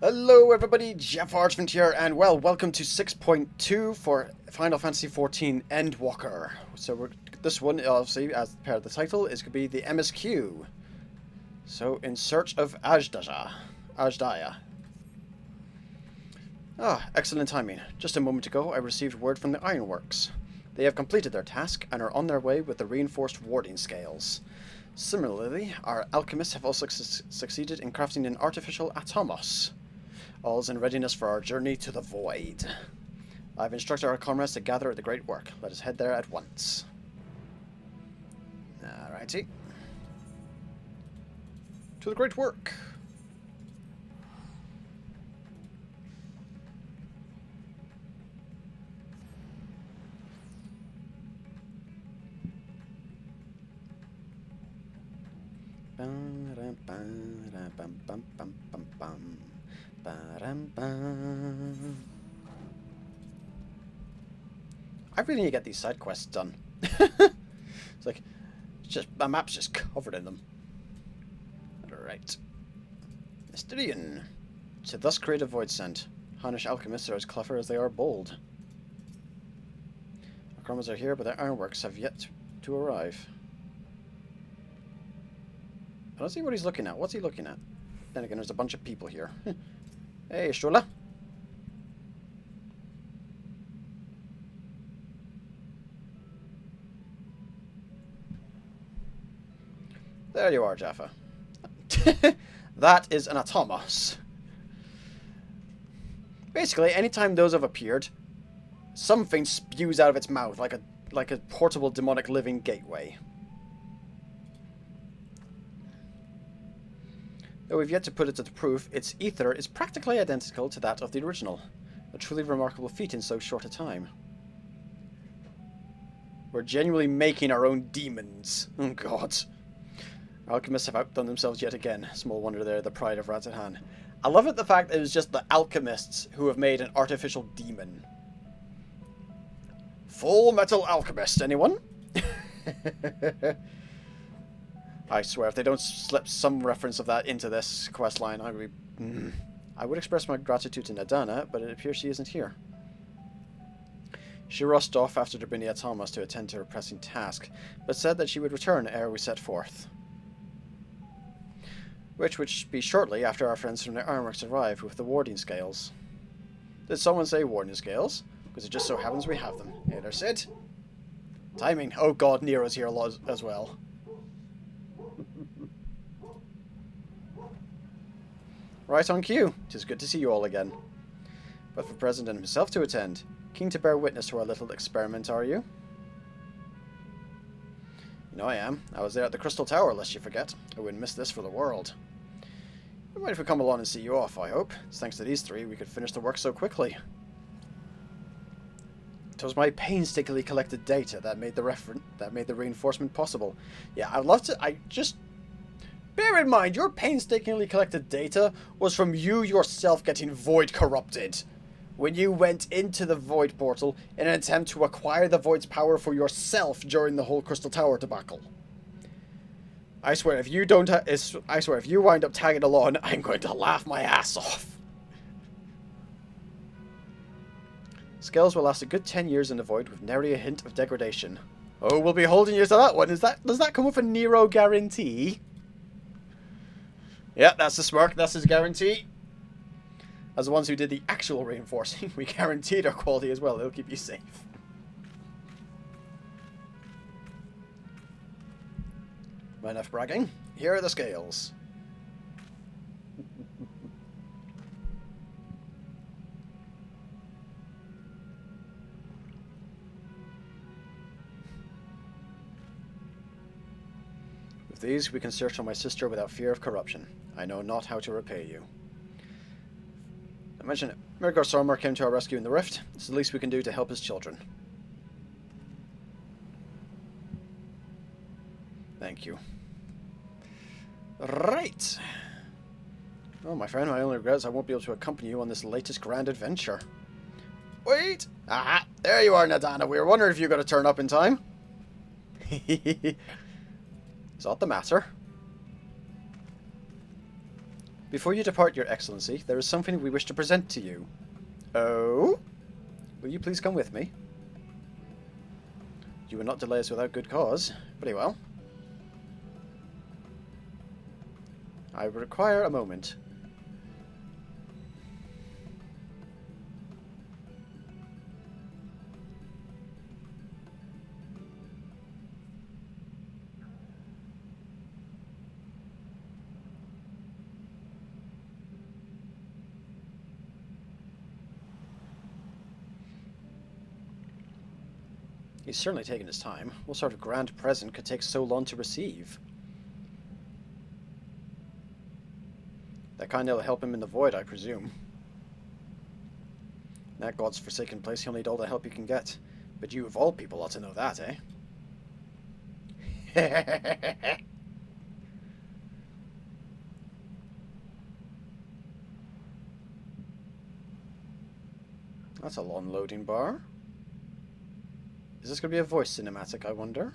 Hello everybody, JaffaArchfiend here, and welcome to 6.2 for Final Fantasy XIV Endwalker. So this one, obviously, as per the title, is going to be the MSQ. So, in search of Ajdaya. Excellent timing. Just a moment ago, I received word from the Ironworks. They have completed their task and are on their way with the reinforced warding scales. Similarly, our alchemists have also succeeded in crafting an artificial atomos. All's in readiness for our journey to the void. I've instructed our comrades to gather at the Great Work. Let us head there at once. Alrighty. To the Great Work. I really need to get these side quests done. It's like, my map's just covered in them. Alright. Mystidian. To thus create a void scent. Harnish alchemists are as clever as they are bold. Our comrades are here, but their ironworks have yet to arrive. I don't see what he's looking at. What's he looking at? Then again, there's a bunch of people here. Hey, Shula. There you are, Jaffa. That is an atomos. Basically, anytime those have appeared, something spews out of its mouth like a portable demonic living gateway. Though we've yet to put it to the proof, its ether is practically identical to that of the original. A truly remarkable feat in so short a time. We're genuinely making our own demons. Oh god. Alchemists have outdone themselves yet again. Small wonder they're the pride of Radz-at-Han. I love it, the fact that it was just the alchemists who have made an artificial demon. Full Metal Alchemist, anyone? I swear, if they don't slip some reference of that into this questline, I would express my gratitude to Nadana, but it appears she isn't here. She rushed off after there being the Atomos to attend to her pressing task, but said that she would return ere we set forth. Which would be shortly after our friends from the Ironworks arrive with the warding scales. Did someone say warding scales? Because it just so happens we have them. Hey there, Sid. Timing. Oh god, Nero's here as well. Right on cue. 'Tis good to see you all again. But for President himself to attend, keen to bear witness to our little experiment, are you? You know I am. I was there at the Crystal Tower, lest you forget. I wouldn't miss this for the world. You mind if we come along and see you off, I hope. It's thanks to these three we could finish the work so quickly. It was my painstakingly collected data that made the reinforcement possible. Yeah, I'd love to. Bear in mind, your painstakingly collected data was from you yourself getting void corrupted. When you went into the void portal in an attempt to acquire the void's power for yourself during the whole Crystal Tower debacle. I swear, if you wind up tagging along, I'm going to laugh my ass off. Scales will last a good 10 years in the void with nary a hint of degradation. Oh, we'll be holding you to that one. Does that come with a Nero guarantee? Yeah, that's the smirk. That's his guarantee. As the ones who did the actual reinforcing, we guarantee their quality as well. It'll keep you safe. Enough bragging. Here are the scales. With these, we can search on my sister without fear of corruption. I know not how to repay you. I mentioned it. Mirgor Sormar came to our rescue in the Rift. It's the least we can do to help his children. Thank you. Right. Oh, my friend, my only regret is I won't be able to accompany you on this latest grand adventure. Wait! Aha! There you are, Nadana. We were wondering if you were going to turn up in time. Is that the matter? Before you depart, Your Excellency, there is something we wish to present to you. Oh? Will you please come with me? You will not delay us without good cause. Very well. I require a moment. He's certainly taken his time. What sort of grand present could take so long to receive? That kind that'll help him in the void, I presume. In that god's forsaken place, he'll need all the help he can get. But you, of all people, ought to know that, eh? That's a long loading bar. Is this going to be a voice cinematic, I wonder?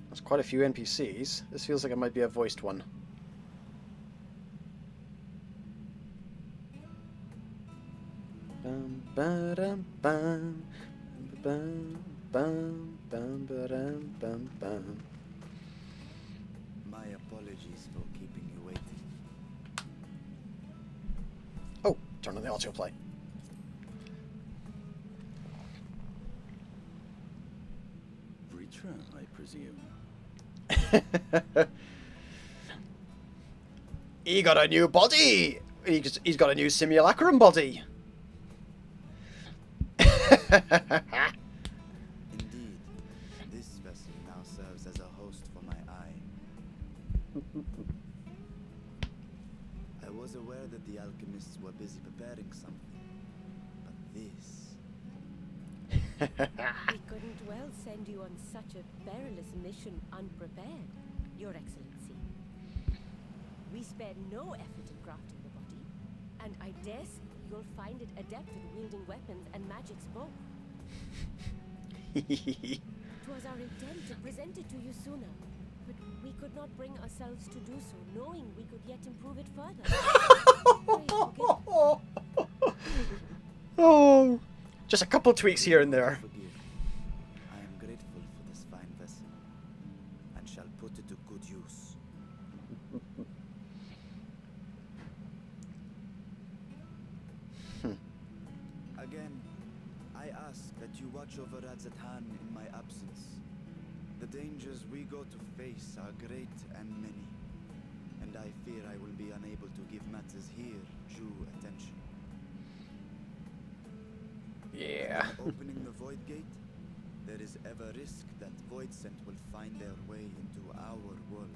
There's quite a few NPCs. This feels like it might be a voiced one. Bum, ba-dum, bum, bum, bum, bum, ba-dum, bum, bum. My apologies for keeping you waiting. Oh, turn on the autoplay. Return, I presume. He got a new body! He's got a new simulacrum body! Indeed, this vessel now serves as a host for my eye. I was aware that the alchemists were busy preparing something, but this... We couldn't well send you on such a perilous mission unprepared, Your Excellency. We spared no effort in crafting the body, and I dare say you'll find it adept at wielding weapons and magic's both. It was our intent to present it to you sooner, but we could not bring ourselves to do so, knowing we could yet improve it further. Oh, just a couple tweaks here and there. Forgive. I am grateful for this fine vessel, and shall put it to good use. Again, I ask that you watch over Radzatan in my absence. The dangers we go to face are great and many, and I fear I will be unable to give matters here due attention. Yeah. When opening the Void Gate, there is ever risk that Void Scent will find their way into our world.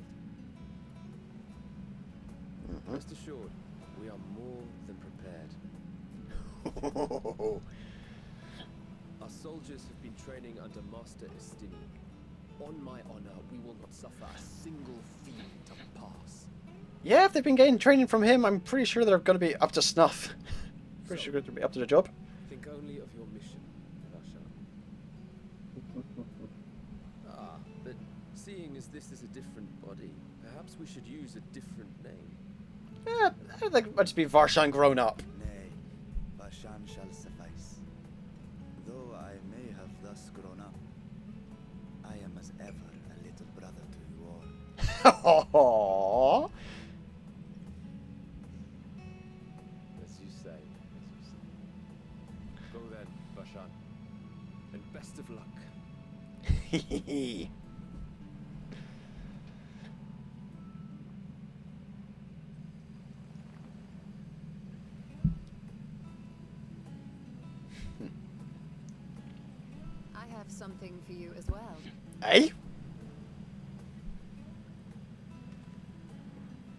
Rest assured, we are more than prepared. Our soldiers have been training under Master Estini. On my honor, we will not suffer a single fiend to pass. Yeah, if they've been getting training from him, I'm pretty sure they're going to be up to snuff. Pretty sure they're going to be up to the job. Think only of your mission, Rasha. But seeing as this is a different body, perhaps we should use a different name. Yeah, I think it might just be Varshan grown up. Nay, Vashan shall suffice. Though I may have thus grown up, I am as ever a little brother to you all. Aww. As you say, Go then, Vashan. And best of luck. I have something for you as well. Hey?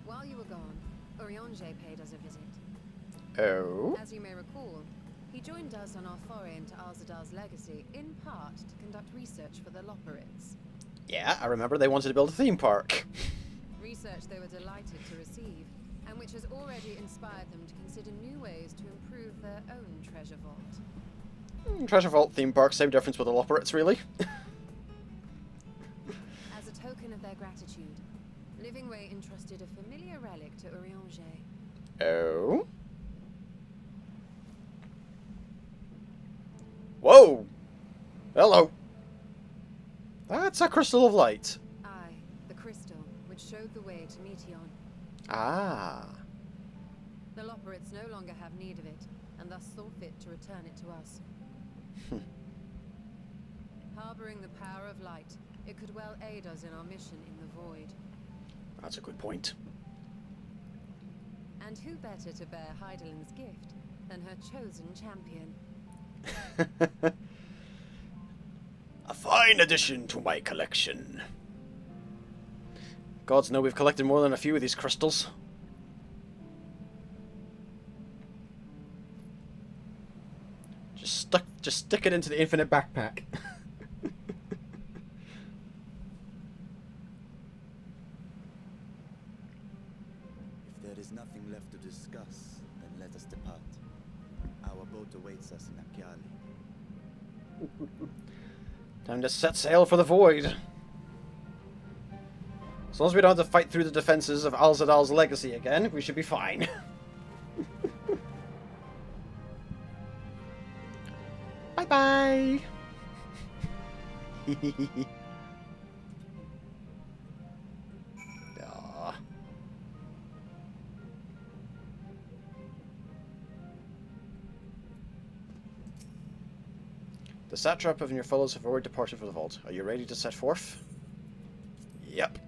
While you were gone, Oriange paid us a visit. Oh? As you may recall, he joined us on our foray into Alzadar's legacy, in part to conduct research for the Loperids. Yeah, I remember they wanted to build a theme park. Research they were delighted to receive, and which has already inspired them to consider new ways to improve their own treasure vault. Treasure Vault, theme park, same difference with the Loperids, really. As a token of their gratitude, Livingway entrusted a familiar relic to Urianger. Oh? Whoa! Hello! That's a crystal of light. Aye, the crystal, which showed the way to Meteon. Ah. The Loporrits no longer have need of it, and thus saw fit to return it to us. Harboring the power of light, it could well aid us in our mission in the void. That's a good point. And who better to bear Heideling's gift than her chosen champion? A fine addition to my collection. Gods know we've collected more than a few of these crystals. Just stick it into the infinite backpack. If there is nothing left to discuss, then let us depart. Our boat awaits us in Akyali. Time to set sail for the void. As long as we don't have to fight through the defenses of Al-Zadal's legacy again, we should be fine. Bye-bye! Aw. The satrap and your fellows have already departed for the vault. Are you ready to set forth? Yep.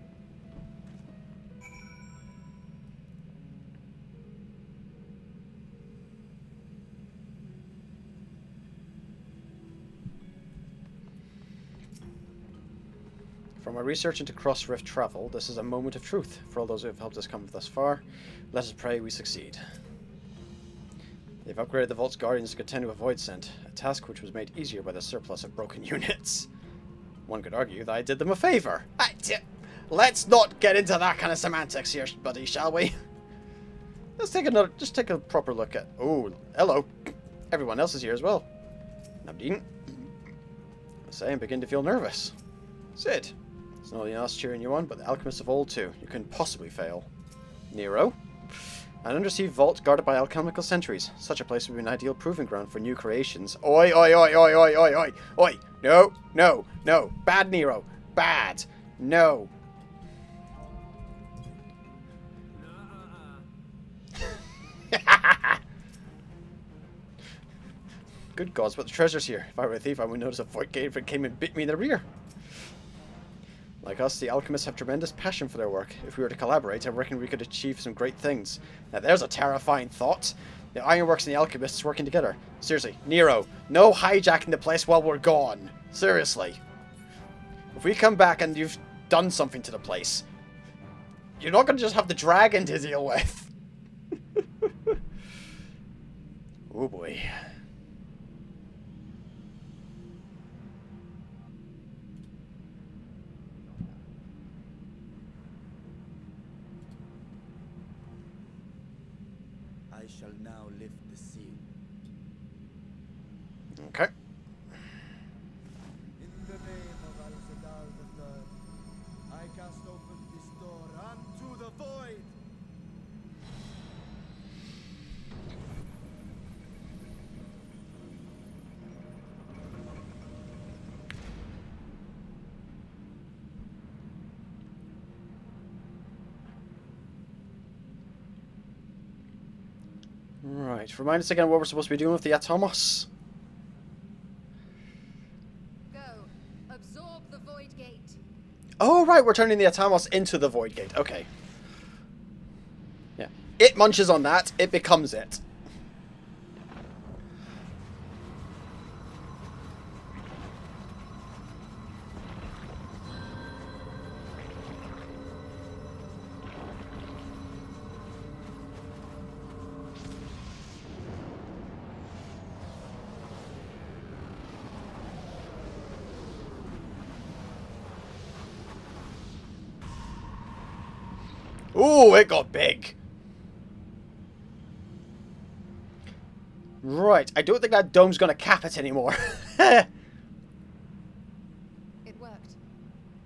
From our research into cross-rift travel, this is a moment of truth for all those who have helped us come thus far. Let us pray we succeed. They've upgraded the Vault's Guardians to contend with Void Scent, a task which was made easier by the surplus of broken units. One could argue that I did them a favour. Let's not get into that kind of semantics here, buddy, shall we? Let's take just take a proper look at... Oh, hello. Everyone else is here as well. Nabdeen. I say, I'm beginning to feel nervous. Sid. It's not only us cheering you on, but the alchemists of old too. You couldn't possibly fail. Nero. An undersea vault guarded by alchemical sentries. Such a place would be an ideal proving ground for new creations. Oi, oi, oi, oi, oi, oi, oi, oi! No, no, no! Bad Nero! Bad! No! Good gods, but the treasure's here. If I were a thief, I would notice a void gate if it came and bit me in the rear. Like us, the alchemists have tremendous passion for their work. If we were to collaborate, I reckon we could achieve some great things. Now there's a terrifying thought. The ironworks and the alchemists working together. Seriously, Nero, no hijacking the place while we're gone. Seriously. If we come back and you've done something to the place, you're not going to just have the dragon to deal with. Oh boy. I shall now lift the seal. Okay. In the name of Al-Zadal III, I cast open this door unto the void! Right, remind us again what we're supposed to be doing with the Atomos. Go. Absorb the void gate. Oh, right, we're turning the Atomos into the Void Gate. Okay. Yeah. It munches on that, it becomes it. Ooh, it got big. Right, I don't think that dome's gonna cap it anymore. It worked.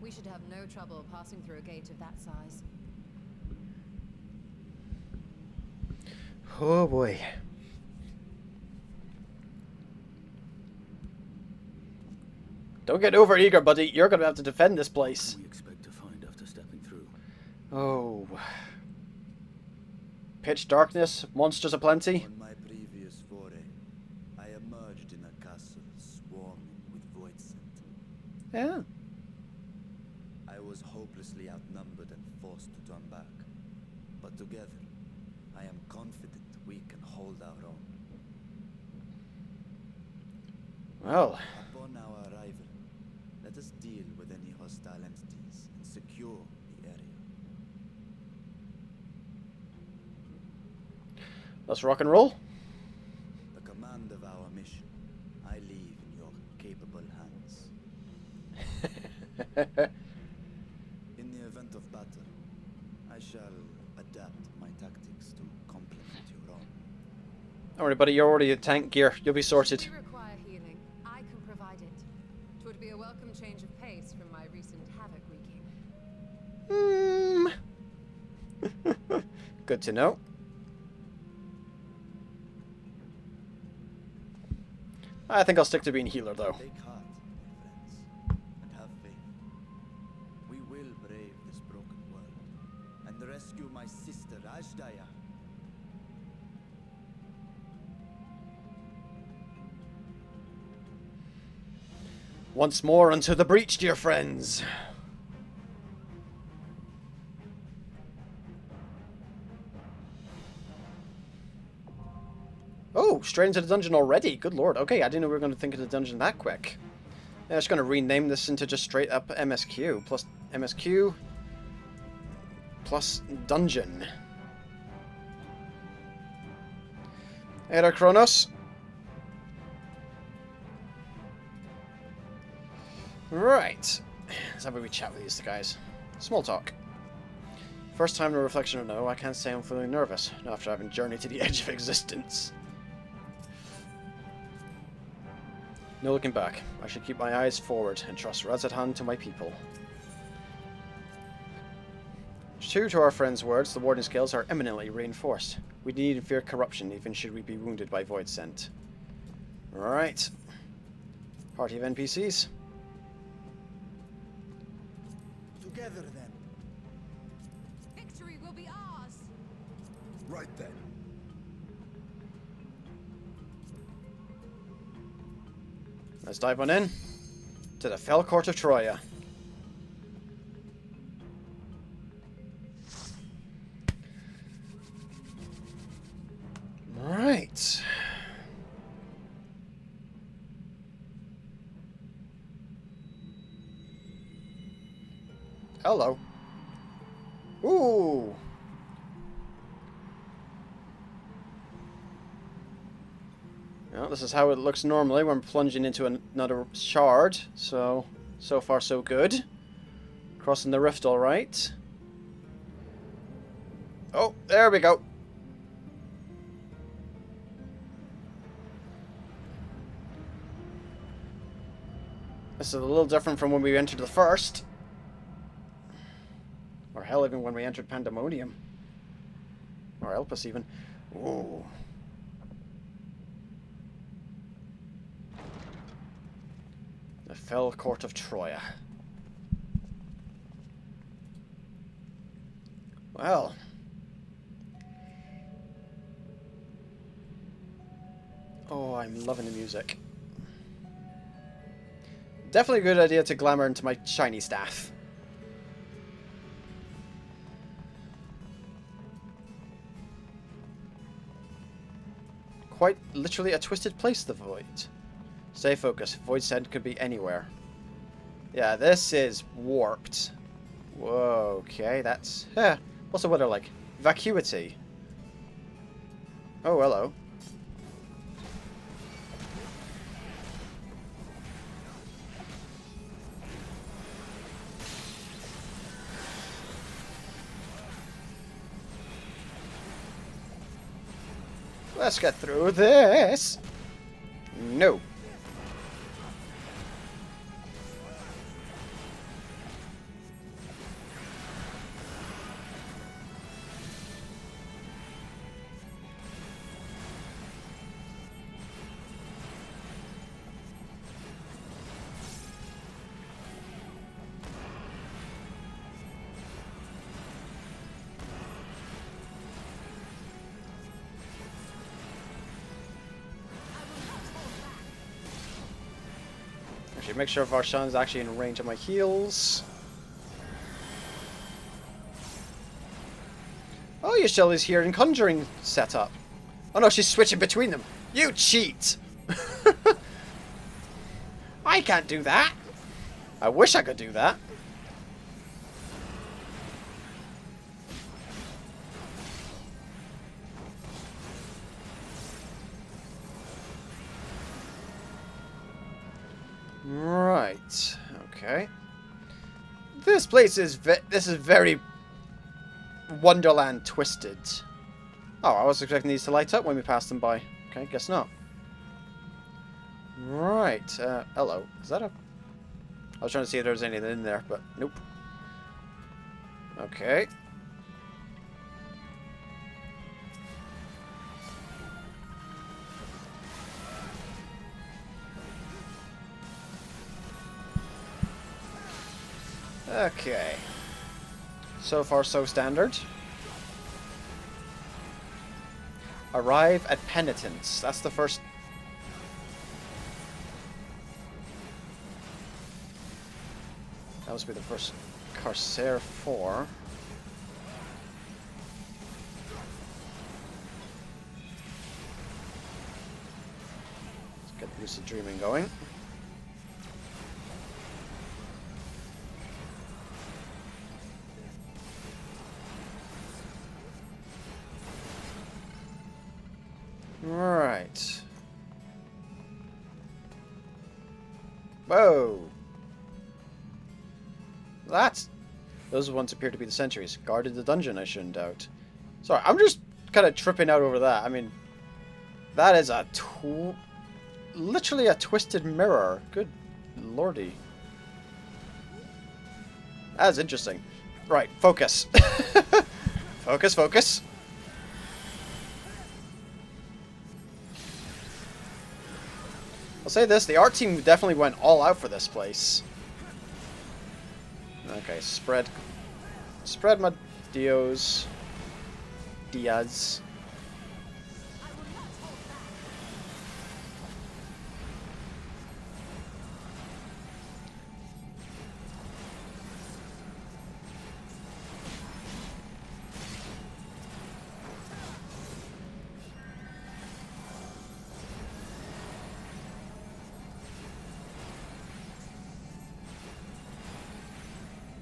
We should have no trouble passing through a gate of that size. Oh boy. Don't get over eager, buddy. You're gonna have to defend this place. What do we expect to find after stepping through? Oh. Pitch darkness, monsters aplenty. On my previous foray, I emerged in a castle swarming with voidsent. Yeah. I was hopelessly outnumbered and forced to turn back. But together, I am confident we can hold our own. Well, Upon our arrival, let us deal with any hostile entities and secure the area. let's rock and roll. The command of our mission, I leave in your capable hands. In the event of battle, I shall adapt my tactics to complement your own. Don't worry, buddy. You're already in tank gear. You'll be sorted. If we require healing, I can provide it. 'Twould be a welcome change of pace from my recent havoc wreaking. Good to know. I think I'll stick to being healer, though. Take heart, my friends, and have faith. We will brave this broken world and rescue my sister Ajdaya. Once more unto the breach, dear friends. Oh, straight into the dungeon already. Good lord. Okay, I didn't know we were going to think of the dungeon that quick. Yeah, I'm just going to rename this into just straight up MSQ. Plus MSQ. Plus dungeon. Hey there, Kronos. Right. Let's have a wee chat with these guys. Small talk. First time in a reflection of no, I can't say I'm feeling nervous. Not after having journeyed to the edge of existence. No looking back. I should keep my eyes forward and trust Razathan to my people. True to our friend's words, the warden skills are eminently reinforced. We need fear corruption even should we be wounded by void scent. Right. Party of NPCs. Together then. Victory will be ours! Right then. Let's dive on in to the fell court of Troya. Right. Hello. Ooh. Well, this is how it looks normally when plunging into another shard. So far so good. Crossing the rift all right. Oh, there we go. This is a little different from when we entered the first. Or hell, even when we entered Pandemonium. Or Elpis even. Ooh. The fell court of Troya. Well. Oh, I'm loving the music. Definitely a good idea to glamour into my shiny staff. Quite literally a twisted place, the void. Stay focused. Void scent could be anywhere. Yeah, this is warped. Whoa, okay, that's... what's the weather like? Vacuity. Oh, hello. Let's get through this. No. Actually, make sure Varshan's actually in range of my heals. Oh, Yashelli's here in conjuring setup. Oh no, she's switching between them. You cheat! I can't do that. I wish I could do that. Right. Okay. This place is very Wonderland twisted. Oh, I was expecting these to light up when we passed them by. Okay, guess not. Right. Hello. Is that a... I was trying to see if there was anything in there, but nope. Okay. Okay. So far, so standard. Arrive at Penitence. That's the first... That must be the first Corsair 4. Let's get Lucid Dreaming going. Right. Whoa. Those ones appear to be the sentries. Guarded the dungeon, I shouldn't doubt. Sorry, I'm just kind of tripping out over that. I mean, that is a literally a twisted mirror. Good lordy. That's interesting. Right, focus. Focus, focus. I'll say this, the art team definitely went all out for this place. Okay, spread my Diaz.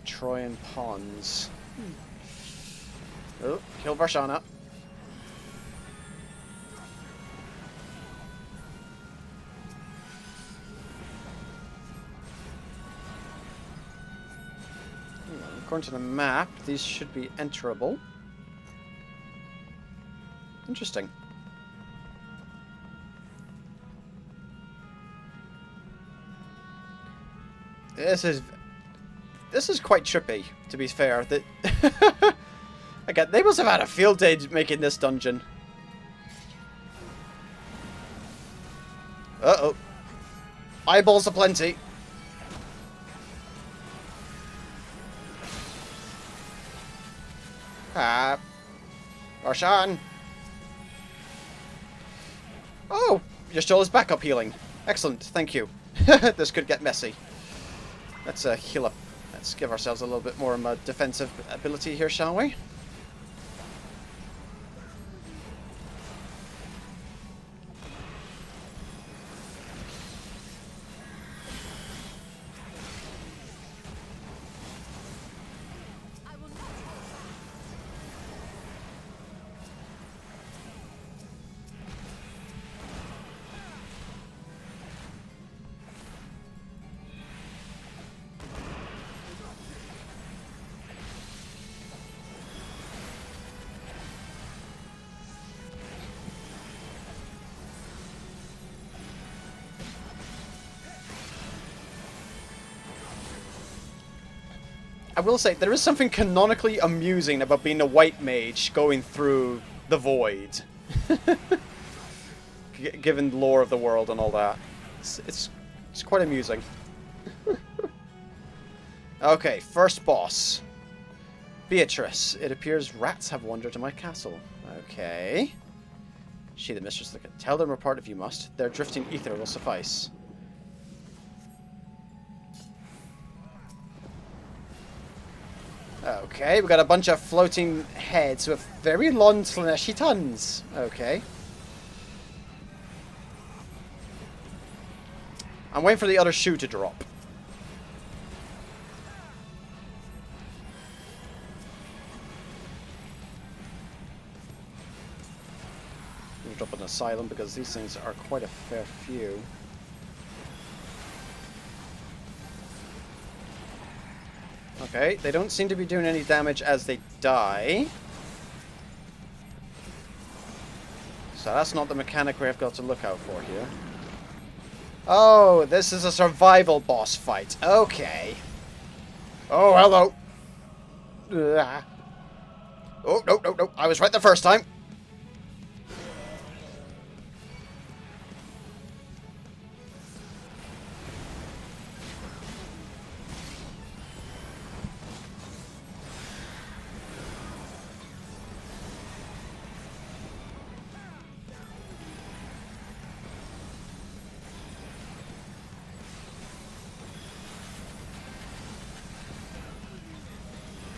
Troyan Pawns. Oh, kill Varshana. According to the map, these should be enterable. Interesting. This is quite trippy, to be fair. Again, they must have had a field day making this dungeon. Uh-oh. Eyeballs aplenty. Varshan. Oh, you're still his backup healing. Excellent, thank you. This could get messy. Let's heal up. Let's give ourselves a little bit more defensive ability here, shall we? I will say, there is something canonically amusing about being a white mage going through the void. Given the lore of the world and all that. It's quite amusing. Okay, first boss. Beatrice. It appears rats have wandered to my castle. Okay. She the mistress of the... Tell them apart if you must. Their drifting ether will suffice. Okay, we got a bunch of floating heads with very long, fleshy tongues. Okay. I'm waiting for the other shoe to drop. We'll drop an asylum because these things are quite a fair few. Okay, they don't seem to be doing any damage as they die. So that's not the mechanic we have got to look out for here. Oh, this is a survival boss fight. Okay. Oh, hello. Ugh. Oh, no. I was right the first time.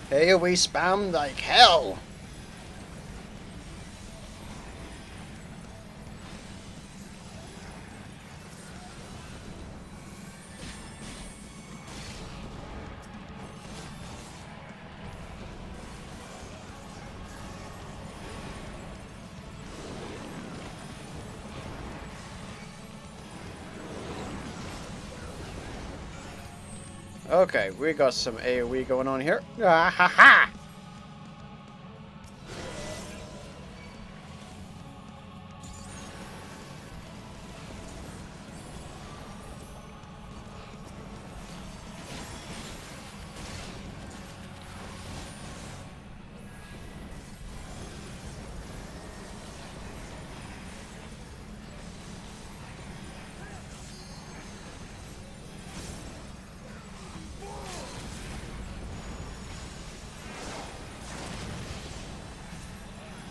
Here we spam like hell. Okay, we got some AoE going on here. Ah ha ha!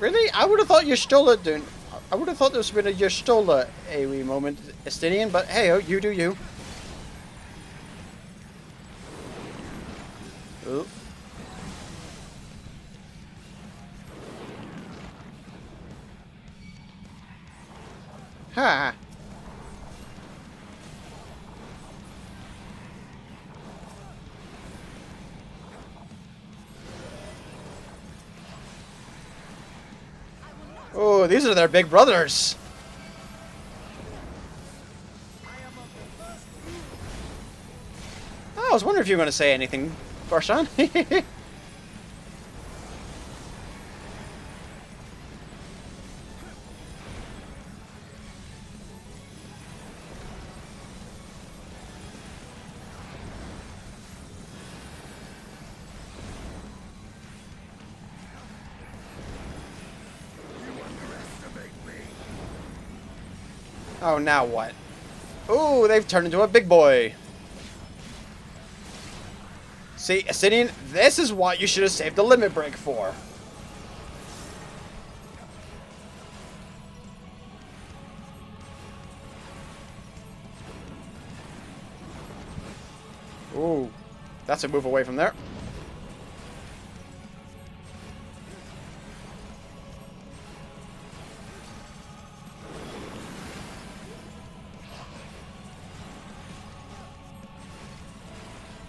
Really? I would have thought Y'shtola doing. I would have thought there was been a Y'shtola AoE moment, Estinian, but hey, oh, you do you. Oh. Ha! Oh, these are their big brothers. Oh, I was wondering if you were going to say anything, Barshan. Oh, now what? Ooh, they've turned into a big boy. See, Ascidian, this is what you should have saved the limit break for. Ooh, that's a move away from there.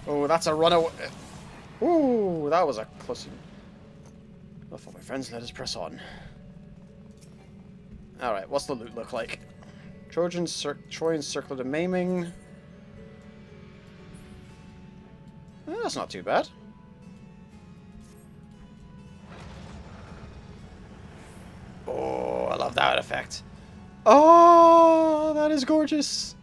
Oh, that's a runaway. Ooh, that was a close. I thought my friends let us press on. Alright, what's the loot look like? Trojan Circlet of Maiming. That's not too bad. Oh, I love that effect. Oh, that is gorgeous.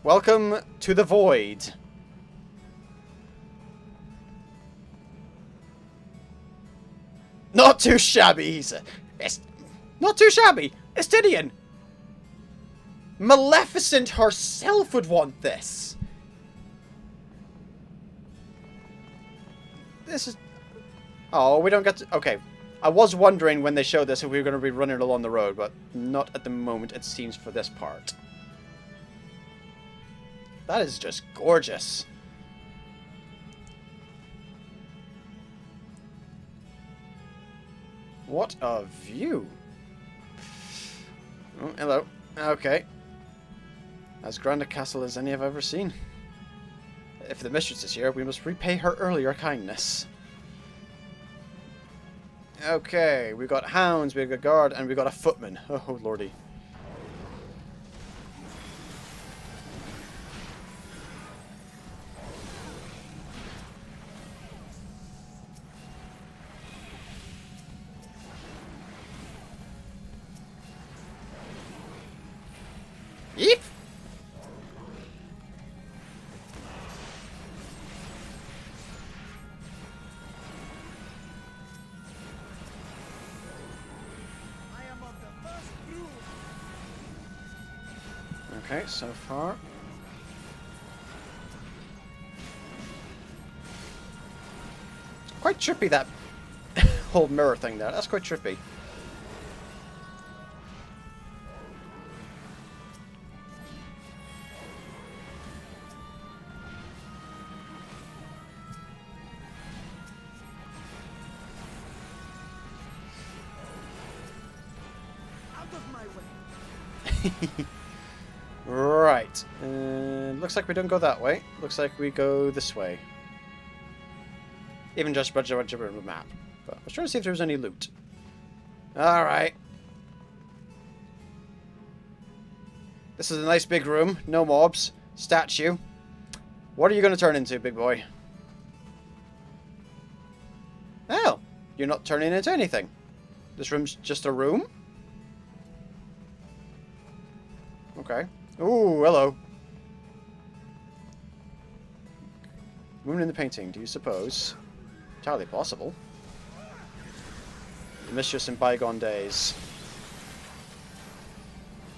Welcome to the void. Not too shabby, he said. It's not too shabby. Estidian. Maleficent herself would want this. This is... Oh, we don't get to... Okay. I was wondering when they showed this if we were going to be running along the road, but not at the moment, it seems, for this part. That is just gorgeous. What a view. Oh, hello. Okay. As grand a castle as any I've ever seen. If the mistress is here, we must repay her earlier kindness. Okay, we got hounds, we got a guard, and we got a footman. Oh, lordy. Yeep! Okay, so far. Quite trippy, that whole mirror thing there. That's quite trippy. Out of my way. Right. Looks like we don't go that way. Looks like we go this way. Even just a map. But I was trying to see if there was any loot. Alright. This is a nice big room. No mobs. Statue. What are you going to turn into, big boy? Oh. You're not turning into anything. This room's just a room? Okay. Ooh, hello. Woman in the painting, do you suppose? Entirely possible. The mistress in bygone days.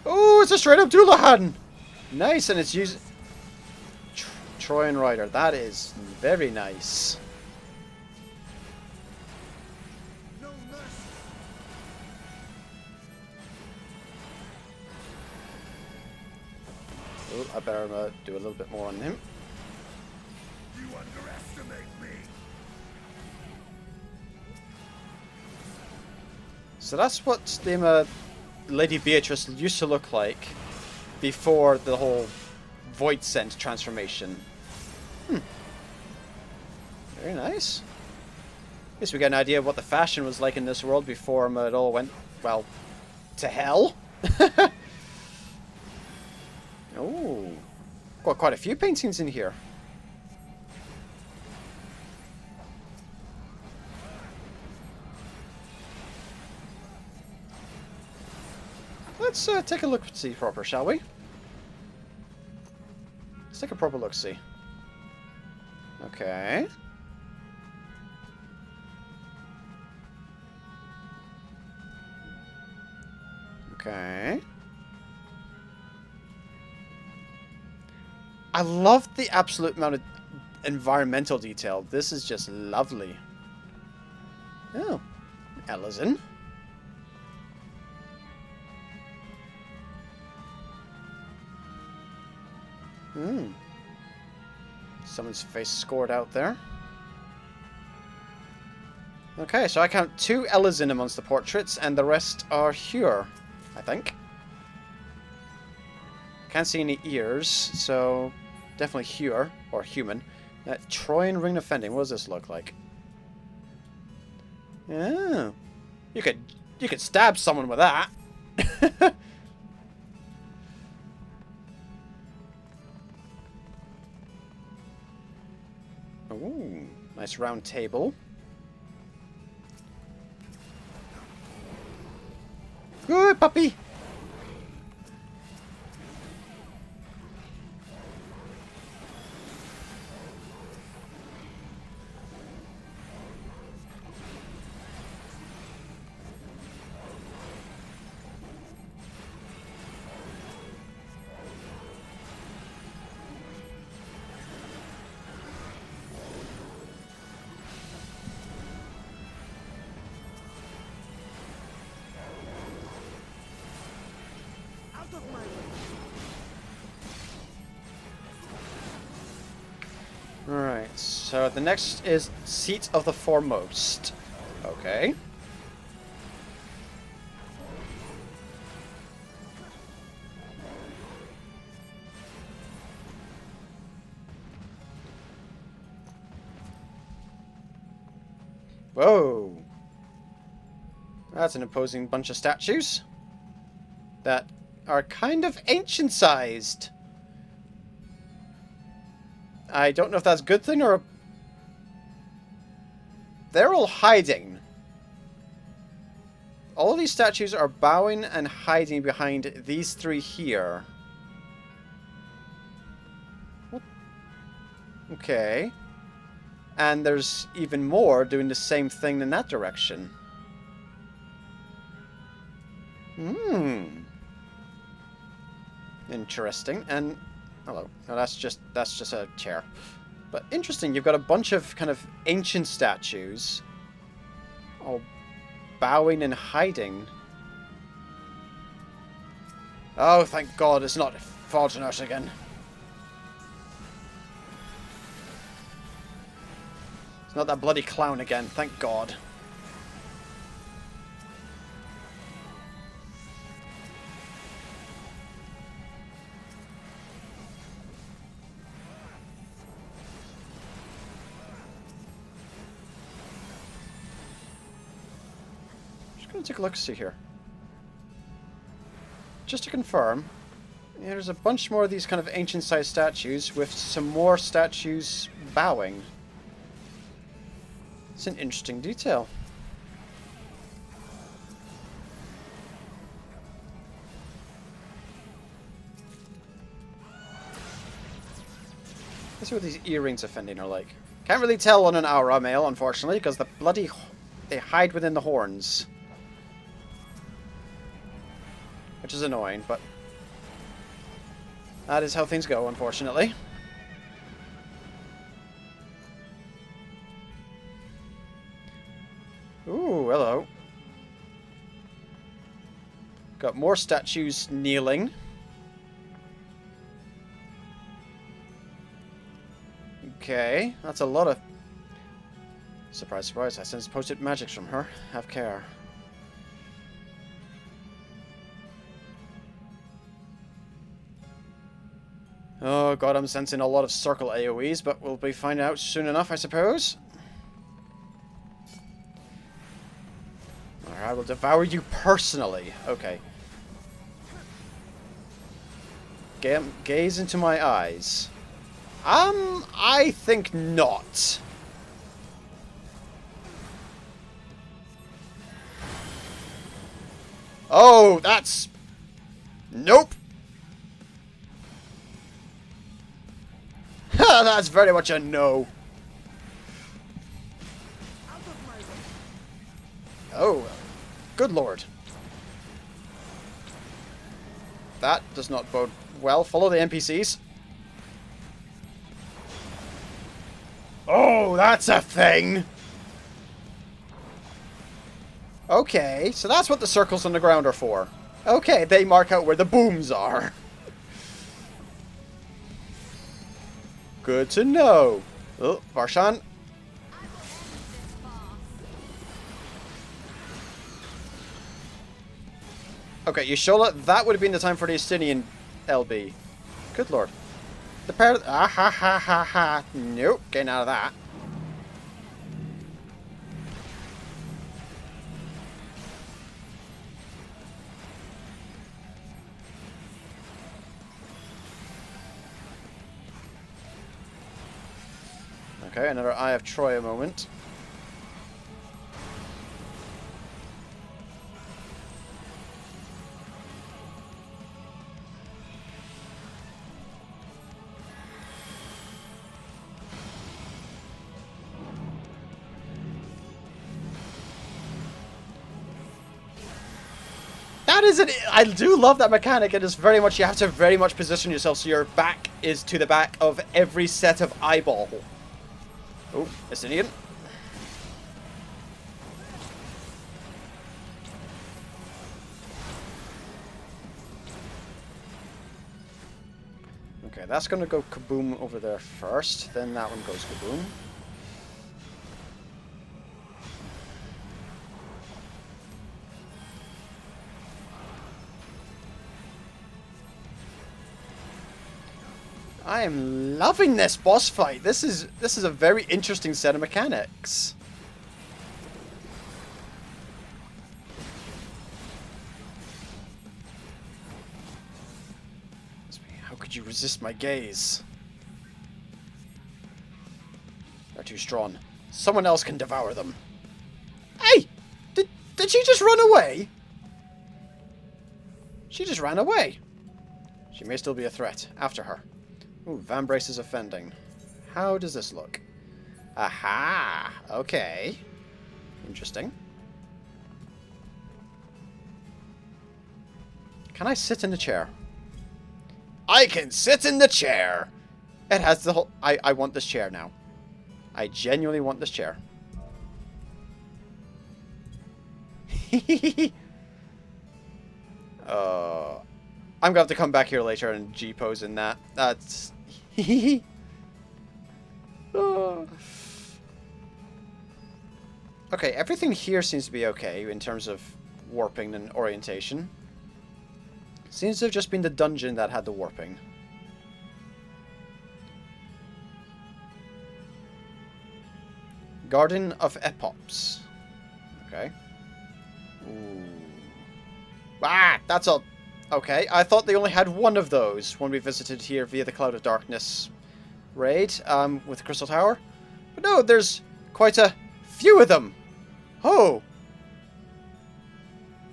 Oh, it's a straight up Dullahan! Nice, and it's using Trojan Rider. That is very nice. No mercy. Oh, I better do a little bit more on him. You underestimate me. So that's what the Lady Beatrice used to look like before the whole Void Scent transformation. Very nice. At least we get an idea of what the fashion was like in this world before it all went, well, to hell. Oh, got quite a few paintings in here. Let's take a look-see proper, shall we? Let's take a proper look-see. Okay. Okay. I love the absolute amount of environmental detail. This is just lovely. Oh, Ellison. Someone's face scored out there. Okay, so I count 2 Ellison amongst the portraits, and the rest are Hure, I think. Can't see any ears, so definitely Hure, or human. Trojan Ring of Fending, what does this look like? Oh. You could stab someone with that. Ooh, nice round table. Good puppy. Out of my way. So the next is Seat of the Foremost. Okay. Whoa. That's an imposing bunch of statues that are kind of ancient-sized. I don't know if that's a good thing or... They're all hiding. All of these statues are bowing and hiding behind these three here. What? Okay. And there's even more doing the same thing in that direction. Interesting. And hello. No, that's just a chair. But interesting. You've got a bunch of kind of ancient statues, all bowing and hiding. Oh, thank God! It's not Fortunate again. It's not that bloody clown again. Thank God. Just gonna take a look-see here. Just to confirm, yeah, there's a bunch more of these kind of ancient-sized statues with some more statues bowing. It's an interesting detail. Let's see what these earrings offending are like. Can't really tell on an Aura male, unfortunately, because the bloody... they hide within the horns. Which is annoying, but... that is how things go, unfortunately. Ooh, hello. Got more statues kneeling. Okay, that's a lot of... surprise, surprise, I sense post-it magics from her. Have care. Oh god, I'm sensing a lot of circle AoEs, but we'll be finding out soon enough, I suppose. Alright, I will devour you personally. Okay. Gaze into my eyes. I think not. Oh, that's... nope. That's very much a no. Oh, good lord. That does not bode well. Follow the NPCs. Oh, that's a thing. Okay, so that's what the circles on the ground are for. Okay, they mark out where the booms are. Good to know. Oh, Varshan. Okay, Yashola, that would have been the time for the Estinian LB. Good lord. The pair... ah ha ha ha ha. Nope, getting out of that. Okay, another Eye of Troya moment. That is it. I do love that mechanic. It is very much, you have to very much position yourself so your back is to the back of every set of eyeball. Oh, Estinian. Okay, that's going to go kaboom over there first. Then that one goes kaboom. I am loving this boss fight. This is a very interesting set of mechanics. How could you resist my gaze? They're too strong. Someone else can devour them. Hey! Did she just run away? She just ran away. She may still be a threat. After her. Ooh, Van Brace is offending. How does this look? Aha! Okay. Interesting. Can I sit in the chair? I can sit in the chair! It has the whole... I want this chair now. I genuinely want this chair. I'm gonna have to come back here later and G-pose in that. That's... Okay, everything here seems to be okay in terms of warping and orientation. Seems to have just been the dungeon that had the warping. Garden of Epops. Okay. Ooh. Ah, that's all. Okay, I thought they only had one of those when we visited here via the Cloud of Darkness raid with the Crystal Tower. But no, there's quite a few of them. Oh.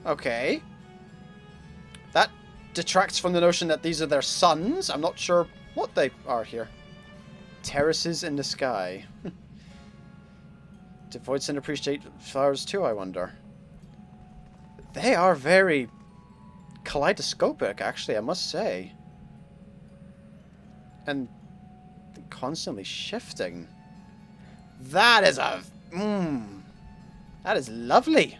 Okay. That detracts from the notion that these are their sons. I'm not sure what they are here. Terraces in the sky. Devoid and appreciate flowers too, I wonder. They are very kaleidoscopic, actually, I must say. And constantly shifting. That is a... that is lovely.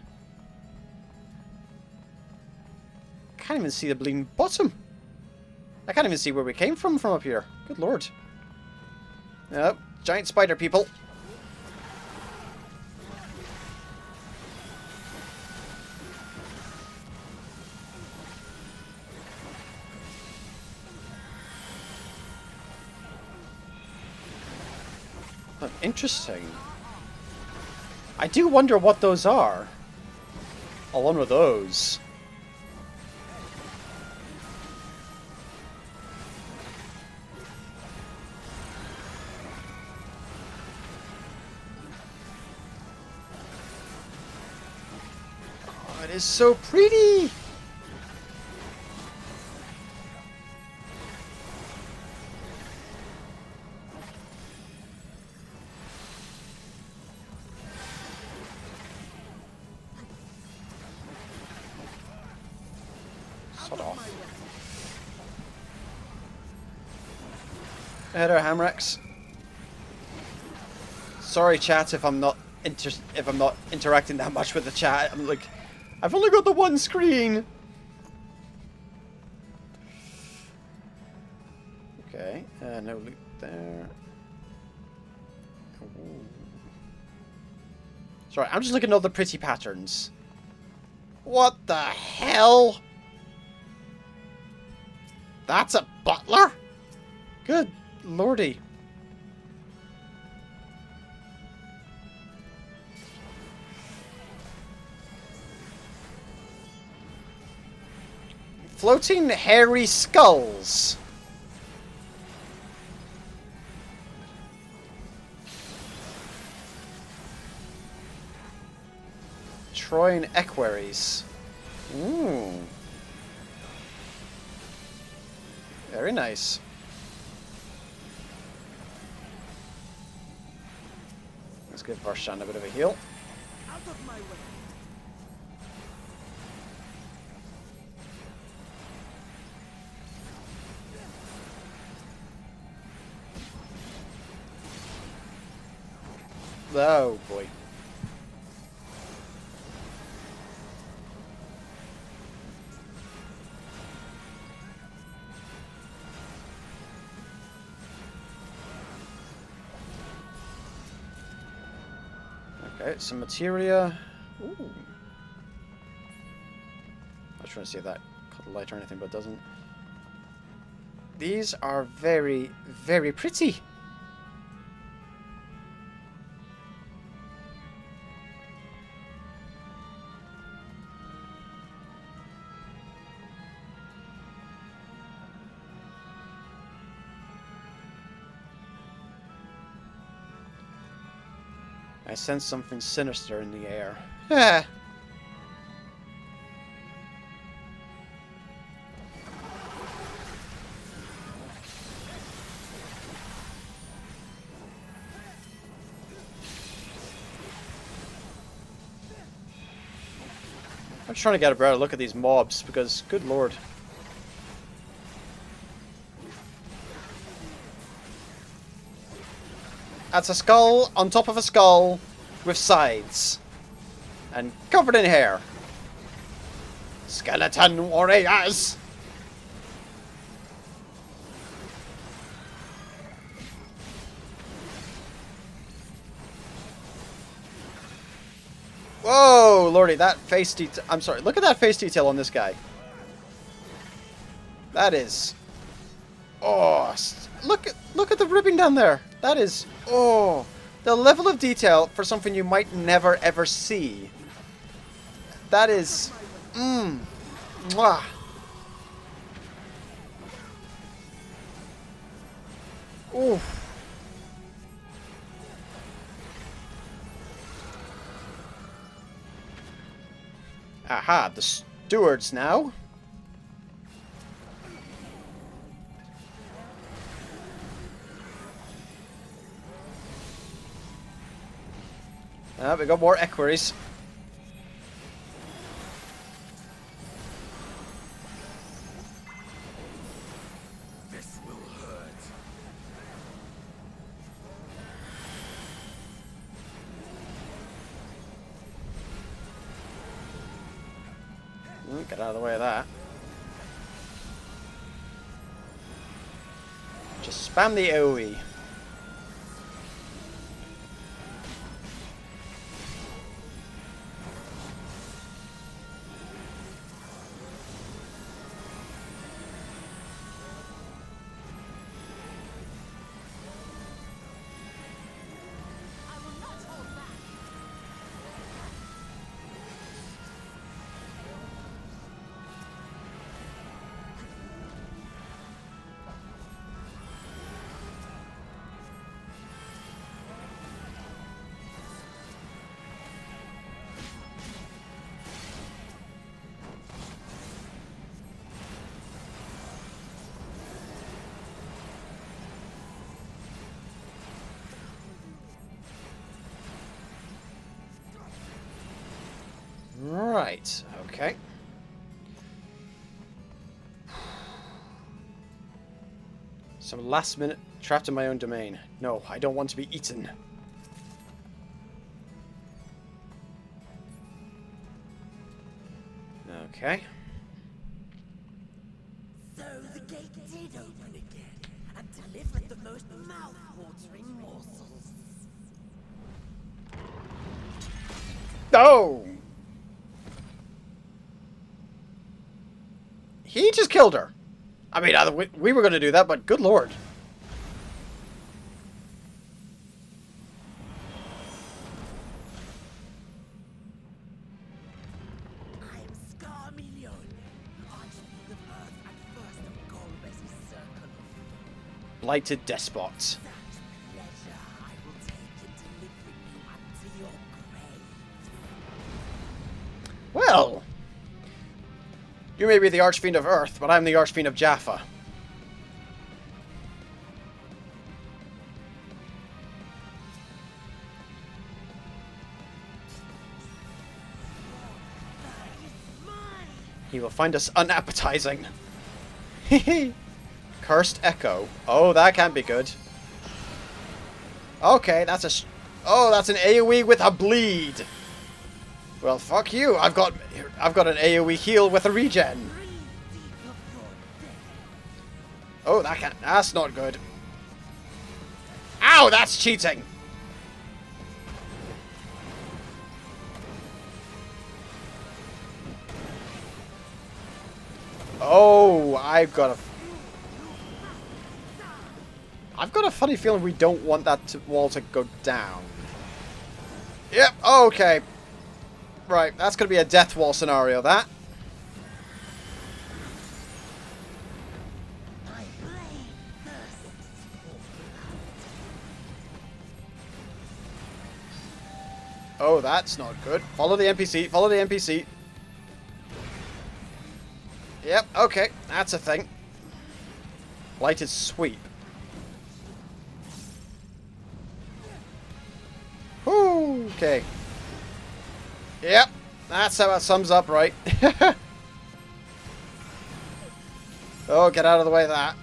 Can't even see the bleeding bottom. I can't even see where we came from up here. Good lord. Yep, giant spider people. Interesting. I do wonder what those are. Along with those. Oh, it is so pretty. Header Hamrex. Sorry, chat, if I'm not interacting that much with the chat. I'm like, I've only got the one screen. Okay, no loot there. Ooh. Sorry, I'm just looking at all the pretty patterns. What the hell? That's a butler? Good lordy. Floating hairy skulls. Troyan equerries. Ooh. Very nice. Let's give Varshan a bit of a heal. Out of my way. Oh boy. Okay, some materia. Ooh. I was trying to see if that caught the light or anything, but it doesn't. These are very, very pretty. I sense something sinister in the air. Ah. I'm trying to get a better look at these mobs because, good lord. That's a skull on top of a skull with sides and covered in hair. Skeleton warriors! Whoa, lordy, that face detail. I'm sorry, look at that face detail on this guy. That is. Oh, look at the ribbing down there. That is. Oh, the level of detail for something you might never ever see. That is. Mwah. Oof. Aha, the stewards now. We got more equerries. This will hurt. Get out of the way of that. Just spam the AoE. Right, okay. Some last minute trapped in my own domain. No, I don't want to be eaten. Okay. So the gate did open again and delivered the most mouth-watering morsels. Oh! He just killed her. I mean, we were going to do that, but good lord. I am Scarmillion, Archfiend of Earth and first of Golbez's circle of Blighted despot. that pleasure I will take in delivering you unto your grave. Well, you may be the Archfiend of Earth, but I'm the Archfiend of Jaffa. He will find us unappetizing. Cursed Echo. Oh, that can't be good. Okay, that's that's an AoE with a bleed. Well, fuck you. I've got an AoE heal with a regen. Oh, that's not good. Ow, that's cheating. Oh, I've got a... I've got a funny feeling we don't want that wall to go down. Yep, okay. Right, that's going to be a death wall scenario, that. My blade thirsts for blood. Oh, that's not good. Follow the NPC, follow the NPC. Yep, okay, that's a thing. Lighted sweep. Whoo, okay. Yep, that's how it sums up, right? Oh, get out of the way of that.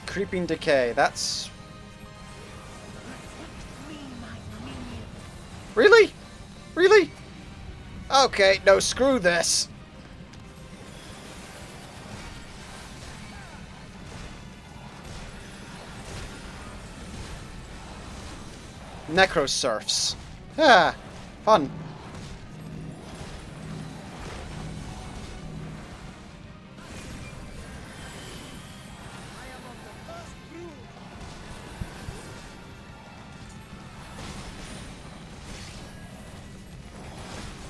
Creeping decay, that's... Really? Really? Okay, no, screw this. Necrosurfs. Ah, fun.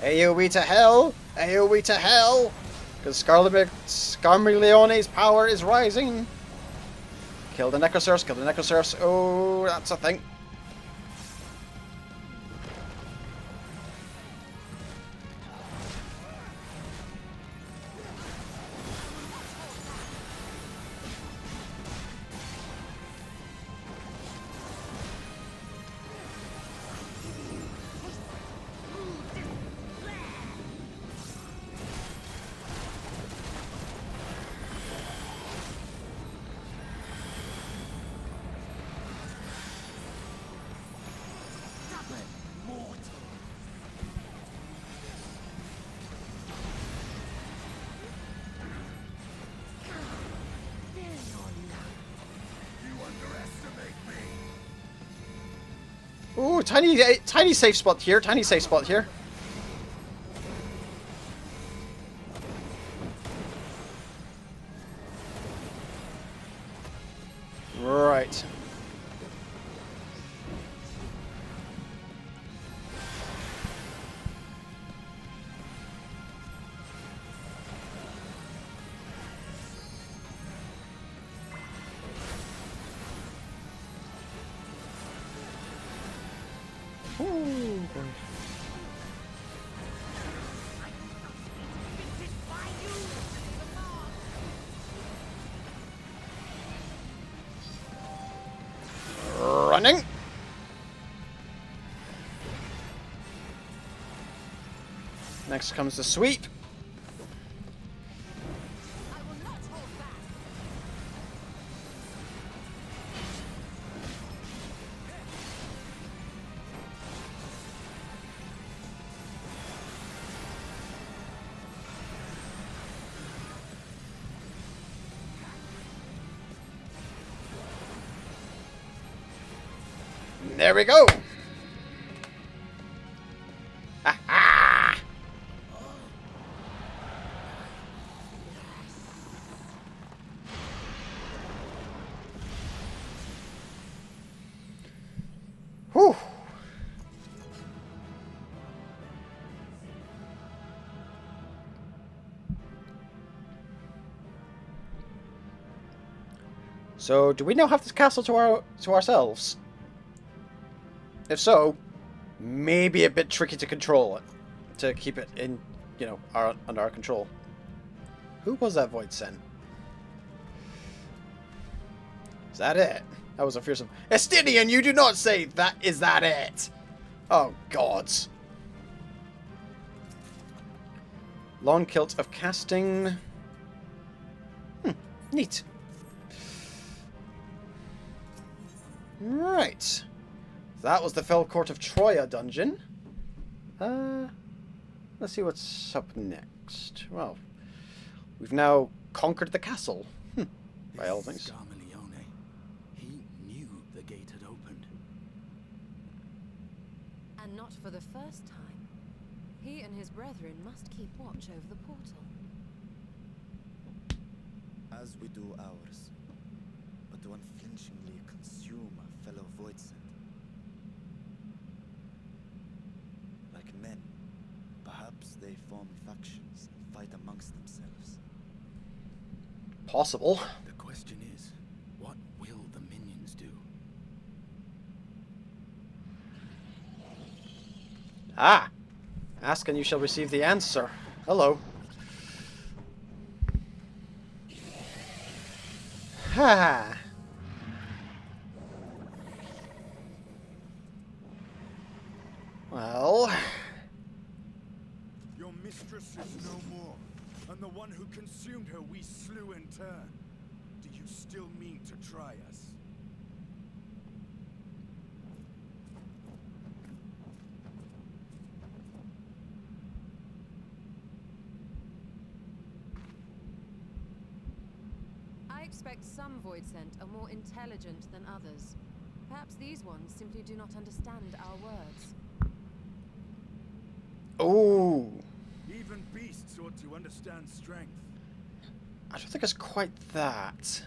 AoE to hell! AoE to hell! Because Scarmiglione's power is rising. Kill the Necrosurfs, kill the Necrosurfs. Oh, that's a thing. Ooh, tiny safe spot here, tiny safe spot here. Right. Ooh. Running. Next comes the sweep. There we go. Ha-ha! Whew. So, do we now have this castle to ourselves? If so, maybe a bit tricky to control it, to keep it in, you know, under our control. Who was that void sent? Is that it? That was a fearsome... Estinian, you do not say that. Is that it? Oh, gods. Long kilt of casting. Neat. Right. That was the Fell Court of Troya dungeon. Let's see what's up next. Well, we've now conquered the castle. By all things. Scarmiglione, he knew the gate had opened. And not not for the first time. He and his brethren must keep watch over the portal. As we do ours, but to unflinchingly consume a fellow Voidsent. Like men, perhaps they form factions and fight amongst themselves. Possible. The question is, what will the minions do? Ah! Ask and you shall receive the answer. Hello. Ha! Well... Your mistress is no more, and the one who consumed her we slew in turn. Do you still mean to try us? I expect some Voidsent are more intelligent than others. Perhaps these ones simply do not understand our words. Oh! Even beasts ought to understand strength. I don't think it's quite that.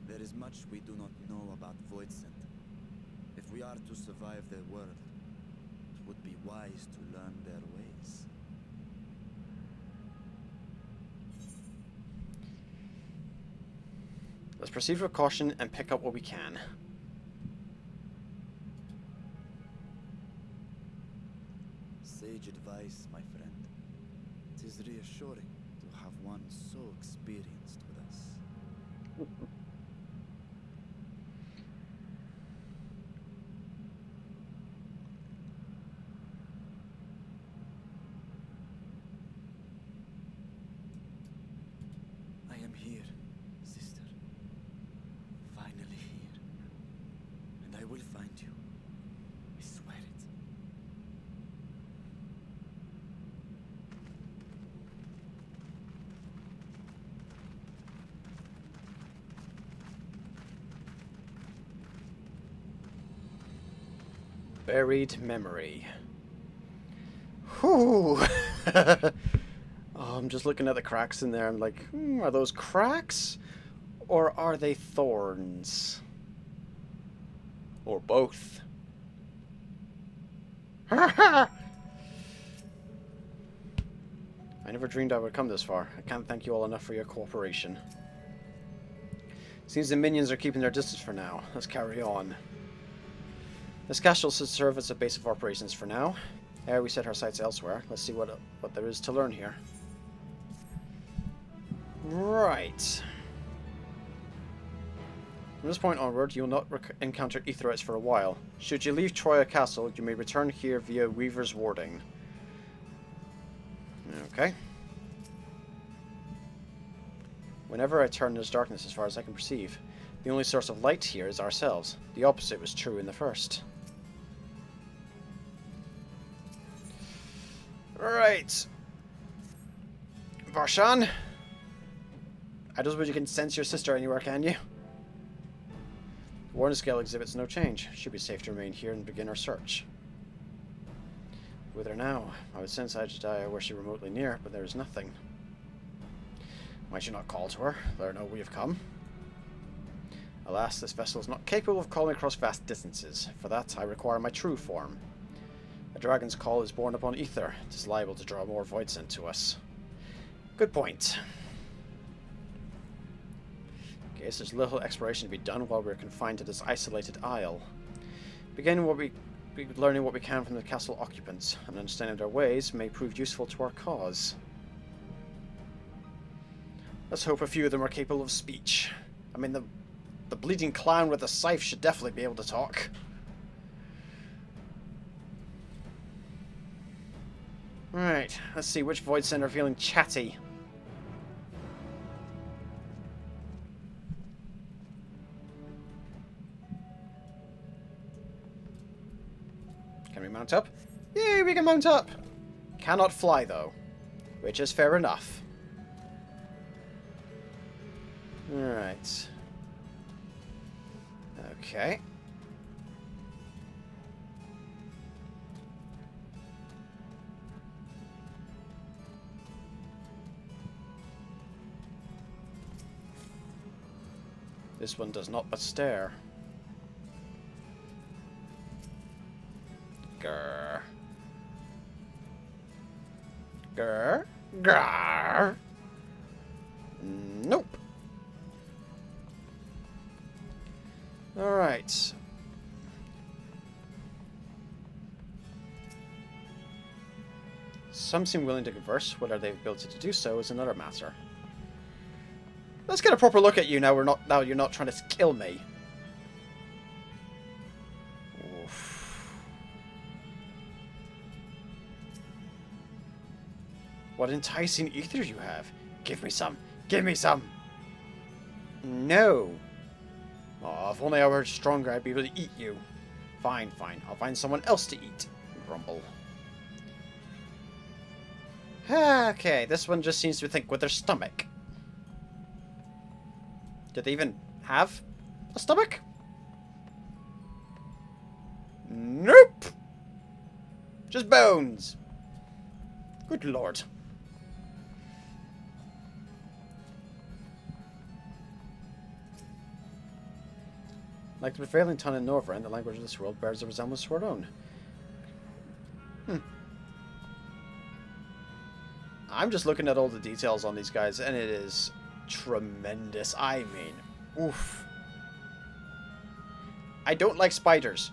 There is much we do not know about Voidsent. If we are to survive their world, it would be wise to learn their ways. Let's proceed with caution and pick up what we can. Sage advice, my friend. It is reassuring to have one so experienced with us. I am here, sister. Finally here. And I will find you. I swear it. Buried memory. Whew! Oh, I'm just looking at the cracks in there. I'm like, are those cracks? Or are they thorns? Or both? I never dreamed I would come this far. I can't thank you all enough for your cooperation. Seems the minions are keeping their distance for now. Let's carry on. This castle should serve as a base of operations for now. Ere we set our sights elsewhere, let's see what there is to learn here. Right. From this point onward, you will not encounter Aetherites for a while. Should you leave Troia Castle, you may return here via Weaver's Warding. Okay. Whenever I turn, there's darkness as far as I can perceive. The only source of light here is ourselves. The opposite was true in the first. Right. Varshan. I don't suppose you can sense your sister anywhere, can you? The Warden scale exhibits no change. Should be safe to remain here and begin our search. With her now, I would sense Ajadaya were she remotely near, but there is nothing. Might you not call to her? Let her know we have come. Alas, this vessel is not capable of calling across vast distances. For that, I require my true form. A dragon's call is born upon ether. It is liable to draw more Voidsent to us. Good point. Guess there's little exploration to be done while we're confined to this isolated isle. Begin learning what we can from the castle occupants, and understanding their ways may prove useful to our cause. Let's hope a few of them are capable of speech. I mean, the bleeding clown with the scythe should definitely be able to talk. Right, let's see which Voidsent are feeling chatty. Can we mount up? Yay, we can mount up! Cannot fly, though. Which is fair enough. Alright. Okay. This one does not but stare. Grr. Grr. Grr. Nope. Alright. Some seem willing to converse. Whether they've ability to do so is another matter. Let's get a proper look at you now. Now you're not trying to kill me. Oof. What enticing ether you have. Give me some. Give me some. No. Oh, if only I were stronger, I'd be able to eat you. Fine, fine. I'll find someone else to eat. Grumble. Okay, this one just seems to think with their stomach. Did they even have a stomach? Nope! Just bones. Good lord. Like the prevailing tongue in Northrend, the language of this world bears a resemblance to our own. I'm just looking at all the details on these guys, and it is tremendous. I mean, oof. I don't like spiders,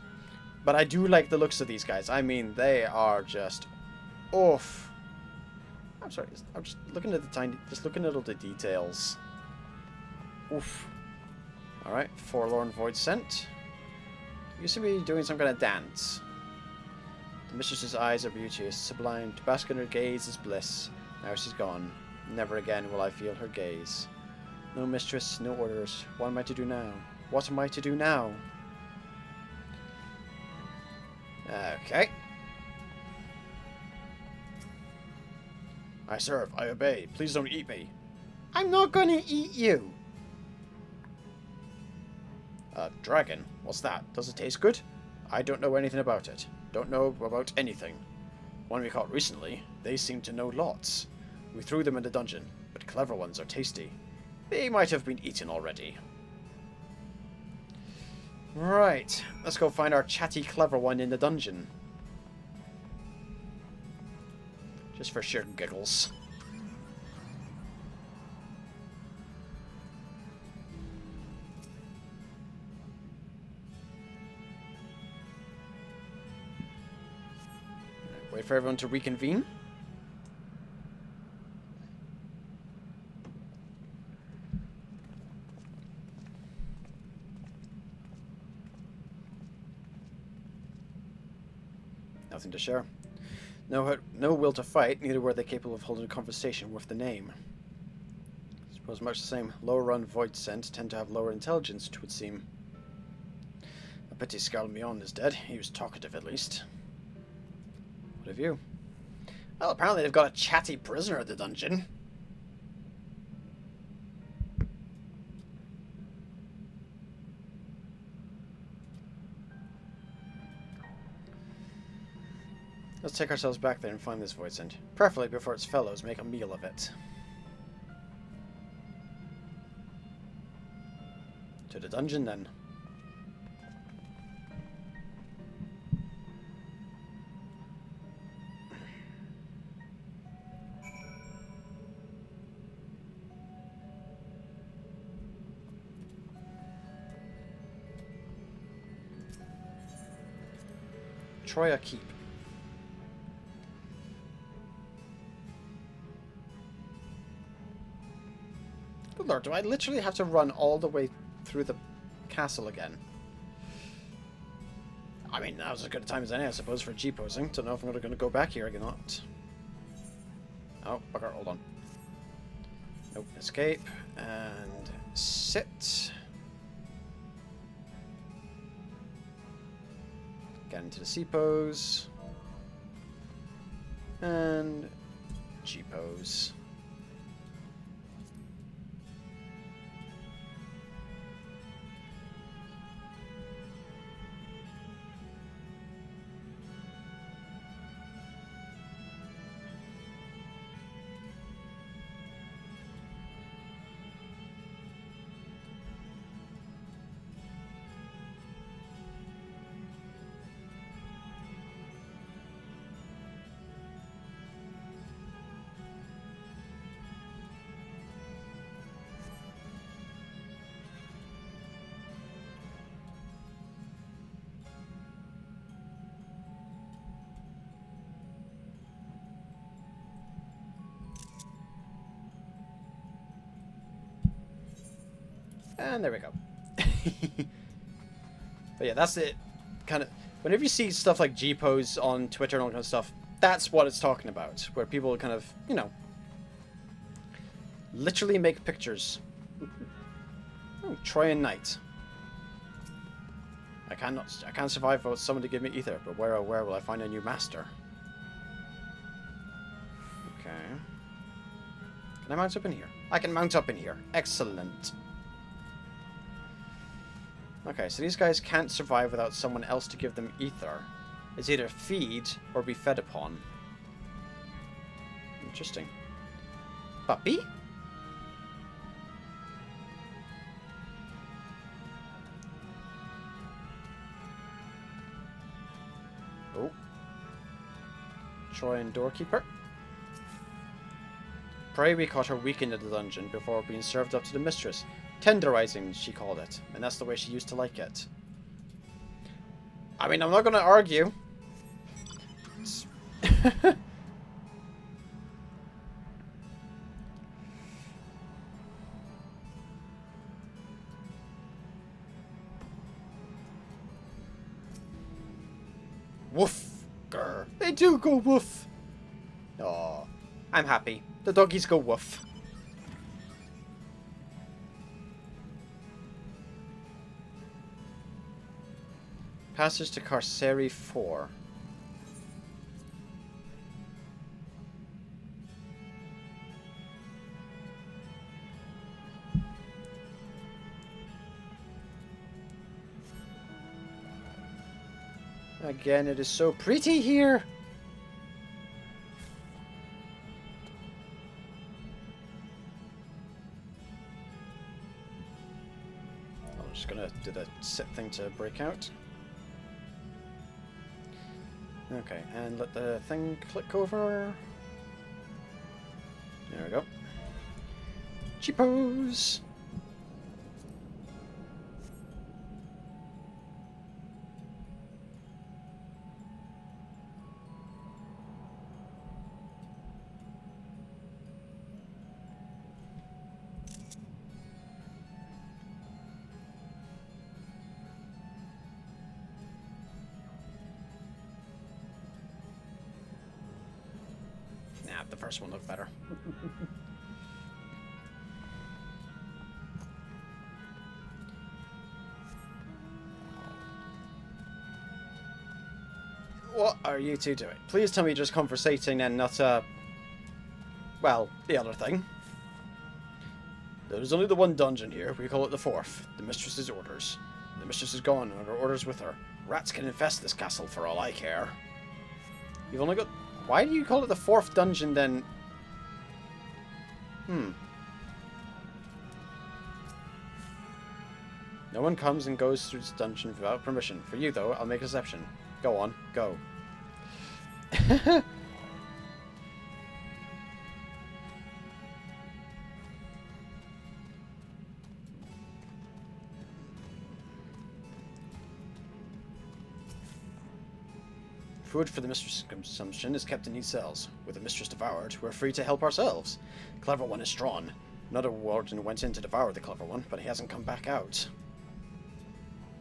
but I do like the looks of these guys. I mean, they are just oof. I'm sorry, I'm just looking at looking at all the details. Oof. Alright, Forlorn Void Scent. You seem to be doing some kind of dance. The mistress's eyes are beauteous, sublime. To bask in her gaze is bliss. Now she's gone. Never again will I feel her gaze. No mistress, no orders. What am I to do now? What am I to do now? Okay. I serve, I obey. Please don't eat me. I'm not gonna eat you. Dragon. What's that? Does it taste good? I don't know anything about it. Don't know about anything. One we caught recently, they seem to know lots. We threw them in the dungeon, but clever ones are tasty. They might have been eaten already. Right, let's go find our chatty clever one in the dungeon. Just for sheer giggles. Wait for everyone to reconvene. Nothing to share. No will to fight, neither were they capable of holding a conversation worth the name. I suppose much the same. Lower run void scent tend to have lower intelligence, it would seem. A pity Scarlmion is dead. He was talkative at least. What of you? Well, apparently they've got a chatty prisoner at the dungeon. Let's take ourselves back there and find this void scent. Preferably before its fellows make a meal of it. To the dungeon, then. Troya Keep. Good lord, do I literally have to run all the way through the castle again? I mean, now's as good a time as any, I suppose, for G-posing. Don't know if I'm going to go back here or not. Oh, bugger, hold on. Nope, escape. And sit. Get into the C-pose. And G-pose. And there we go. But yeah, that's it. Kind of, whenever you see stuff like G-Pose on Twitter and all that kind of stuff, that's what it's talking about. Where people kind of, you know, literally make pictures. Oh, Trojan Knight. I can't survive without someone to give me ether, but where will I find a new master? Okay. Can I mount up in here? I can mount up in here. Excellent. Okay, so these guys can't survive without someone else to give them ether. It's either feed or be fed upon. Interesting. Puppy? Oh. Trojan doorkeeper. Pray we caught her weakened in the dungeon before being served up to the mistress. Tenderizing, she called it, and that's the way she used to like it. I mean, I'm not going to argue. Woof! Grr. They do go woof! Oh, I'm happy. The doggies go woof. Passage to Carceri 4. Again, it is so pretty here. I'm just gonna do the sit thing to break out. Okay, and let the thing click over. There we go. Cheapos! Nah, the first one looked better. What are you two doing? Please tell me you're just conversating and not, well, the other thing. There's only the one dungeon here. We call it the fourth. The mistress's orders. The mistress is gone and her orders with her. Rats can infest this castle for all I care. You've only got... Why do you call it the fourth dungeon then? No one comes and goes through this dungeon without permission. For you, though, I'll make an exception. Go on, go. Food for the mistress' consumption is kept in these cells. With the mistress devoured, we're free to help ourselves. Clever one is drawn. Another warden went in to devour the clever one, but he hasn't come back out.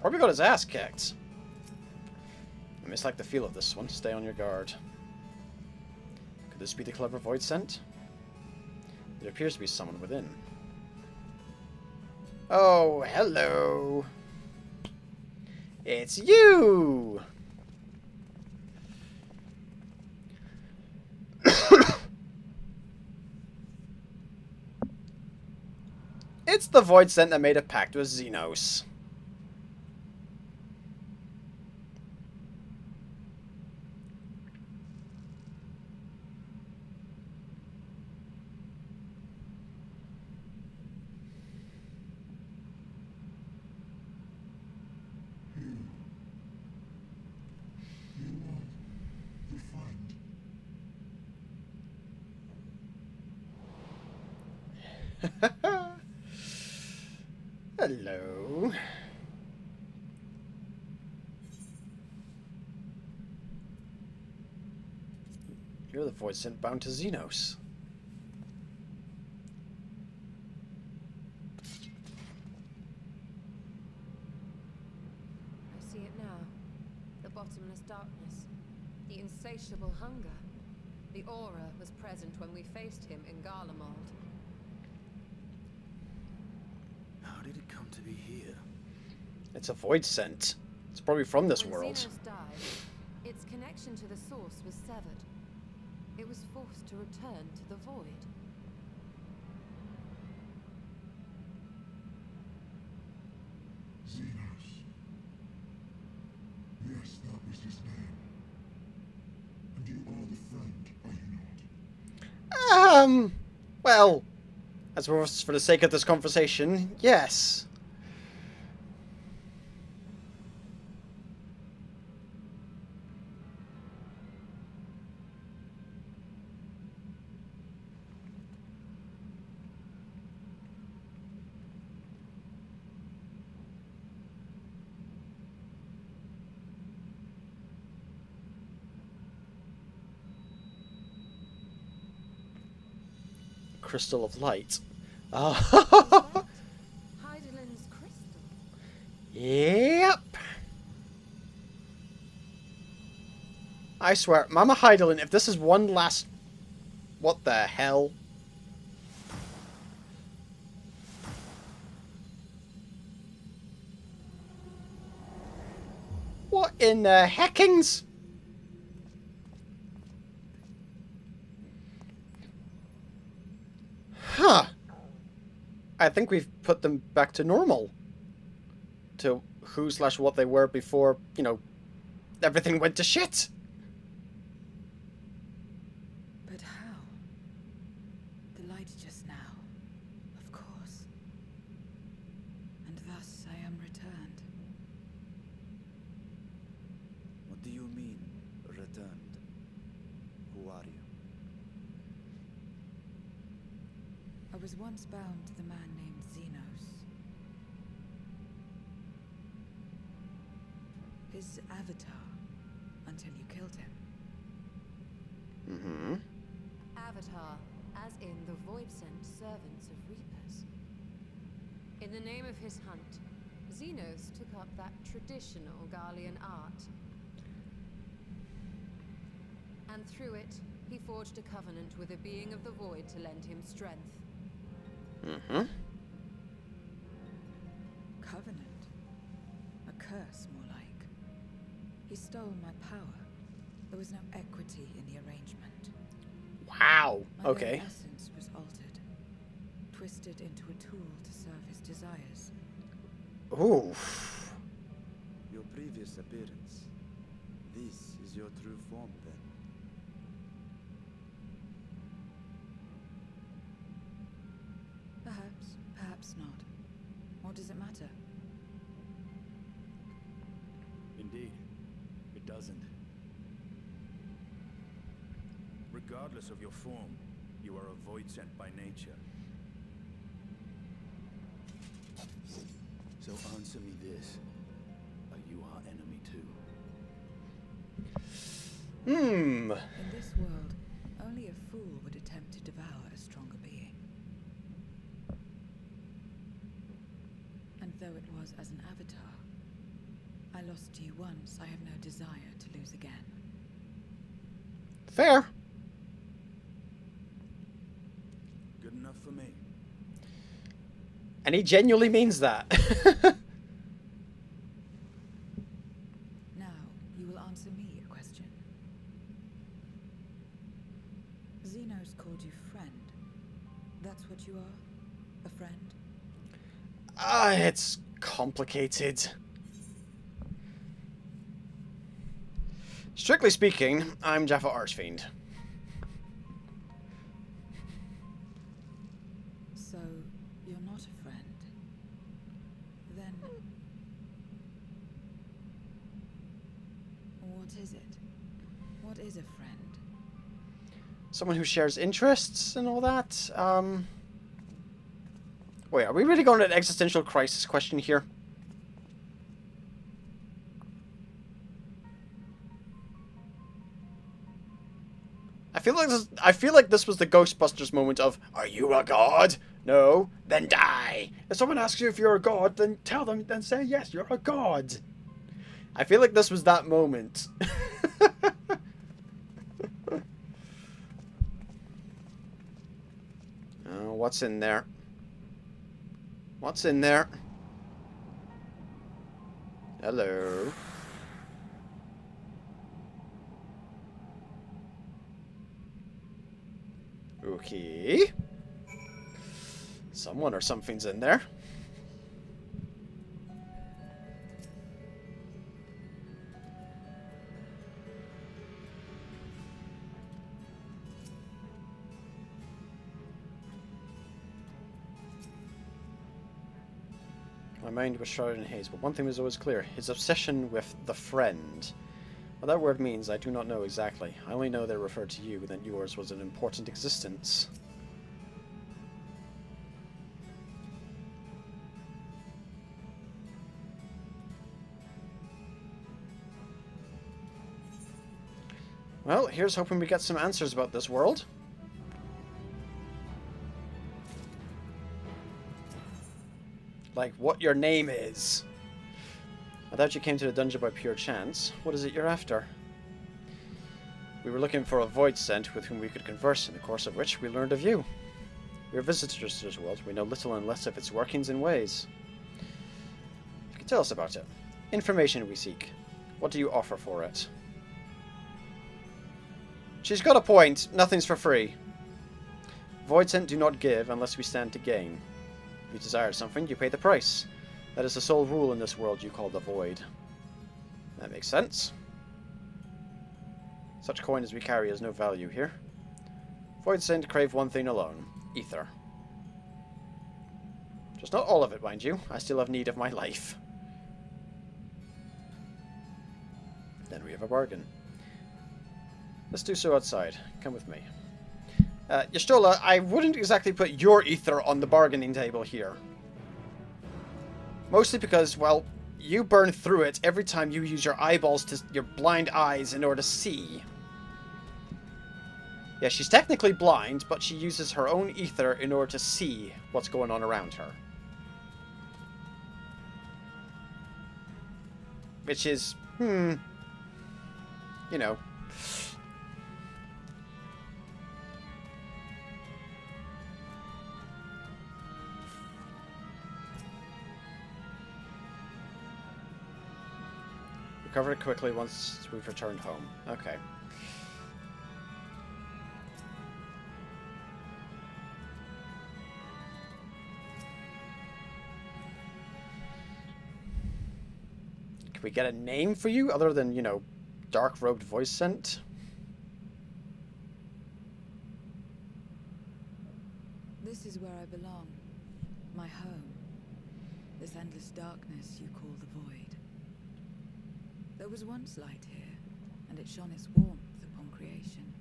Probably got his ass kicked. I mislike the feel of this one. Stay on your guard. Could this be the clever void scent? There appears to be someone within. Oh, hello. It's you! It's the void scent that made a pact with Xenos. Hello. You're the void scent bound to Xenos. insatiable hunger. The aura was present when we faced him in Garlemald. How did it come to be here? It's a void scent. It's probably from this When world. Xenos died, its connection to the source was severed. It was forced to return to the void. Xenos. Yes, that was his name. And you are the friend, are you not? Well, as for the sake of this conversation, yes. Crystal of light. Hydaelyn's crystal. Yep. I swear, Mama Hydaelyn, if this is one last... What the hell? What in the heckings? Huh. I think we've put them back to normal. To who/what they were before, you know, everything went to shit. But how? The light just now. Of course. And thus I am returned. What do you mean, returned? Who are you? I was once bound to the man named Xenos. His avatar, until you killed him. Mm-hmm. Avatar, as in the void-sent servants of Reapers. In the name of his hunt, Xenos took up that traditional Garlean art. And through it, he forged a covenant with a being of the void to lend him strength. Mm-hmm. Covenant? A curse, more like. He stole my power. There was no equity in the arrangement. Wow. My Okay. very essence was altered, twisted into a tool to serve his desires. Oof. Your previous appearance. This is your true form, then. Perhaps, perhaps not. What does it matter? Indeed, it doesn't. Regardless of your form, you are a void sent by nature. So answer me this. Are you our enemy too? Hmm. In this world, only a fool would attempt to devour a stronger being. And though it was as an avatar, I lost to you once, I have no desire to lose again. Fair. Good enough for me. And he genuinely means that. Now, you will answer me a question. Xenos called you friend. That's what you are? A friend? It's complicated. Strictly speaking, I'm JaffaArchfiend. So, you're not a friend. Then... what is it? What is a friend? Someone who shares interests and all that. Wait, are we really going to an existential crisis question here? I feel like this was the Ghostbusters moment of, are you a god? No? Then die. If someone asks you if you're a god, then tell them, then say yes, you're a god. I feel like this was that moment. Oh, what's in there? What's in there? Hello. Okay. Someone or something's in there. My mind was shrouded in haze, but one thing was always clear. His obsession with the friend. What that word means, I do not know exactly. I only know they referred to you, and that yours was an important existence. Well, here's hoping we get some answers about this world. Like what your name is. I thought you came to the dungeon by pure chance. What is it you're after? We were looking for a void sent with whom we could converse, in the course of which we learned of you. We are visitors to this world. We know little and less of its workings and ways. You can tell us about it. Information we seek. What do you offer for it? She's got a point. Nothing's for free. Void sent do not give unless we stand to gain. If you desire something, you pay the price. That is the sole rule in this world you call the void. That makes sense. Such coin as we carry has no value here. Void sent crave one thing alone. Ether. Just not all of it, mind you. I still have need of my life. Then we have a bargain. Let's do so outside. Come with me. Y'shtola, I wouldn't exactly put your ether on the bargaining table here. Mostly because, well, you burn through it every time you use your eyeballs to your blind eyes in order to see. Yeah, she's technically blind, but she uses her own ether in order to see what's going on around her. Which is, you know. Recover it quickly once we've returned home. Okay. Can we get a name for you other than, you know, dark-robed voice scent? This is where I belong. My home. This endless darkness you call the void. There was once light here, and it shone its warmth upon creation.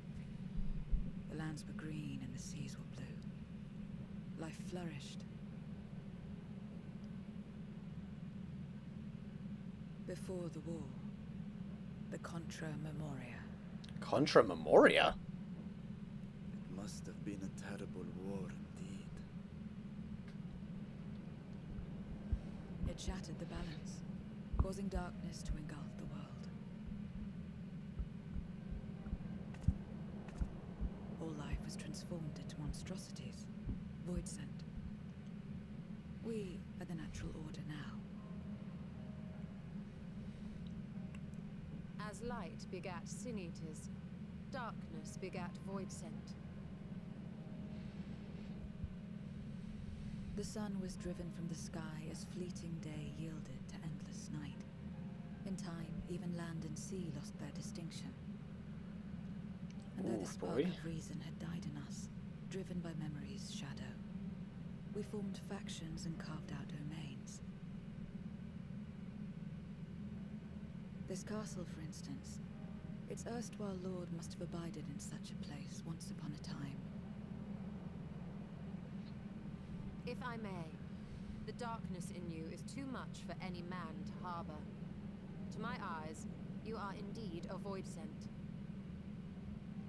The lands were green and the seas were blue. Life flourished. Before the war, the Contra Memoria. Contra Memoria? It must have been a terrible war indeed. It shattered the balance, causing darkness to engulf the world. All life was transformed into monstrosities, void sent. We are the natural order now. As light begat sin eaters, darkness begat void sent. The sun was driven from the sky as fleeting day yielded to endless night. In time, even land and sea lost their distinction. And though the spark of reason had died in us, driven by memory's shadow, we formed factions and carved out domains. This castle, for instance, its erstwhile lord must have abided in such a place once upon a time. If I may, the darkness in you is too much for any man to harbor. To my eyes, you are indeed a void sent.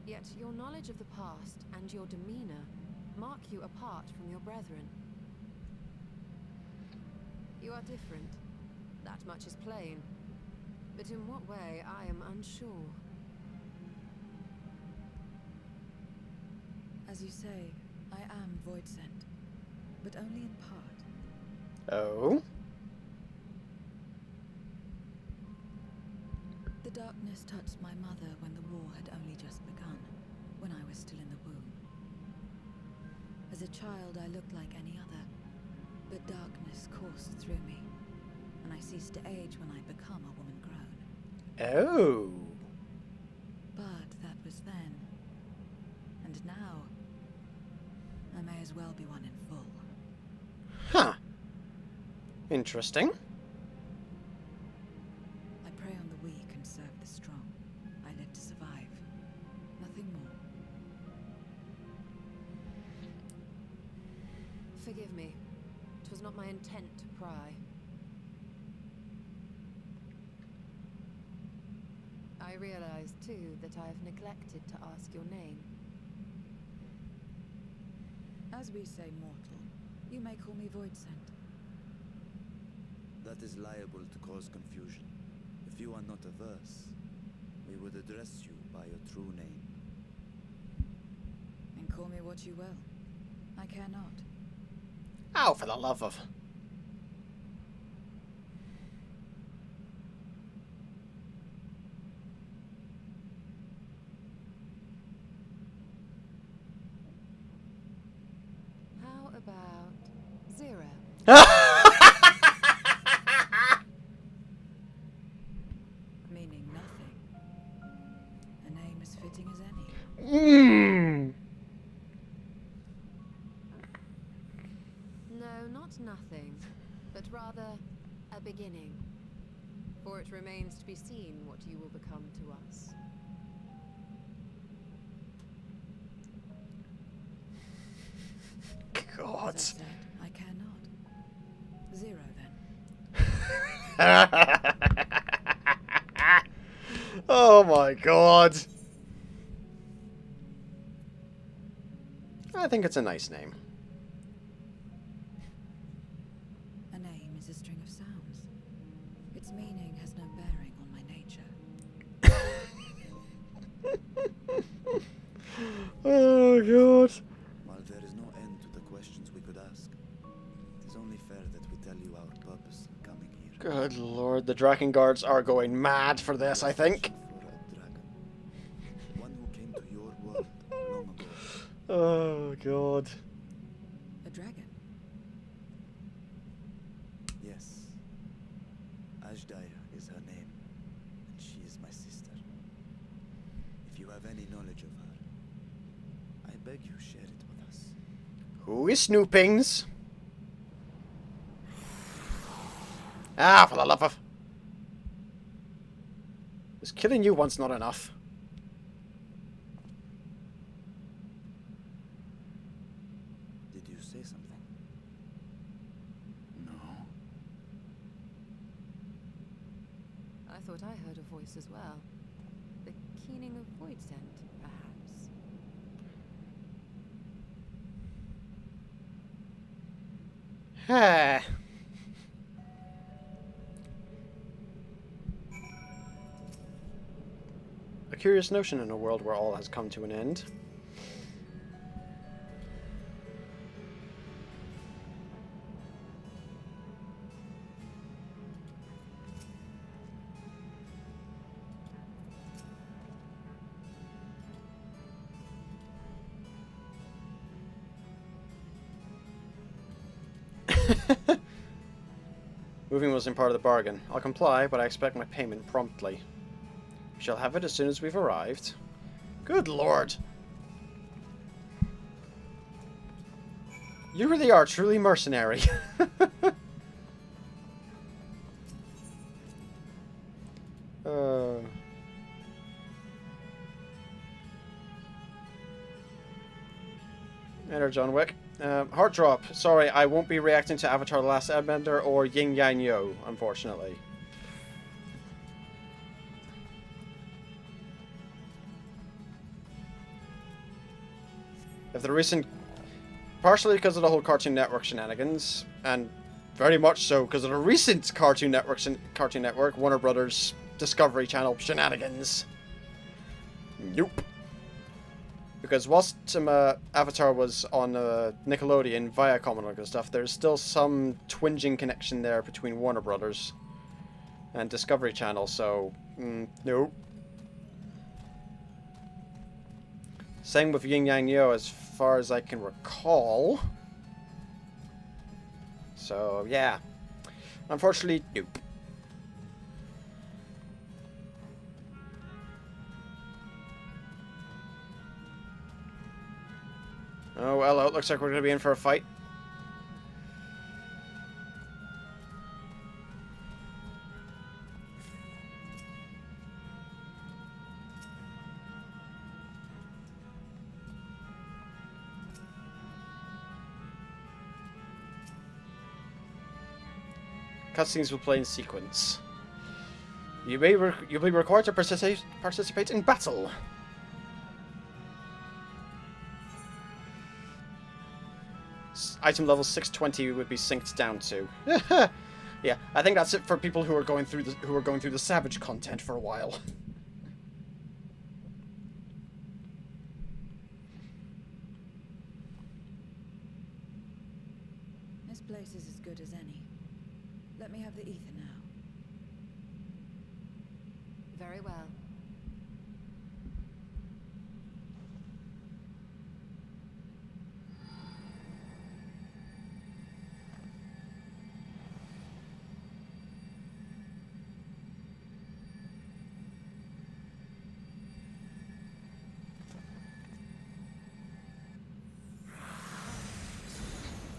Yet your knowledge of the past and your demeanor mark you apart from your brethren. You are different. That much is plain. But in what way, I am unsure. As you say, I am void sent, but only in part. Oh? The darkness touched my mother when the war had only just begun, when I was still in the womb. As a child, I looked like any other, but darkness coursed through me, and I ceased to age when I become a woman grown. Oh. But that was then. And now, I may as well be one in full. Huh. Interesting. I prey on the weak and serve the strong. I live to survive. Nothing more. Forgive me. 'Twas not my intent to pry. I realize, too, that I have neglected to ask your name. As we say mortal, you may call me void sent. That is liable to cause confusion. If you are not averse, we would address you by your true name. And call me what you will. I care not. Oh, for the love of... How about 0? Meaning nothing. A name as fitting as any. No, not nothing, but rather a beginning. For it remains to be seen what you will become to us. God. As I said, I care not. 0 then. Oh my god. I think it's a nice name. A name is a string of sounds. Its meaning has no bearing on my nature. Oh god. While there is no end to the questions we could ask, it is only fair that we tell you our purpose in coming here. Good lord, the Draken Guards are going mad for this, I think. For a dragon. One who came to your world long ago. Oh god. A dragon? Yes. Ashdaya is her name, and she is my sister. If you have any knowledge of her, I beg you share it with us. Who is Snoopings? Ah, for the love of... Is killing you once not enough? Did you say something? No. I thought I heard a voice as well. The keening of void scent, perhaps. Ah. A curious notion in a world where all has come to an end. Moving wasn't part of the bargain. I'll comply, but I expect my payment promptly. We shall have it as soon as we've arrived. Good lord! You really are truly mercenary. Enter John Wick. Heart drop. Sorry, I won't be reacting to Avatar The Last Airbender or Yin Yang Yo, unfortunately. If the recent... Partially because of the whole Cartoon Network shenanigans, and very much so because of the recent Cartoon Network, Warner Brothers, Discovery Channel shenanigans. Nope. Because whilst Avatar was on Nickelodeon, Viacom and all that stuff, there's still some twinging connection there between Warner Brothers and Discovery Channel, so no. Same with Yin Yang Yo as far as I can recall. So, yeah. Unfortunately, nope. Oh, well, it looks like we're going to be in for a fight. Cutscenes will play in sequence. You'll be required to participate in battle. Item level 620 would be synced down to. Yeah, I think that's it for people who are going through the Savage content for a while. This place is as good as any. Let me have the ether now. Very well.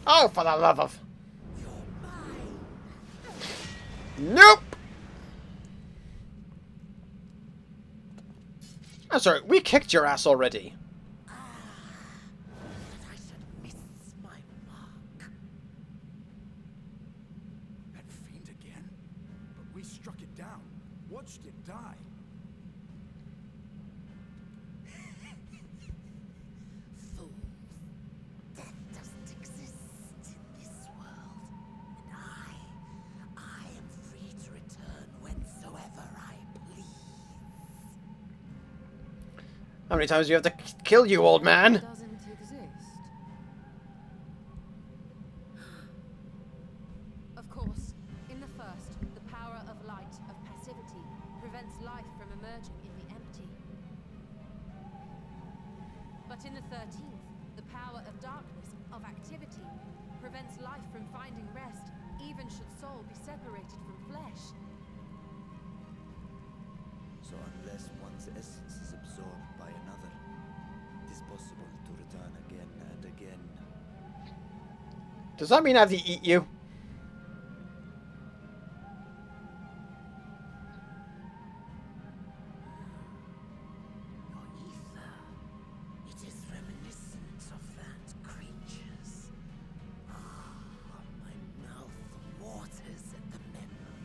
Oh, for the love of... Nope! I'm sorry, we kicked your ass already. But I should miss my mark. That fiend again? But we struck it down. Watched it die. Fools. Death doesn't exist in this world. And I am free to return whensoever I please. How many times do you have to kill you, old man? Doesn't exist. Of course, in the first, the power of light, of passivity, prevents life from emerging in the empty. But in the 13th, the power of darkness, of activity, prevents life from finding rest, even should soul be separated from flesh. So unless one's essence is absorbed by another, it is possible to return again and again. Does that mean I have to eat you? Your ether, it is reminiscent of that creature's. My mouth waters at the memory.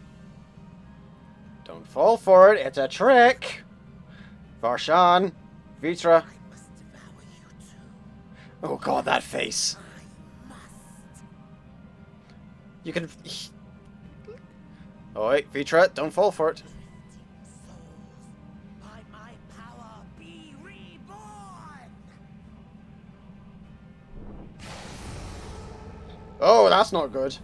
Don't fall for it, it's a trick! Varshan, Vitra. I must devour you too. Oh god, that face. I must. You can... Oh wait, Vitra, don't fall for it. Drifting souls, by my power be reborn! Oh, that's not good.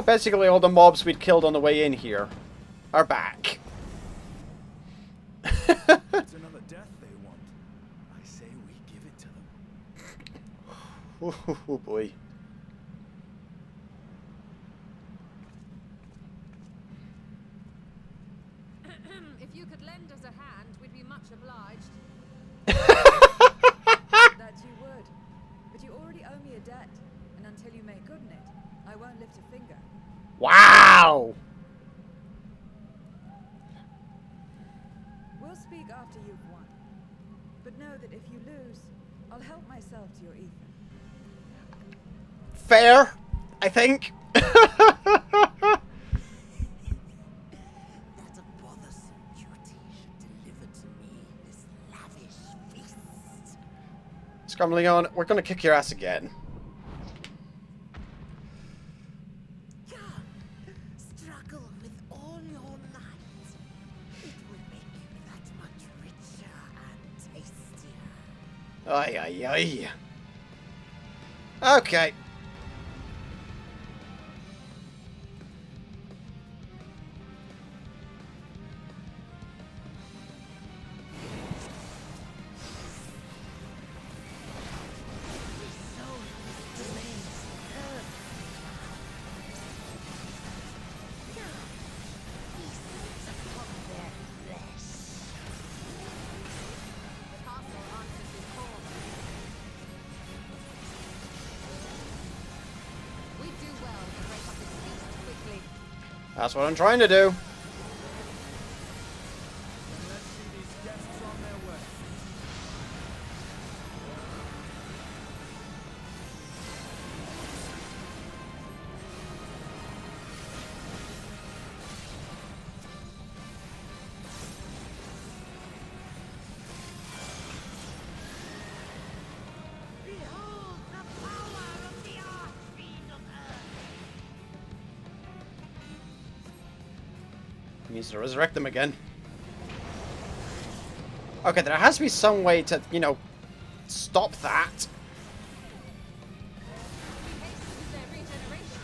Basically all the mobs we'd killed on the way in here are back. It's another death they want. I say we give it to them. Oh boy. If you could lend us a hand, we'd be much obliged. That you would. But you already owe me a debt, and until you make good on it, I won't lift a finger. Wow! We'll speak after you've won. But know that if you lose, I'll help myself to your ether. Fair, I think. That a bothersome duty should deliver to me this lavish feast. Scrumleon, we're gonna kick your ass again. Struggle Ay, ay, ay. Okay. The castle answers his call. We do well to break up this feast quickly. That's what I'm trying to do. Then let's see these guests on their way. Behold the power of the Archfiend of Earth! He needs to resurrect them again. Okay, there has to be some way to, you know, stop that. We hasten their regeneration.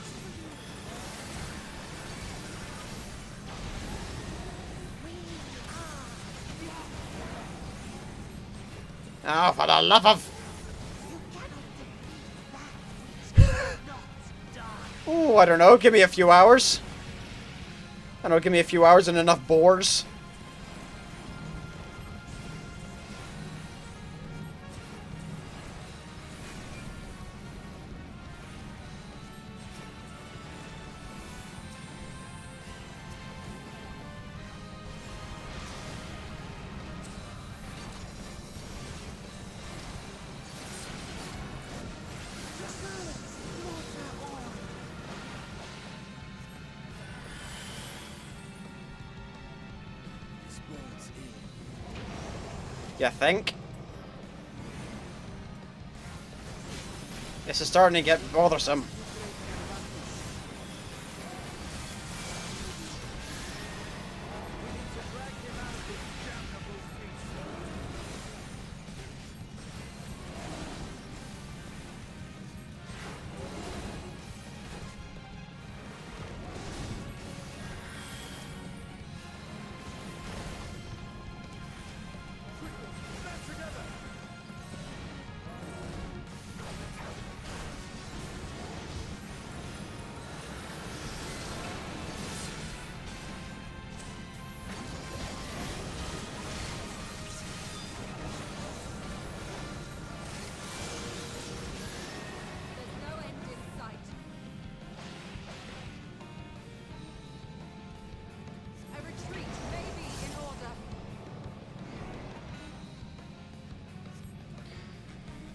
Oh, for the love of... Oh, I don't know. Give me a few hours. I don't know, give me a few hours and enough boars. You think? This is starting to get bothersome. There's no end in sight. A retreat may be in order.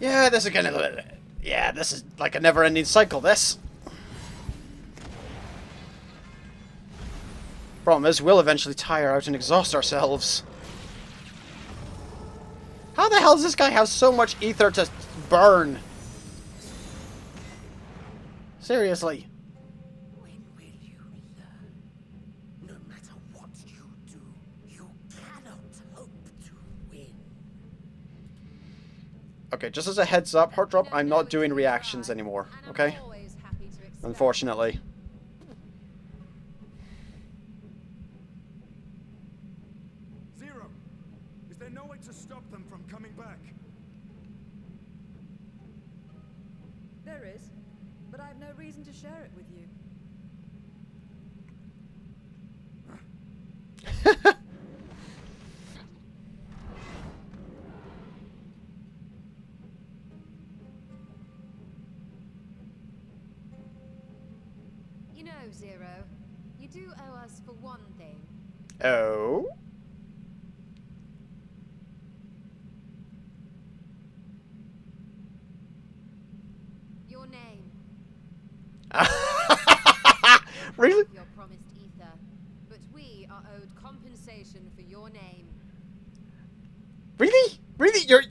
Yeah, this is gonna... Yeah, this is like a never-ending cycle, this. Problem is, we'll eventually tire out and exhaust ourselves. How the hell does this guy have so much ether to burn? Seriously. When will you learn? No matter what you do, you cannot hope to win. Okay, just as a heads up, Heart Drop, I'm not doing reactions anymore, okay? And I'm always happy to experiment. Unfortunately. Zero! Is there no way to stop them from coming back? There is, but I have no reason to share it with you. You know, Zero, you do owe us for one thing. Oh? Your name. Really? Your promised ether. But we are owed compensation for your name. Really? Really? You're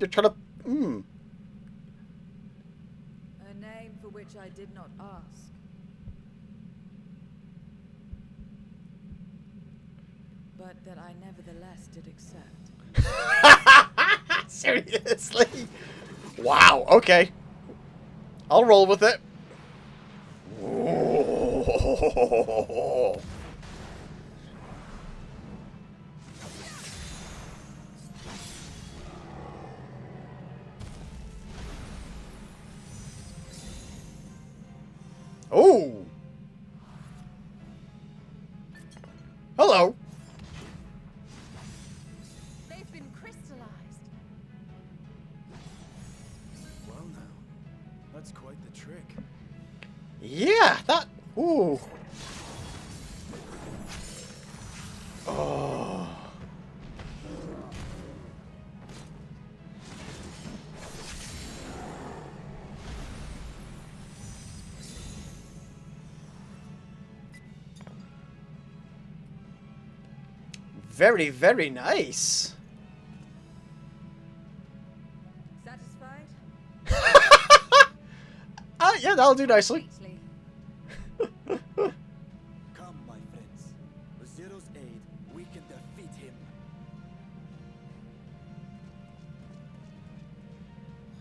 trying to... A name for which I did not ask. But that I nevertheless did accept. Seriously? Wow, okay. I'll roll with it. Oh. Hello. They've been crystallized. Well now, that's quite the trick. Yeah, that... Ooh. Oh. Very, very nice. Satisfied? Yeah, that'll do nicely. Come, my friends. With Zero's aid, we can defeat him.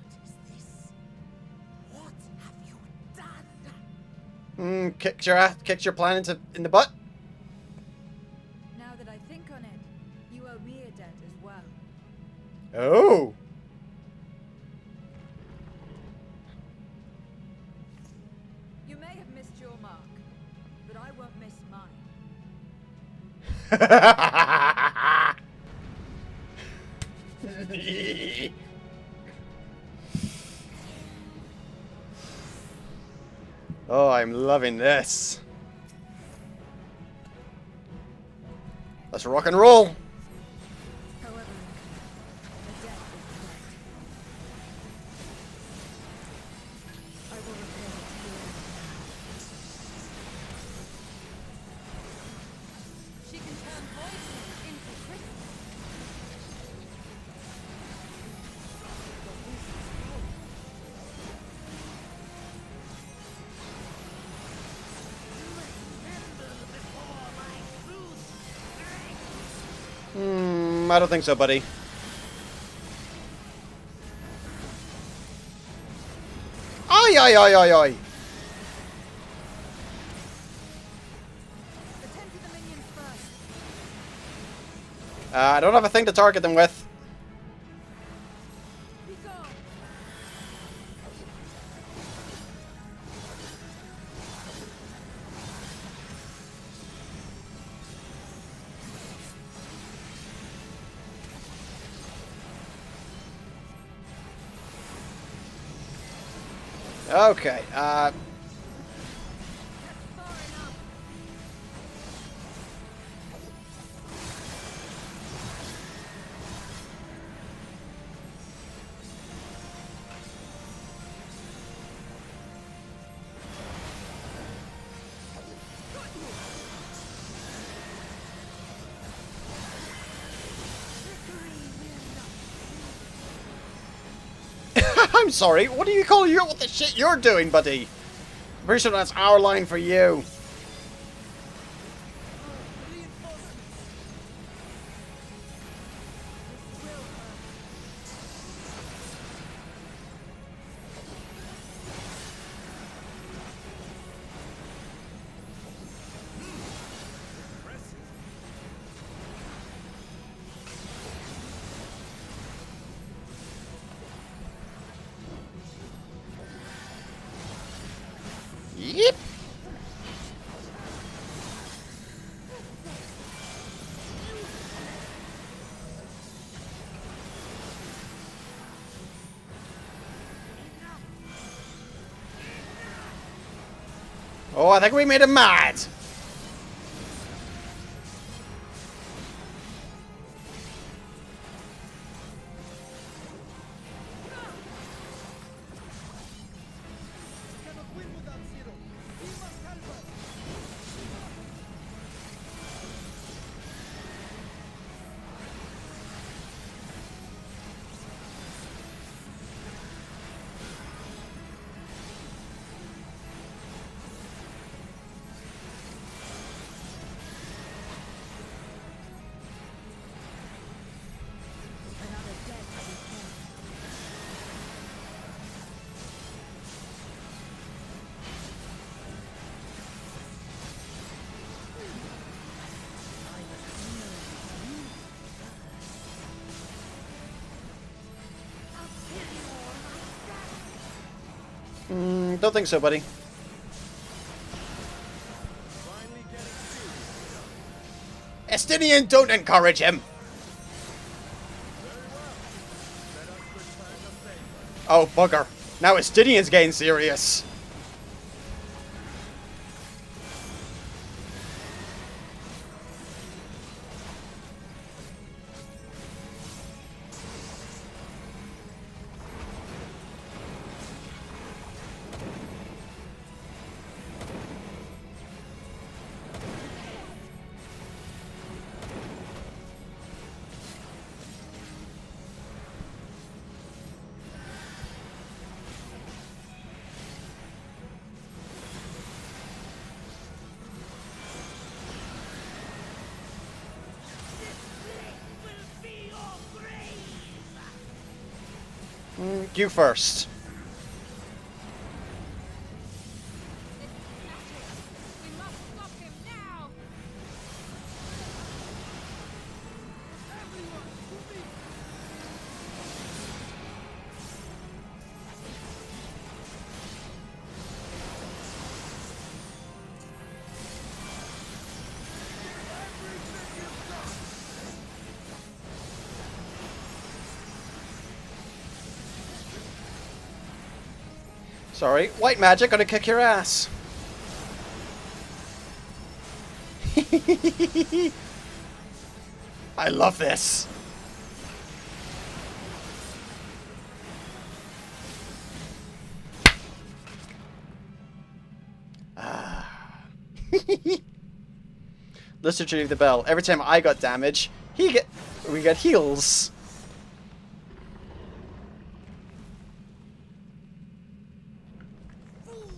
What is this? What have you done? Kicked your plan in the butt. Now that I think on it, you owe me a debt as well. Oh. You may have missed your mark, but I won't miss mine. Oh, I'm loving this. Let's rock and roll. However, a debt is a debt. I will repay it here and She can turn poison into crystal. I don't think so, buddy. Oi, oi, oi, oi, oi. attend to the minions first. I don't have a thing to target them with. Be gone. Okay, Far enough. I'm sorry, what do you call what the shit you're doing, buddy? I'm pretty sure that's our line for you. Yep. Oh, I think we made him mad. Don't think so, buddy. Estinian, don't encourage him! Oh, bugger. Now Estinian's getting serious. You first. We must stop him now! Sorry, white magic gonna kick your ass. I love this. Listenergy of the Bell. Every time I got damage, we get heals. Fools!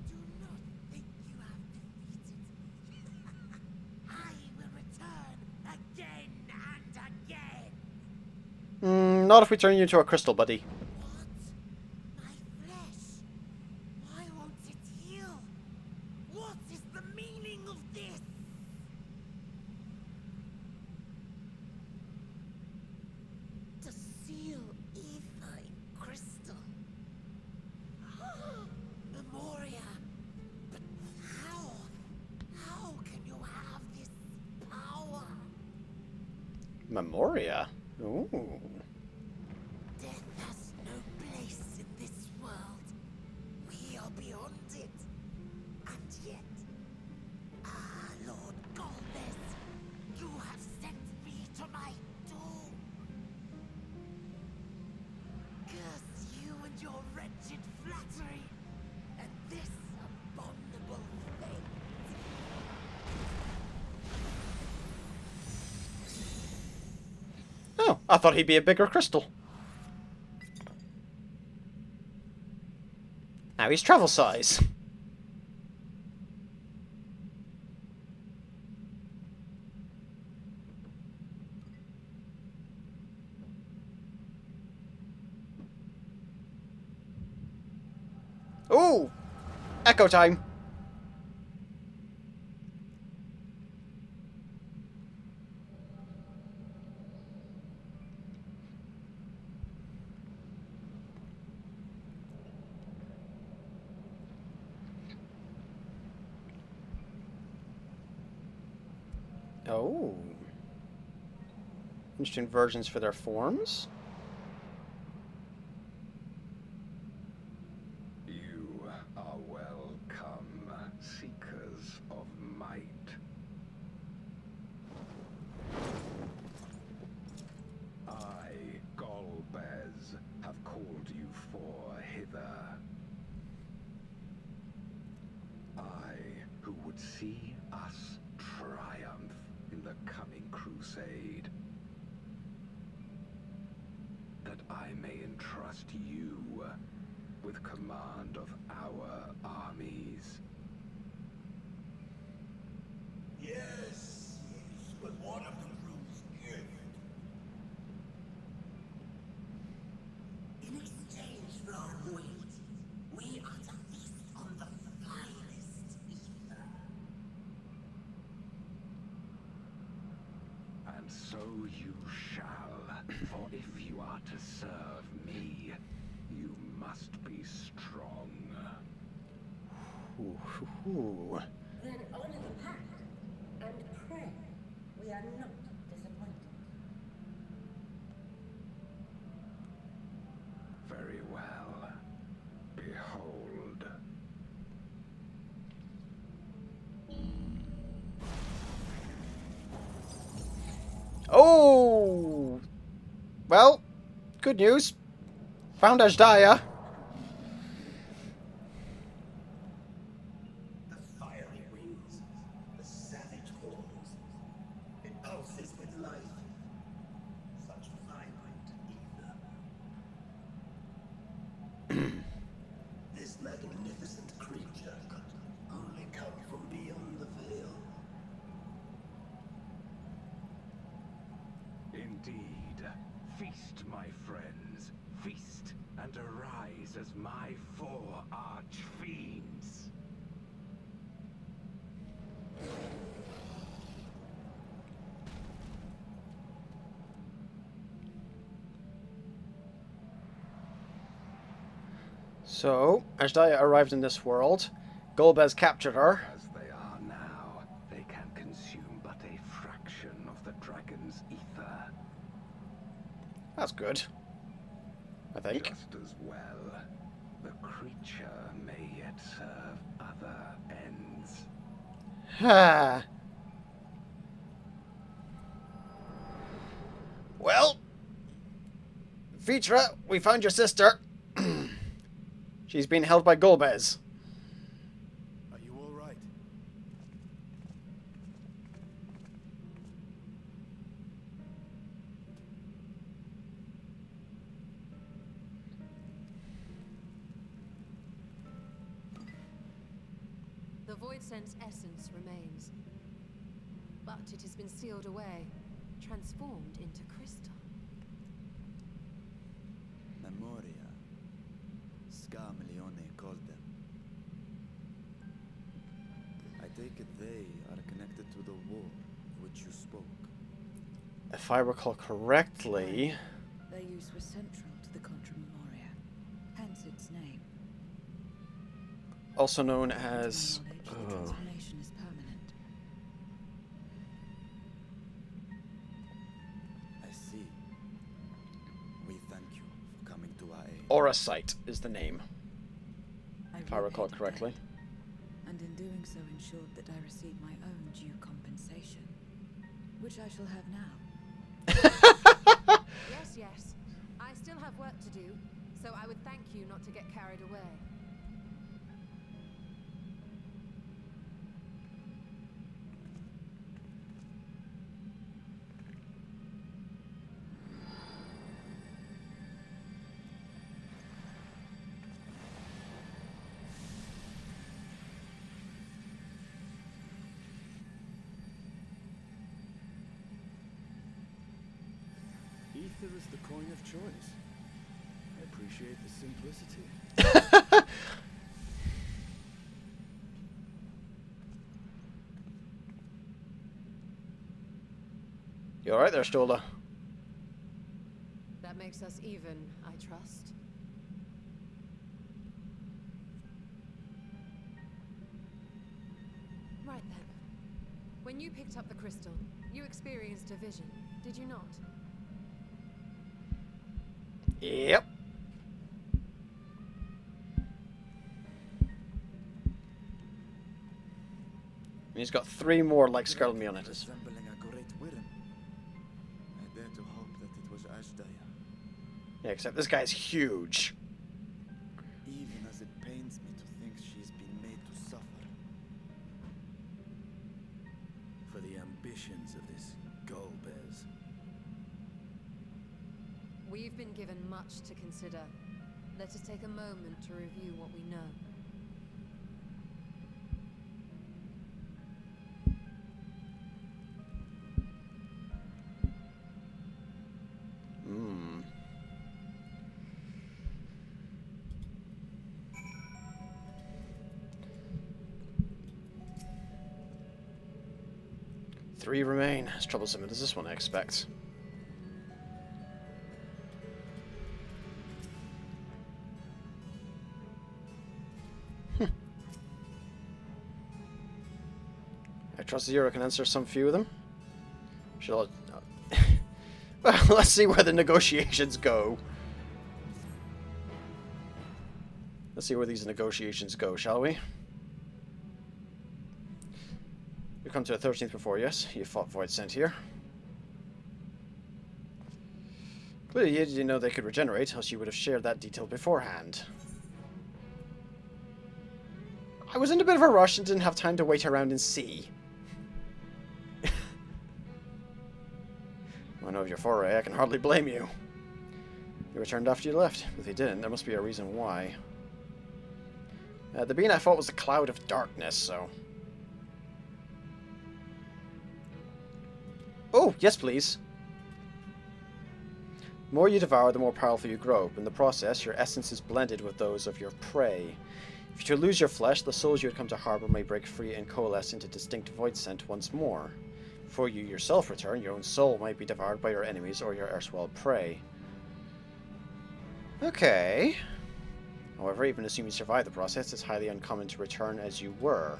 Do not think you have defeated me. I will return again and again. Not if we turn you into a crystal, buddy. What? My flesh? Why won't it heal? What is the meaning of this? To seal ether in crystal. Memoria. But how? How can you have this power? Memoria? Ooh. Death has no place in this world. We are beyond it. And yet, Lord Golbez, you have sent me to my doom. Curse you and your wretched flattery, and this abominable fate. Oh, I thought he'd be a bigger crystal. Now he's travel size. Ooh! Echo time! Oh. Interesting versions for their forms. You are welcome, seekers of might. I, Golbez, have called you for hither. I, who would see us triumph in the coming crusade. That I may entrust you with command of our armies. Yes, but what of the crew's gift? In exchange for our loyalty, we are to feast on the finest ether. And so you shall, for if you are to serve me, you must be strong. Ooh. Then honor the pact and pray we are not disappointed. Very well. Behold. Oh! Well, good news. Found Ajdaya. The fiery wings, the savage horns. It pulses with life. Such vibrant ether. This magnificent creature could only come from beyond the veil. Indeed. Feast, my friends. Feast and arise as my 4 archfiends. So, Ajdaya arrived in this world. Golbez captured her. As they are now, they can consume but a fraction of the dragon's ether. That's good, I think. Just as well, the creature may yet serve other ends. Ha. Well, Vitra, we found your sister. She's been held by Golbez. Are you all right? The Void Sense essence remains, but it has been sealed away, transformed into crystal. Memoria. Scarmelione called them. I take it they are connected to the war of which you spoke. If I recall correctly... Their use was central to the Contra Memoria, hence its name. Also known To my as... knowledge, the transformation is permanent. I see. We thank you for coming to our aid. Auracite is the name, if I recall repaid a correctly. debt, and in doing so ensured that I receive my own due compensation, which I shall have now. Yes, yes. I still have work to do, so I would thank you not to get carried away. Ether is the coin of choice. I appreciate the simplicity. You alright there, Stola? That makes us even, I trust. Right then. When you picked up the crystal, you experienced a vision, did you not? Yep. And he's got 3 more like Skarlmi on it. Resembling a great Wyrm. I dare to hope that it was Ajdaya. Yeah, except this guy's huge. Even as it pains me to think she's been made to suffer. For the ambitions of this Golbez. We've been given much to consider. Let us take a moment to review what we know. Hmm. Three remain. As troublesome as this one, I expect. trust Zero can answer some few of them. Well, let's see where the negotiations go. Let's see where these negotiations go, shall we? We've come to the 13th before, yes? You fought Void Sent here. Clearly you didn't know they could regenerate, else you would have shared that detail beforehand. I was in a bit of a rush and didn't have time to wait around and see. I know of your foray, I can hardly blame you. You returned after you left. If you didn't, there must be a reason why. The being I fought was a cloud of darkness, so... Oh, yes please. The more you devour, the more powerful you grow. In the process, your essence is blended with those of your prey. If you lose your flesh, the souls you had come to harbor may break free and coalesce into distinct void scent once more. Before you yourself return, your own soul might be devoured by your enemies or your erstwhile prey. Okay. However, even assuming you survive the process, it's highly uncommon to return as you were.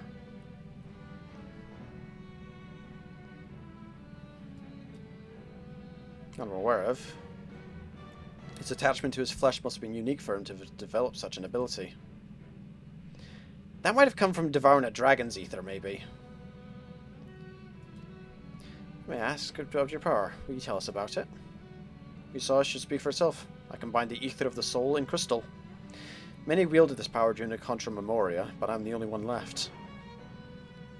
Not I'm aware of. His attachment to his flesh must have been unique for him to develop such an ability. That might have come from devouring a dragon's ether, maybe. May I ask about your power? Will you tell us about it? You saw it should speak for itself. I combined the ether of the soul in crystal. Many wielded this power during the Contra Memoria, but I'm the only one left.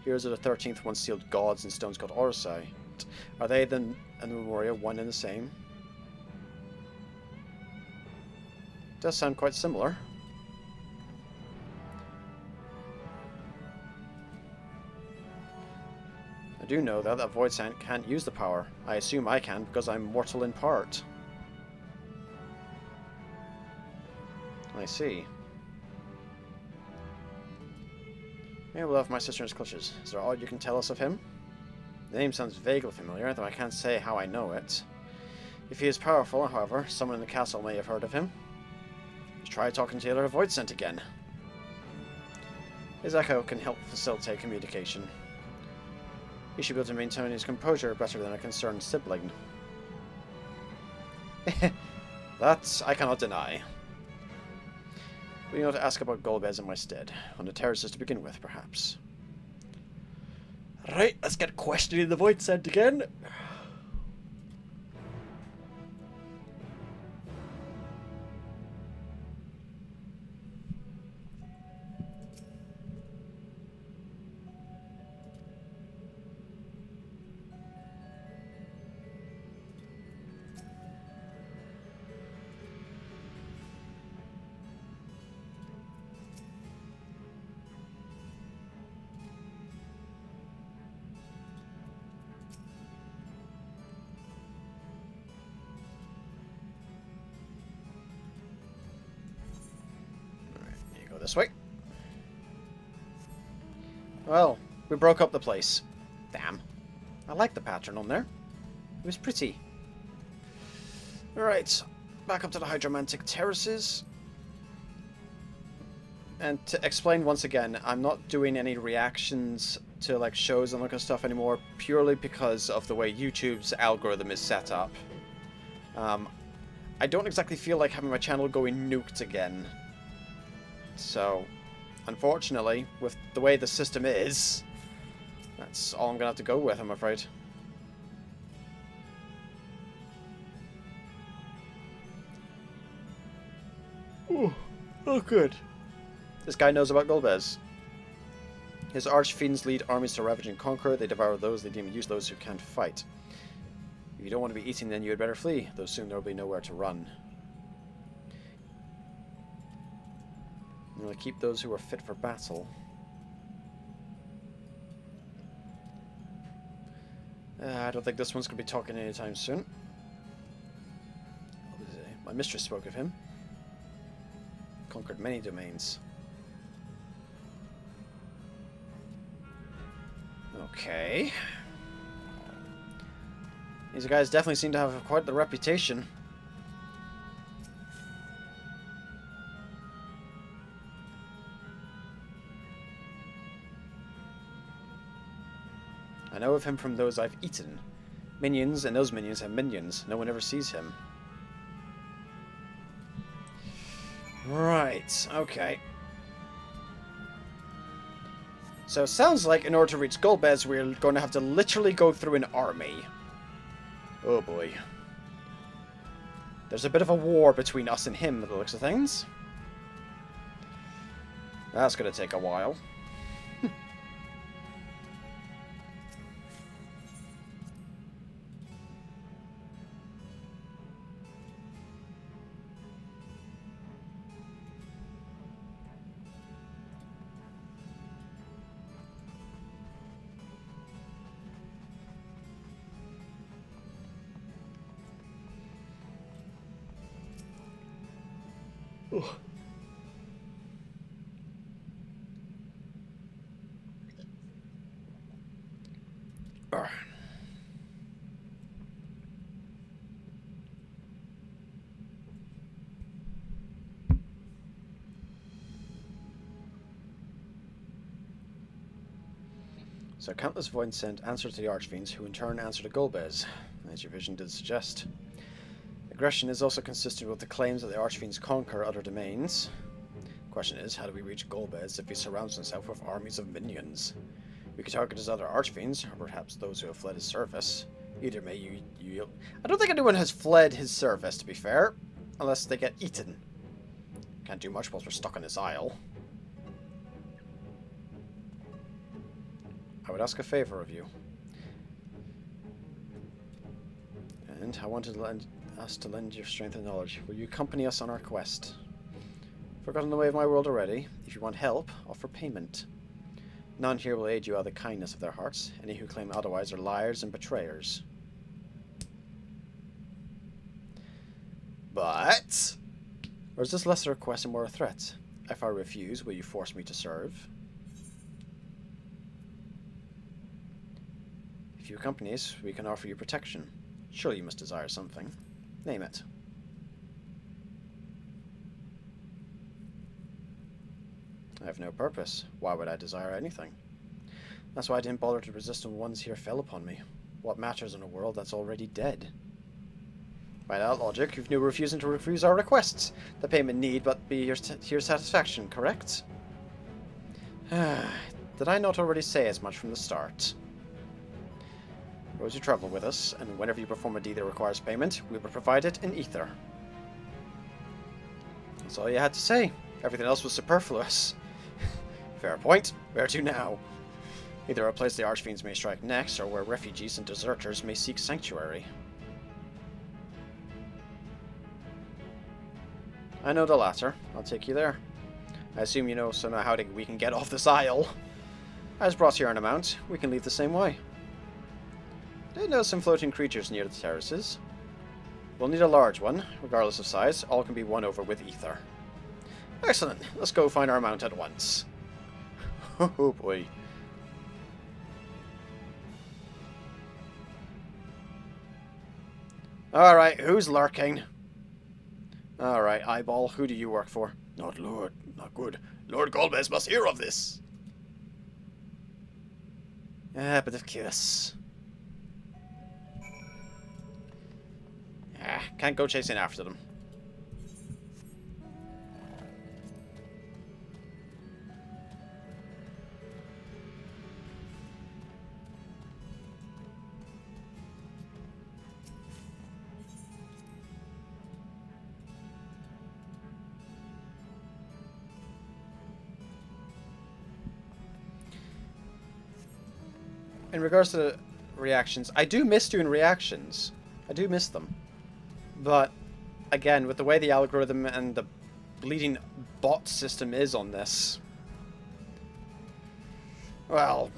Heroes of the 13th once sealed gods in stones called Orsai. Are they then and the Memoria one and the same? Does sound quite similar. I do know that Void Sant can't use the power. I assume I can because I'm mortal in part. I see. Maybe we'll have my sister in his clutches. Is there aught you can tell us of him? The name sounds vaguely familiar, though I can't say how I know it. If he is powerful, however, someone in the castle may have heard of him. Just try talking to Taylor Void Scent again. His echo can help facilitate communication. He should be able to maintain his composure better than a concerned sibling. That I cannot deny. We know to ask about Golbez in my stead. On the terraces to begin with, perhaps. Right, let's get questioning the Void Scent again. This way. Well, we broke up the place. Damn. I like the pattern on there. It was pretty. Alright, back up to the Hydromantic Terraces. And to explain once again, I'm not doing any reactions to like shows and that kind of stuff anymore, purely because of the way YouTube's algorithm is set up. I don't exactly feel like having my channel going nuked again. So, unfortunately, with the way the system is, that's all I'm gonna have to go with, I'm afraid. Ooh, oh good. This guy knows about Golbez. His archfiends lead armies to ravage and conquer. They devour those they deem use those who can't fight. If you don't want to be eaten, then you had better flee, though soon there will be nowhere to run. We'll keep those who are fit for battle. I don't think this one's going to be talking anytime soon. My mistress spoke of him. Conquered many domains. Okay. These guys definitely seem to have quite the reputation. know of him from those I've eaten. Minions, and those minions have minions. No one ever sees him. Right, okay. So it sounds like in order to reach Golbez, we're going to have to literally go through an army. Oh boy. There's a bit of a war between us and him, by the looks of things. That's going to take a while. Ugh. So countless voids sent answer to the Archfiends, who in turn answer to Golbez, as your vision did suggest. Aggression is also consistent with the claims that the Archfiends conquer other domains. The question is, how do we reach Golbez if he surrounds himself with armies of minions? We could target his other Archfiends, or perhaps those who have fled his service. Either may you... I don't think anyone has fled his service, to be fair, unless they get eaten. Can't do much whilst we're stuck on this isle. I would ask a favor of you. And I wanted to lend your strength and knowledge. Will you accompany us on our quest? Forgotten the way of my world already? If you want help, offer payment. None here will aid you out of the kindness of their hearts. Any who claim otherwise are liars and betrayers. But... or is this less a request and more a threat? If I refuse, will you force me to serve? If you accompany us, we can offer you protection. Surely you must desire something. Name it. I have no purpose. Why would I desire anything? That's why I didn't bother to resist when ones here fell upon me. What matters in a world that's already dead? By that logic, you've no refusing to refuse our requests. The payment need but be your satisfaction, correct? Did I not already say as much from the start? Suppose you travel with us, and whenever you perform a deed that requires payment, we will provide it in ether. That's all you had to say. Everything else was superfluous. Fair point. Where to now? Either a place the Archfiends may strike next, or where refugees and deserters may seek sanctuary. I know the latter. I'll take you there. I assume you know somehow how we can get off this isle. As brought here on a mount, we can leave the same way. Did notice some floating creatures near the terraces. We'll need a large one. Regardless of size, all can be won over with ether. Excellent. Let's go find our mount at once. Oh boy. Alright, who's lurking? Alright, Eyeball, who do you work for? Not Lord. Not good. Lord Golbez must hear of this. But of course. Can't go chasing after them. In regards to the reactions, I do miss doing reactions. I do miss them. But, again, with the way the algorithm and the bleeding bot system is on this... well...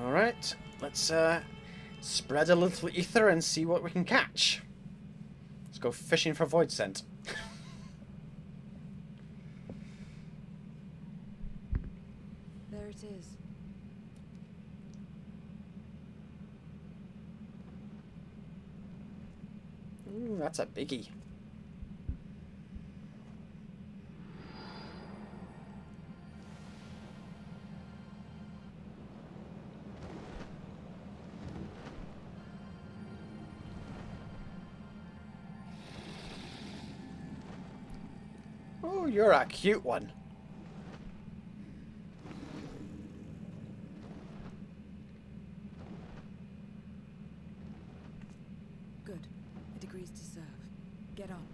Alright, let's spread a little ether and see what we can catch. Let's go fishing for void scent. There it is. Ooh, that's a biggie. Oh, you're a cute one. Good. It agrees to serve. Get on.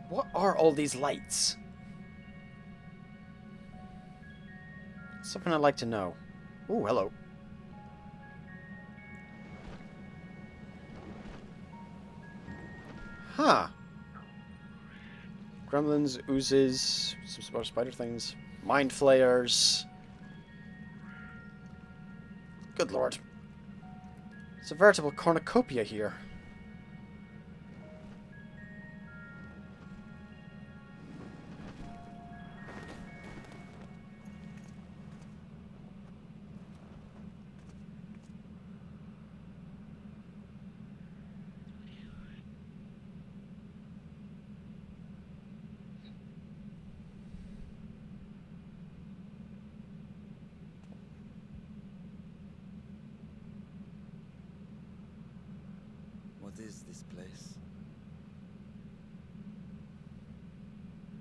What are all these lights? Something I'd like to know. Ooh, hello. Huh. Gremlins, oozes, some spider things, mind flayers. Good lord. It's a veritable cornucopia here. What is this place?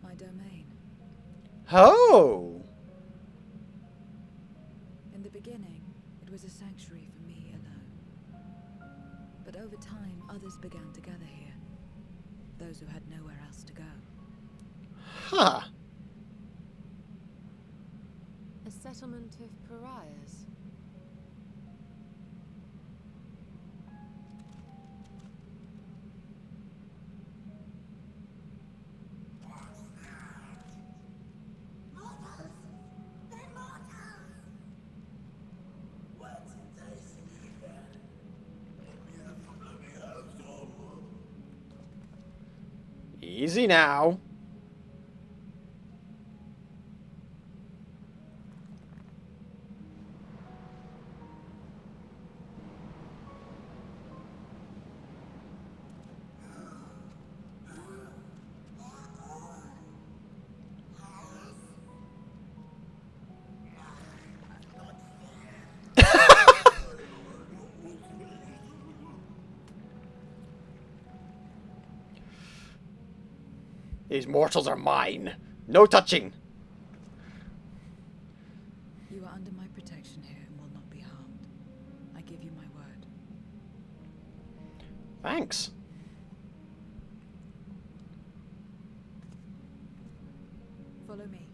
My domain. Oh! In the beginning, it was a sanctuary for me alone. But over time, others began to gather here. Those who had nowhere else to go. Huh. A settlement of pariahs. Easy now. These mortals are mine. No touching. You are under my protection here and will not be harmed. I give you my word. Thanks. Follow me.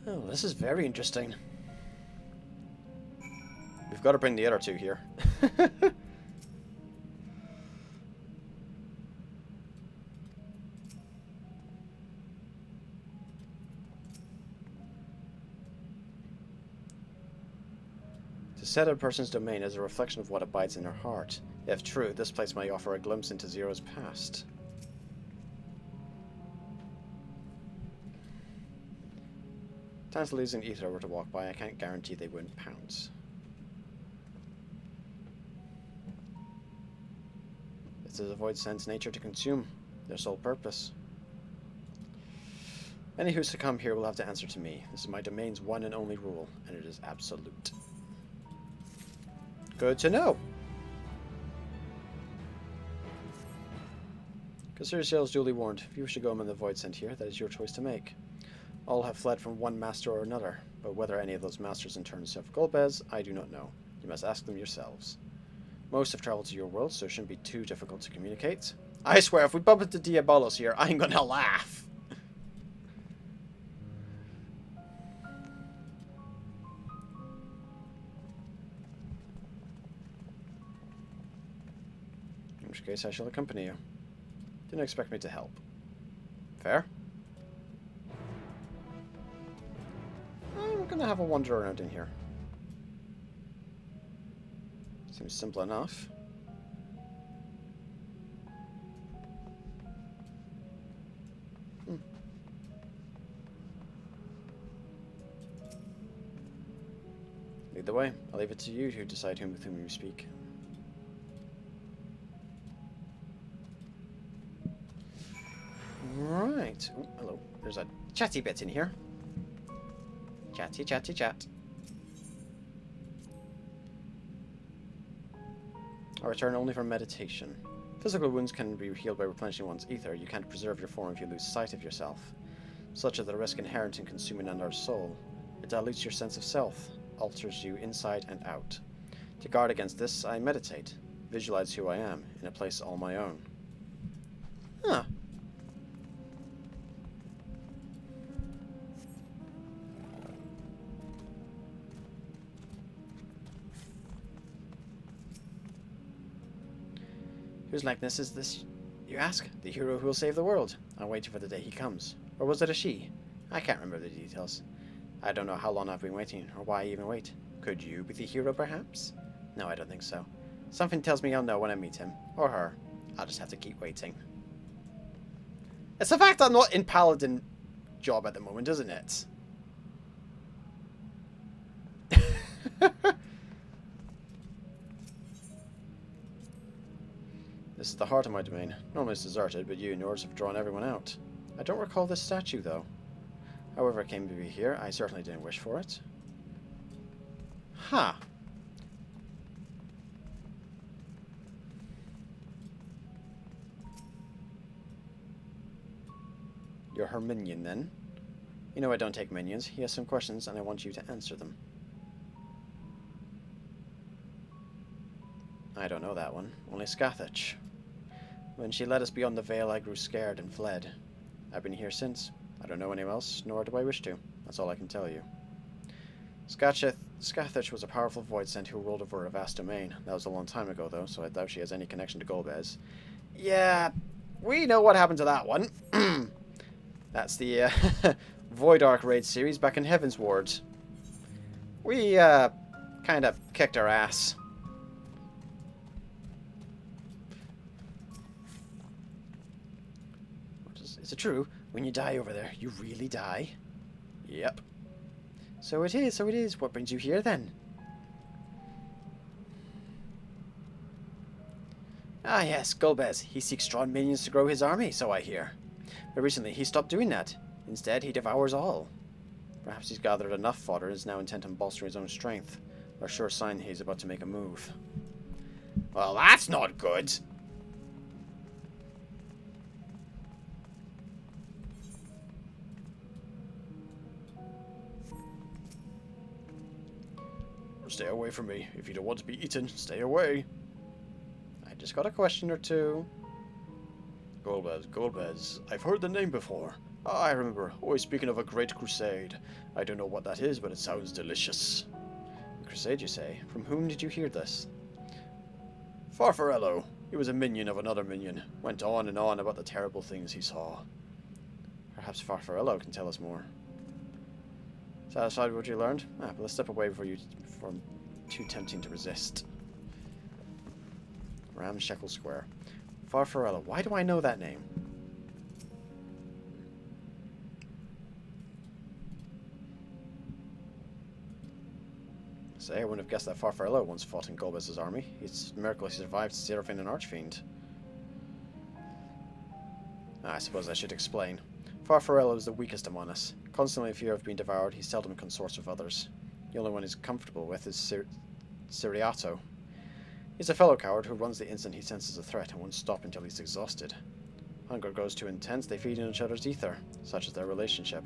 Oh, this is very interesting. We've got to bring the other two here. To set a person's domain is a reflection of what abides in their heart. If true, this place may offer a glimpse into Zero's past. Times losing ether were to walk by, I can't guarantee they wouldn't pounce. This is a void sense nature to consume, their sole purpose. Any who succumb here will have to answer to me. This is my domain's one and only rule, and it is absolute. Good to know. Consider yourselves duly warned. If you wish to go among the void sent here, that is your choice to make. All have fled from one master or another, but whether any of those masters in turn serve Golbez, I do not know. You must ask them yourselves. Most have traveled to your world, so it shouldn't be too difficult to communicate. I swear, if we bump into Diabolos here, I'm gonna laugh. which case I shall accompany you. Didn't expect me to help. Fair? I'm gonna have a wander around in here. Seems simple enough. Lead the way. I'll leave it to you to decide with whom you speak. Right. Ooh, hello. There's a chatty bit in here. Chatty, chatty, chat. I return only for meditation. Physical wounds can be healed by replenishing one's ether. You can't preserve your form if you lose sight of yourself. Such are the risk inherent in consuming another soul. It dilutes your sense of self, alters you inside and out. To guard against this, I meditate, visualize who I am, in a place all my own. Huh. Whose likeness is this, you ask? The hero who will save the world. I'm waiting for the day he comes. Or was it a she? I can't remember the details. I don't know how long I've been waiting, or why I even wait. Could you be the hero, perhaps? No, I don't think so. Something tells me I'll know when I meet him. Or her. I'll just have to keep waiting. It's the fact I'm not in Paladin job at the moment, isn't it? This is the heart of my domain. Normally it's deserted, but you and yours have drawn everyone out. I don't recall this statue, though. However it came to be here, I certainly didn't wish for it. Huh. You're her minion, then? You know I don't take minions. He has some questions, and I want you to answer them. I don't know that one. Only Scathach. When she led us beyond the veil, I grew scared and fled. I've been here since. I don't know anyone else, nor do I wish to. That's all I can tell you. Scathach was a powerful void sent who ruled over a vast domain. That was a long time ago, though, so I doubt she has any connection to Golbez. Yeah, we know what happened to that one. That's the Void Ark raid series back in Heaven's Ward. We kind of kicked her ass. Is it true? When you die over there, you really die? Yep. So it is, so it is. What brings you here, then? Ah, yes, Golbez. He seeks strong minions to grow his army, so I hear. But recently, he stopped doing that. Instead, he devours all. Perhaps he's gathered enough fodder and is now intent on bolstering his own strength. A sure sign he's about to make a move. Well, that's not good. Stay away from me. If you don't want to be eaten, stay away. I just got a question or two. Golbez. I've heard the name before. Ah, I remember. Always speaking of a great crusade. I don't know what that is, but it sounds delicious. A crusade, you say? From whom did you hear this? Farfarello. He was a minion of another minion. Went on and on about the terrible things he saw. Perhaps Farfarello can tell us more. Satisfied with what you learned? Ah, but let's step away before too tempting to resist. Ramshackle Square. Farfarello. Why do I know that name? Say, I wouldn't have guessed that Farfarello once fought in Golbez's army. It's a miracle he survived Seraphine and Archfiend. I suppose I should explain. Farfarello is the weakest among us. Constantly in fear of being devoured, he seldom consorts with others. The only one he's comfortable with is Ciriato. He's a fellow coward who runs the instant he senses a threat and won't stop until he's exhausted. Hunger grows too intense, they feed on each other's ether. Such is their relationship.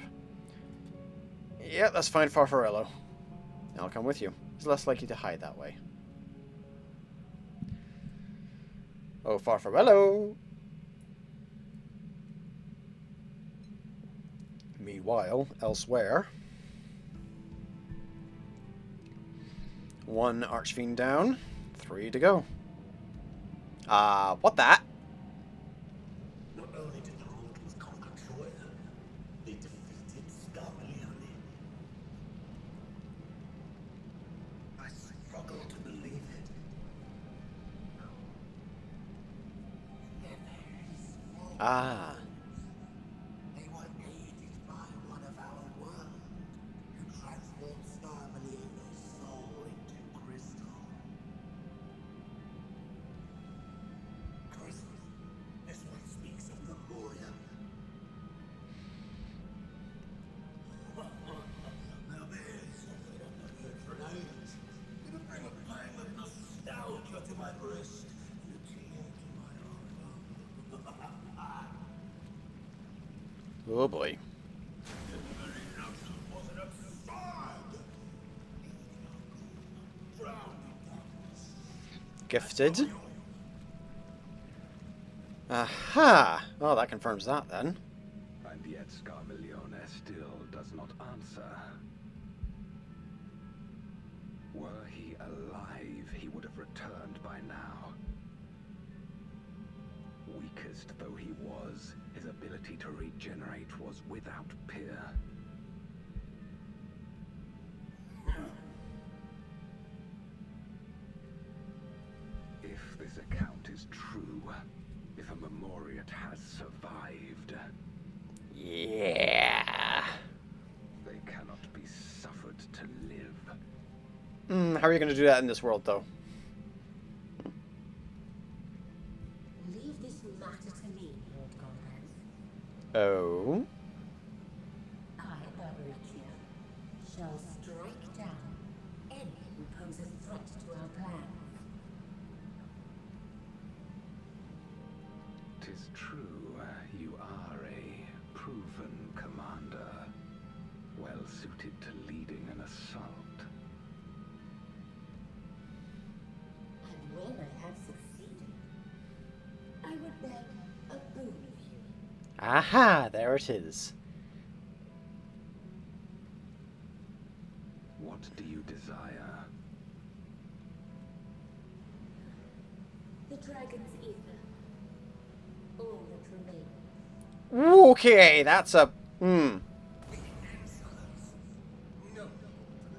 Yeah, let's find Farfarello. I'll come with you. He's less likely to hide that way. Oh, Farfarello! Meanwhile, elsewhere, one Archfiend down, 3 to go. What that? Not only did the mortals conquer Troy, they defeated Scarmalione. I struggle to believe it. Ah. They were aided by one of our world, who transformed Scarmalione's soul into crystal. Crystal? This one speaks of Lemuria. Now there's something I've not heard for ages. It'll bring a pang of nostalgia to my breast, and a tear to my heart. Oh boy. Gifted. Aha! Well, that confirms that then. And yet Scarmalione still does not answer. Were he alive, he would have returned by now. Weakest though he was, his ability to regenerate was without peer. If this account is true, if a Memoriat has survived, Yeah. they cannot be suffered to live. How are you going to do that in this world, though? Leave this matter to me, Lord Golden. Oh? I, Barbaricia, shall strike down any who pose a threat to our plans. 'Tis true, you are a proven commander, well suited to leading an assault. And when I have succeeded, I would beg a boon of you. Aha! There it is. What do you desire? The dragon's ether. All that remains. Okay, that's a... No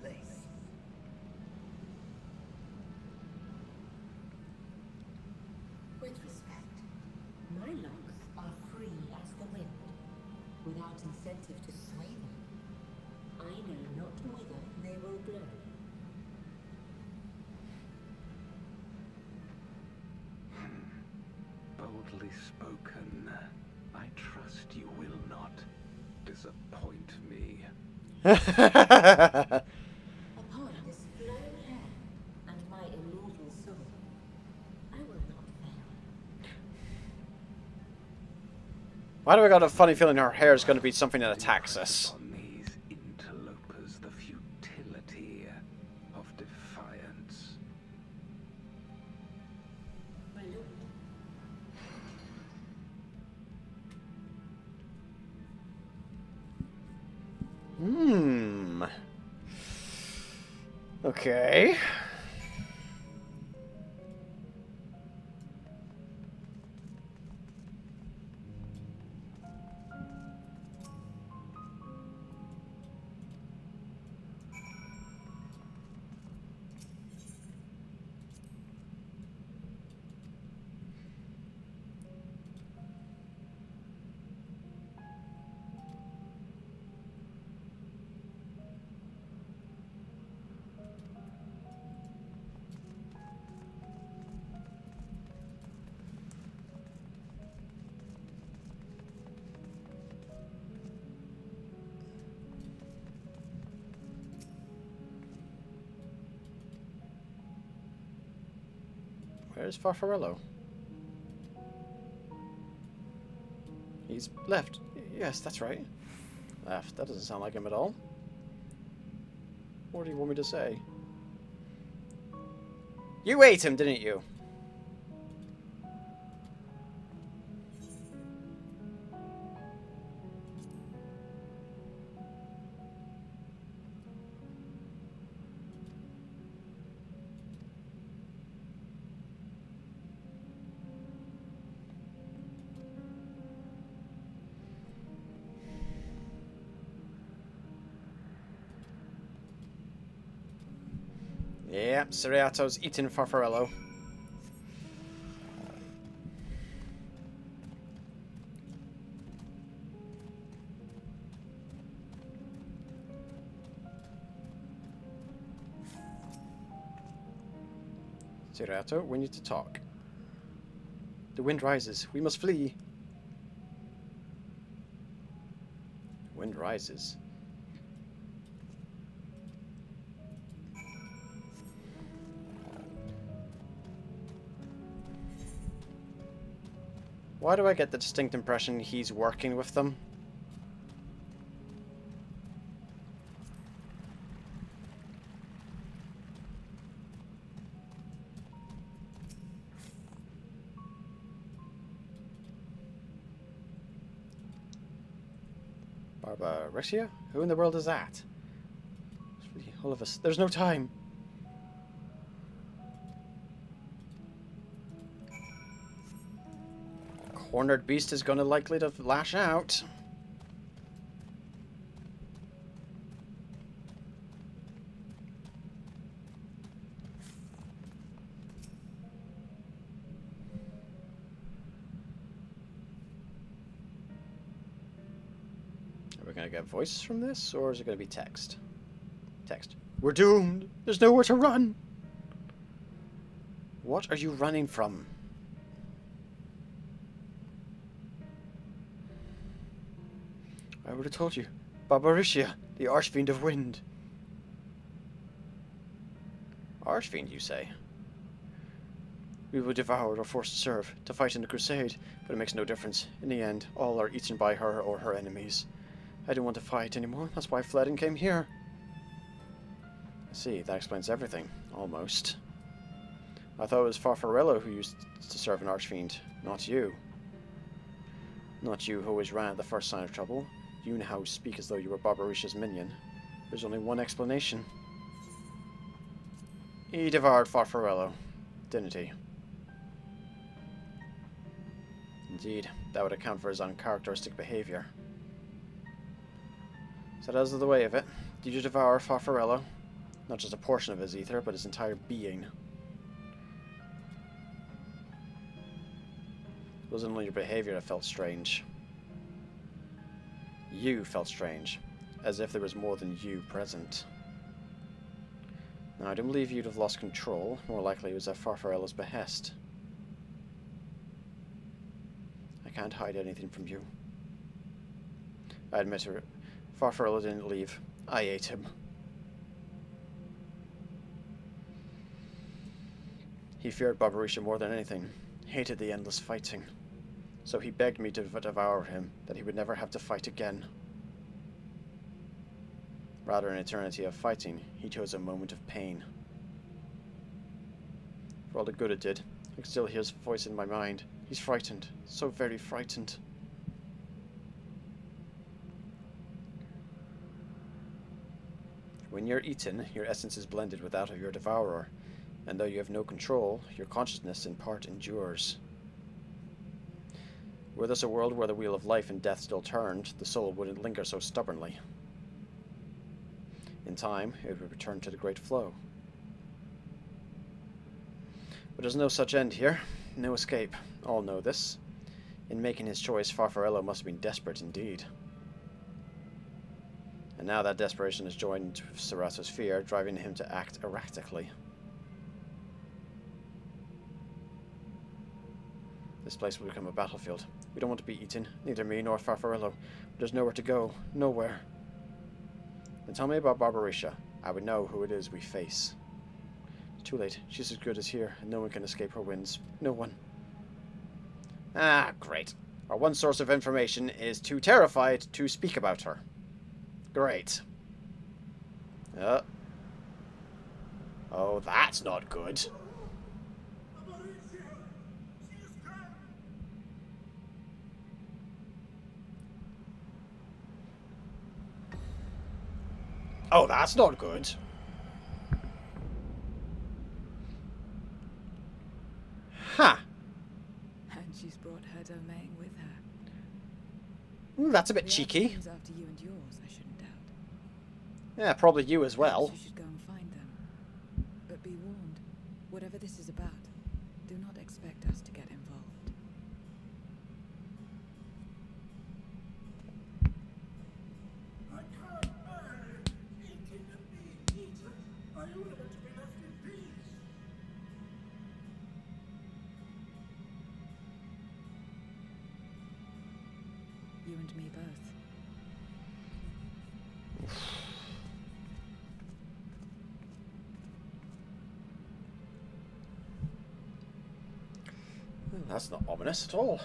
place. With respect, my locks are free as the wind, without incentive to sway them. I know not whither they will blow. Boldly spoken. I trust you will not disappoint me. Upon this flowing hair and my immortal soul, I will not fail. Why do I got a funny feeling her hair is going to be something that attacks us? On these interlopers the futility of defiance. My lord, Okay. Where's Farfarello? He's left. Yes, that's right. Left. That doesn't sound like him at all. What do you want me to say? You ate him, didn't you? Yeah, Ciriato's eating Farfarello. Ciriato, we need to talk. The wind rises. We must flee. Wind rises. Why do I get the distinct impression he's working with them? Barbariccia? Who in the world is that? All of us. There's no time. Cornered beast is gonna likely to lash out. Are we gonna get voice from this, or is it gonna be text? Text. We're doomed. There's nowhere to run. What are you running from? I would have told you. Barbariccia, the Archfiend of Wind. Archfiend, you say? We were devoured or forced to serve, to fight in the crusade, but it makes no difference. In the end, all are eaten by her or her enemies. I didn't want to fight anymore, that's why I fled and came here. I see, that explains everything. Almost. I thought it was Farfarello who used to serve an Archfiend, not you. Not you who always ran at the first sign of trouble. You now speak as though you were Barbariccia's minion. There's only one explanation. He devoured Farfarello, didn't he? Indeed, that would account for his uncharacteristic behavior. So that was the way of it. Did you devour Farfarello? Not just a portion of his ether, but his entire being. It wasn't only your behavior that felt strange. You felt strange, as if there was more than you present. Now, I don't believe you'd have lost control. More likely it was at Farfarello's behest. I can't hide anything from you. I admit it. Farfarello didn't leave. I ate him. He feared Barbariccia more than anything. Hated the endless fighting. So he begged me to devour him, that he would never have to fight again. Rather than an eternity of fighting, he chose a moment of pain. For all the good it did, I can still hear his voice in my mind. He's frightened, so very frightened. When you're eaten, your essence is blended with that of your devourer, and though you have no control, your consciousness in part endures. Were this a world where the wheel of life and death still turned, the soul wouldn't linger so stubbornly. In time, it would return to the great flow. But there's no such end here, no escape. All know this. In making his choice, Farfarello must have been desperate indeed. And now that desperation is joined with Ciriato's fear, driving him to act erratically. This place will become a battlefield. We don't want to be eaten, neither me nor Farfarello. There's nowhere to go, nowhere. Then tell me about Barbariccia. I would know who it is we face. It's too late. She's as good as here, and no one can escape her winds. No one. Ah, great. Our one source of information is too terrified to speak about her. Great. Oh, that's not good. Oh, that's not good. Ha! And she's brought her domain with her. Ooh, that's a bit The cheeky. Archfiends after you and yours, I shouldn't doubt. Yeah, probably you as well. Perhaps you should go and find them. But be and me both. That's not ominous at all.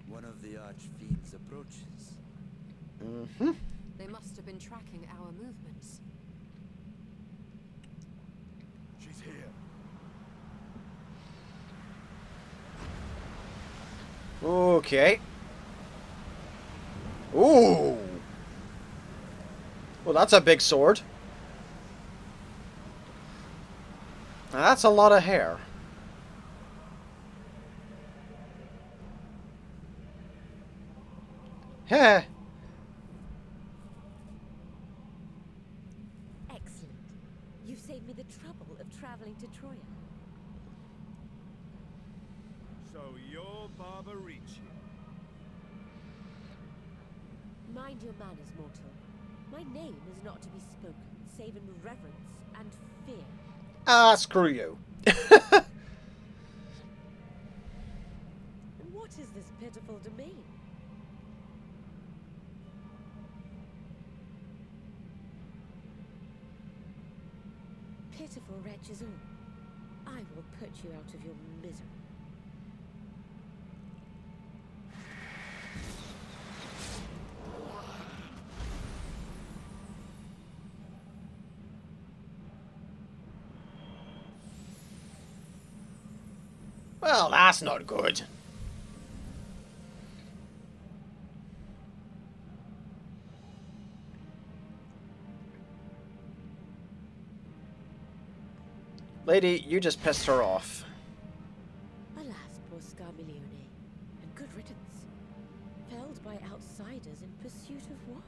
One of the Archfiend's approaches. Mm-hmm. They must have been tracking our movements. She's here. Okay. Ooh. Well, that's a big sword. That's a lot of hair. Heh. Excellent. You've saved me the trouble of traveling to Troya. So you're Barbarici. Mind your manners, mortal. My name is not to be spoken, save in reverence and fear. Ah, screw you. And what is this pitiful domain? Pitiful wretches all. I will put you out of your misery. Well, that's not good. Lady, you just pissed her off. Alas, poor Scarmiglione, and good riddance. Felled by outsiders in pursuit of what?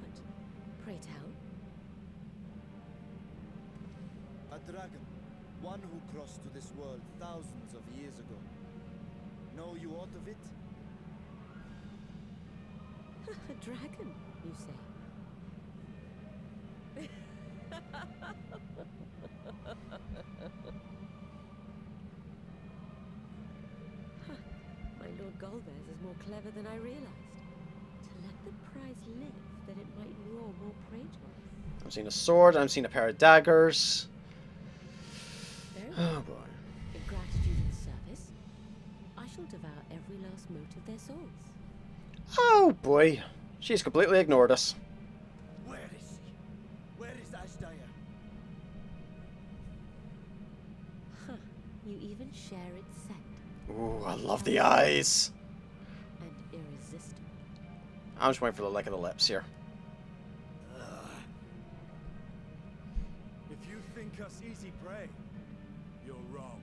Pray tell. A dragon. One who crossed to this world thousands of years ago. Know you aught of it? A dragon, you say? Huh. My Lord Golbez is more clever than I realized. To let the prize live, that it might lure more prey to us. I've seen a sword, I've seen a pair of daggers. Very Oh well. boy. In gratitude and service, I shall devour every last mote of their souls. Oh boy. She's completely ignored us. Where is he? Where is Ashdaya? Huh. You even share its scent. Ooh, I love the eyes. And irresistible. I'm just waiting for the lick of the lips here. If you think us easy prey, you're wrong.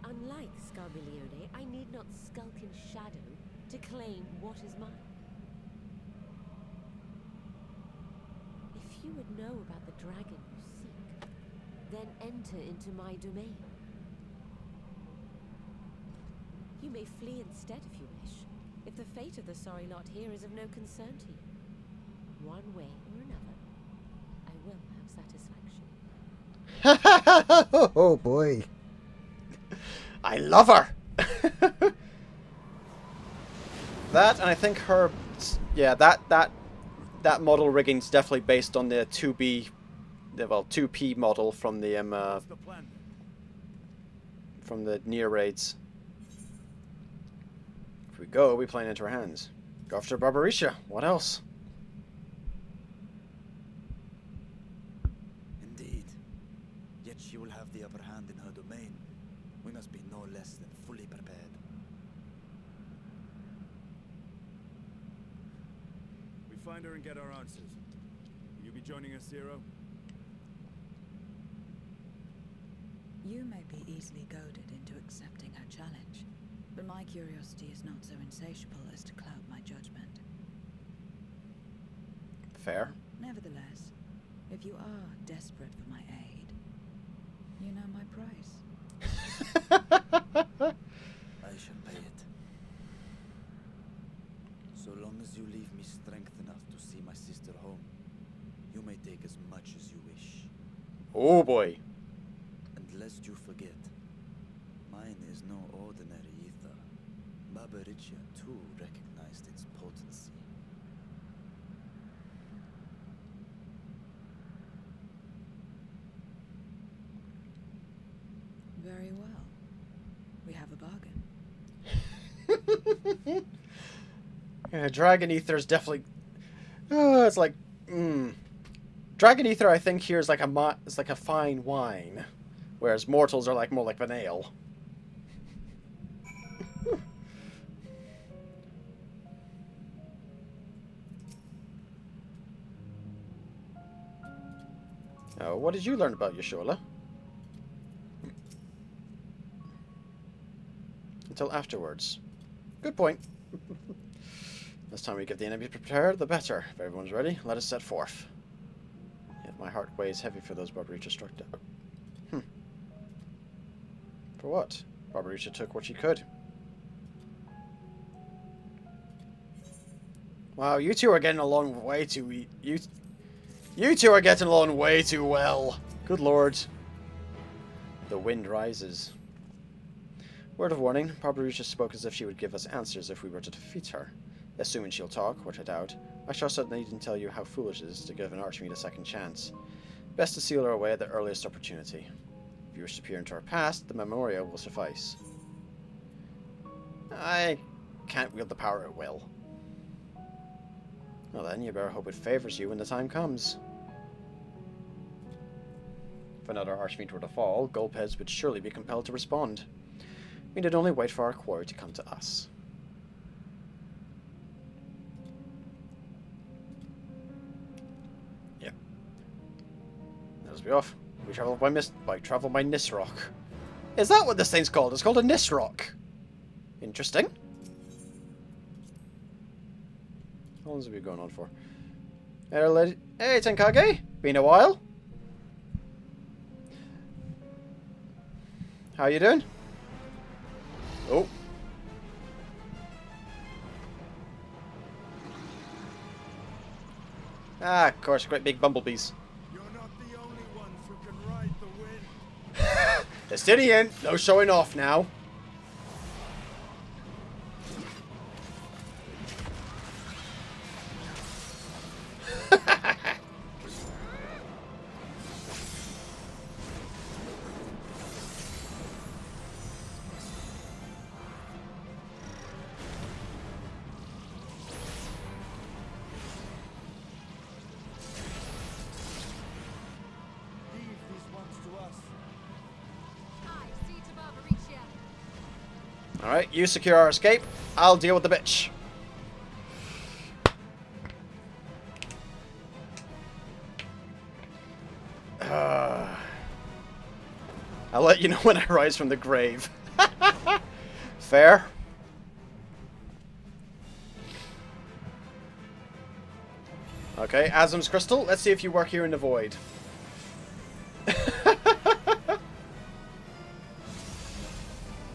Unlike Scarmiglione, I need not skulk in shadow to claim what is mine. If you would know about the dragon you seek, then enter into my domain. You may flee instead if you wish, if the fate of the sorry lot here is of no concern to you. One way or another, I will have satisfaction. Oh boy. I love her. That, and I think her, yeah, that model rigging's definitely based on the 2P model from the What's the plan? from the near raids. If we go, we play into her hands. Go after Barbaricia. What else? Indeed. Yet she will have the upper hand in her domain. We must be no less than fully prepared. We find her and get our answers. Will you be joining us, Zero? You may be easily goaded into accepting her challenge, but my curiosity is not so insatiable as to cloud my judgment. Fair. Nevertheless, if you are desperate for my aid, you know my price. I shall pay it. So long as you leave me strength enough to see my sister home, you may take as much as you wish. Oh boy. And lest you forget, mine is no ordinary ether. Babaricia too recognized its potency. Very well. We have a bargain. Yeah, Dragon Ether is definitely... it's like... Dragon Ether, I think, here is like it's like a fine wine. Whereas mortals are like more like an ale. Oh, what did you learn about Yashola? Until afterwards. Good point. This time we give the enemy prepared, the better. If everyone's ready, let us set forth. Yet my heart weighs heavy for those Barbaricha struck down. For what? Barbaricha took what she could. Wow, you two are getting along way too... You two are getting along way too well. Good lord. The wind rises. Word of warning, Barbaricha spoke as if she would give us answers if we were to defeat her. Assuming she'll talk, which I doubt, I trust that I needn't tell you how foolish it is to give an Archfiend a second chance. Best to seal her away at the earliest opportunity. If you wish to peer into her past, the memorial will suffice. I can't wield the power at will. Well then, you better hope it favors you when the time comes. If another Archfiend were to fall, Gulpheads would surely be compelled to respond. We need only wait for our quarry to come to us. Yep. Let us be off. We travel by Nisroch. Is that what this thing's called? It's called a Nisroch. Interesting. How long has it been going on for? Hey, Tenkage. Been a while. How you doing? Oh. Ah, of course, great big bumblebees. You're not the only ones who can ride the wind. Estinian, no showing off now. Leave these ones to us. I see to Barbaricia. Alright, you secure our escape. I'll deal with the bitch. I'll let you know when I rise from the grave. Fair. Okay, Azim's Crystal. Let's see if you work here in the void.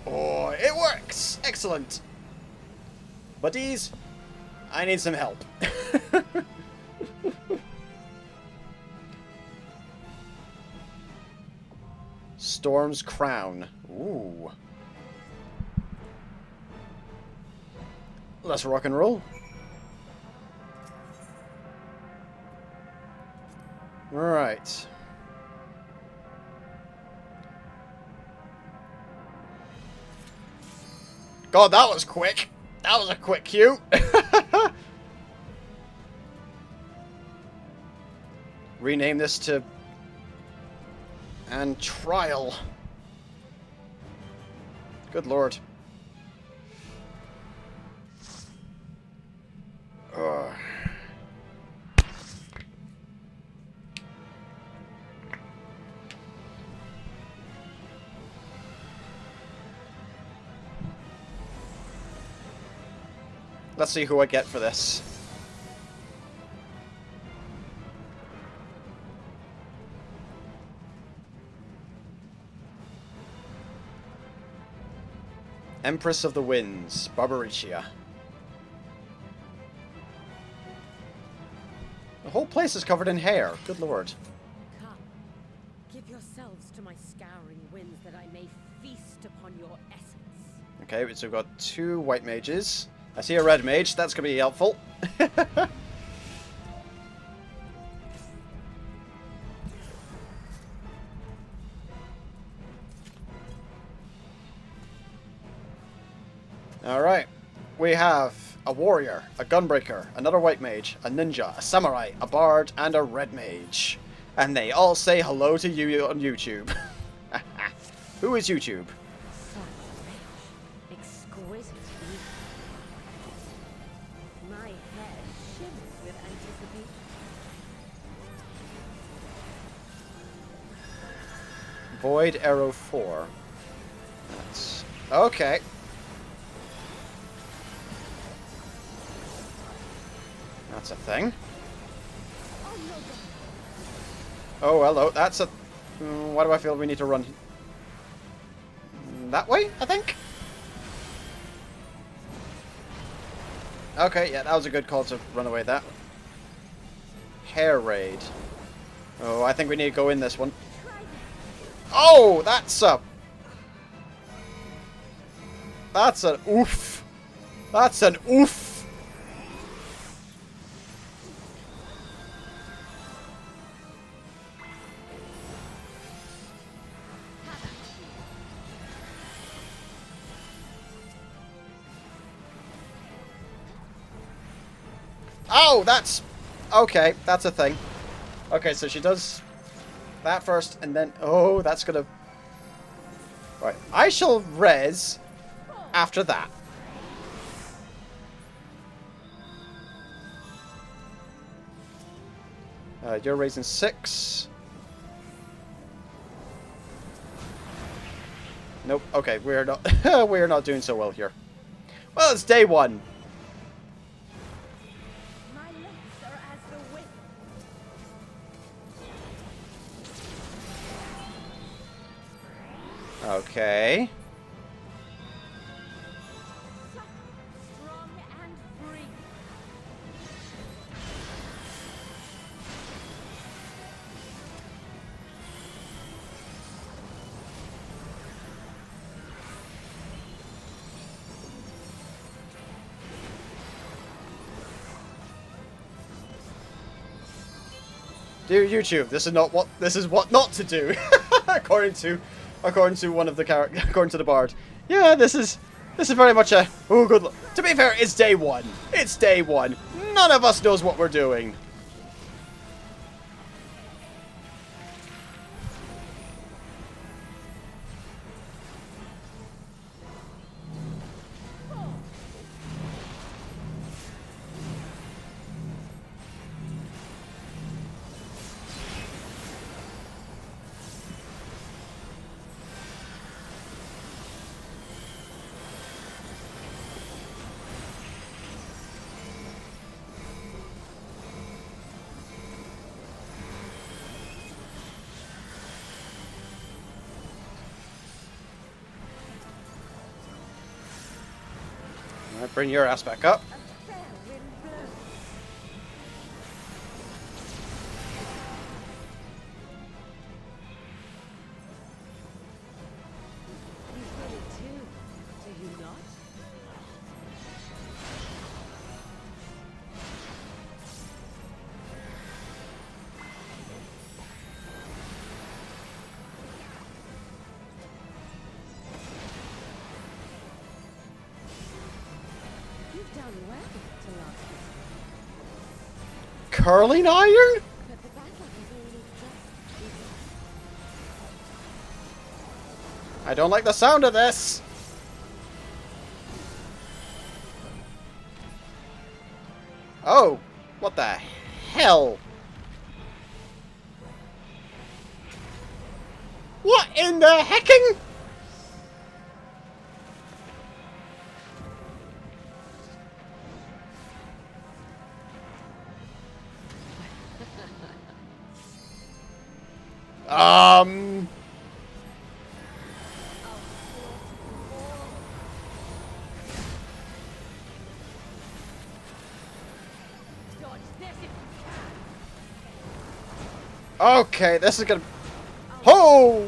Oh, it works! Excellent. Buddies, I need some help. Storm's Crown. Ooh. Let's rock and roll. Right. God, that was quick. That was a quick queue. Rename this to... And Trial. Good lord. Ugh. Let's see who I get for this. Empress of the Winds, Barbaricia. The whole place is covered in hair. Good lord. Come, give scouring winds that I may feast upon your essence. Okay, so we've got 2 white mages. I see a red mage. That's going to be helpful. Alright. We have a warrior, a gunbreaker, another white mage, a ninja, a samurai, a bard, and a red mage. And they all say hello to you on YouTube. Who is YouTube? So rich, exquisite beauty. My head shivers with anticipation. Void Arrow 4. That's... okay. That's a thing. Oh, hello. That's a... why do I feel we need to run... that way, I think? Okay, yeah, that was a good call to run away that. Hair raid. Oh, I think we need to go in this one. Oh, that's a... that's an oof. That's an oof. Oh, that's... okay, that's a thing. Okay, so she does that first, and then... oh, that's gonna... right, I shall res after that. You're raising 6. Nope, okay, we're not... we're not doing so well here. Well, it's day 1. Okay. Strong and free. Dear YouTube, this is what not to do. according to one of the according to the bard. Yeah, this is very much a oh good luck. To be fair, it's day 1. It's day 1. None of us knows what we're doing. Alright, bring your ass back up. You feel it too, do you not? You've done well to last this long. Curling iron? But the battle has only just begun. I don't like the sound of this. Oh, what the hell? What in the hecking? Dodge this if you can. Okay, this is gonna... oh!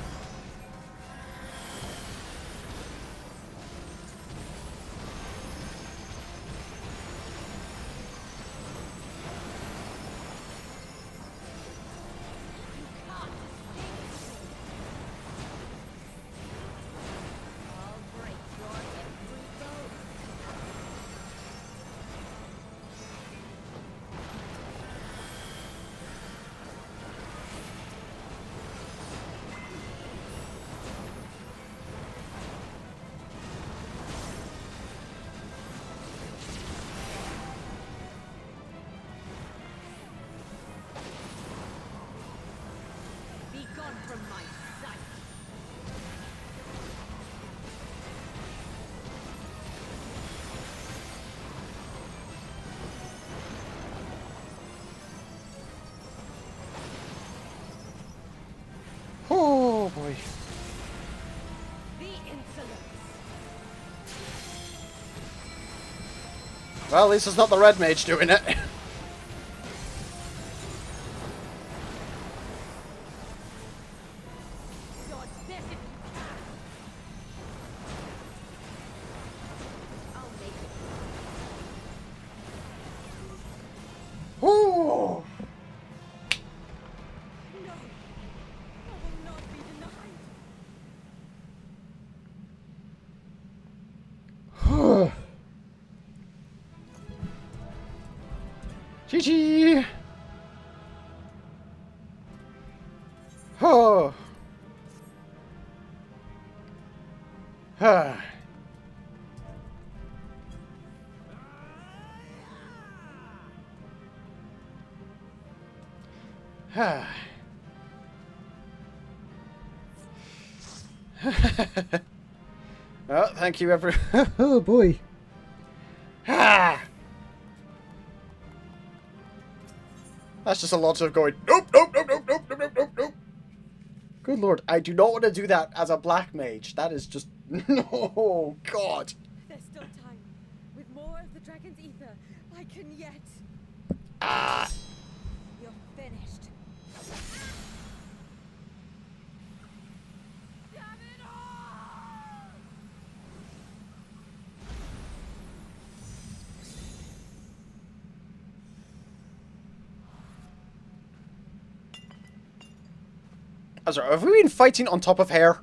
Well, at least it's not the red mage doing it. Dodge this if you can. I'll make it. Ooh. No, I will not be denied. GG! Oh. Ah. Ah. Oh, thank you, oh boy. Ah. That's just a lot of going, nope, nope, nope, nope, nope, nope, nope, nope, nope. Good lord, I do not want to do that as a black mage. That is just, no, God. There's still time. With more of the dragon's ether, I can yet. Ah. You're finished. Damn it all! I'm sorry, have we been fighting on top of hair?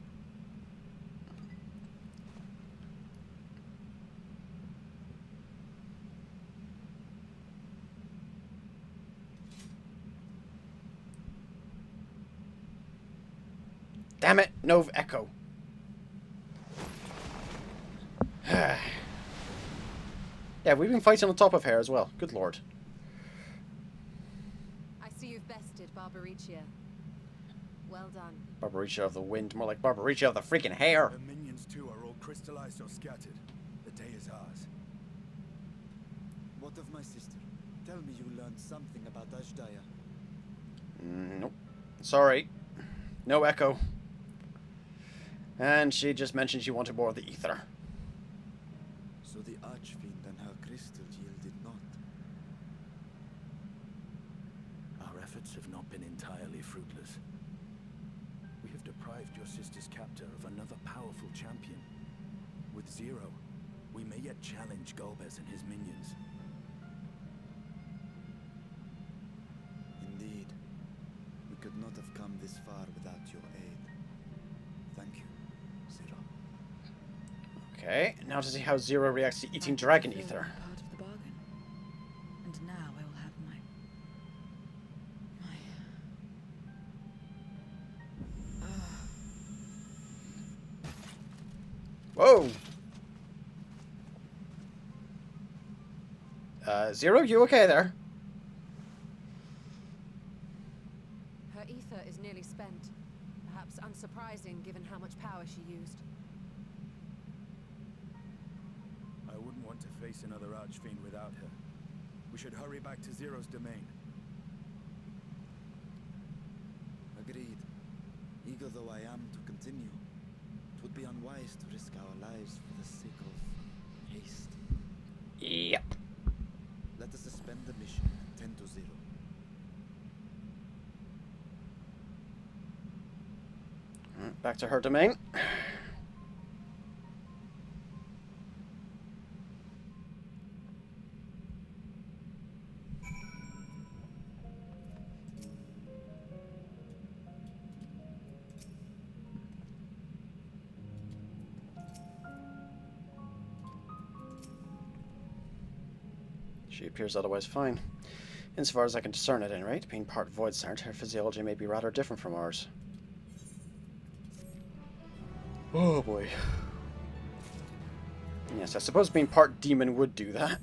Damn it, no echo. Yeah, we've been fighting on top of hair as well. Good lord. I see you've bested Barbaricia. Well done. Barbaricia of the wind, more like Barbaricia of the freaking hair. The minions too are all crystallized or scattered. The day is ours. What of my sister? Tell me you learned something about Ashdaya. Nope. Sorry. No echo. And she just mentioned she wanted more of the ether. So the Archfiend and her crystal yielded not. Our efforts have not been entirely fruitless. We have deprived your sister's captor of another powerful champion. With Zero, we may yet challenge Golbez and his minions. Indeed. We could not have come this far without your aid. Thank you, Zero. Okay, now to see how Zero reacts to eating dragon ether. Part of the bargain. And now I will have my Whoa! Zero, you okay there? Her ether is nearly spent. Perhaps unsurprising given how much power she used. I wouldn't want to face another Archfiend without her. We should hurry back to Zero's domain. Agreed. Eager though I am to continue, it would be unwise to risk our lives for the sake of haste. Yep. Let us suspend the mission and tend to Zero. Back to her domain. She appears otherwise fine. Insofar as I can discern at any rate, being part Void Sergeant, her physiology may be rather different from ours. Oh boy. Yes, I suppose being part demon would do that.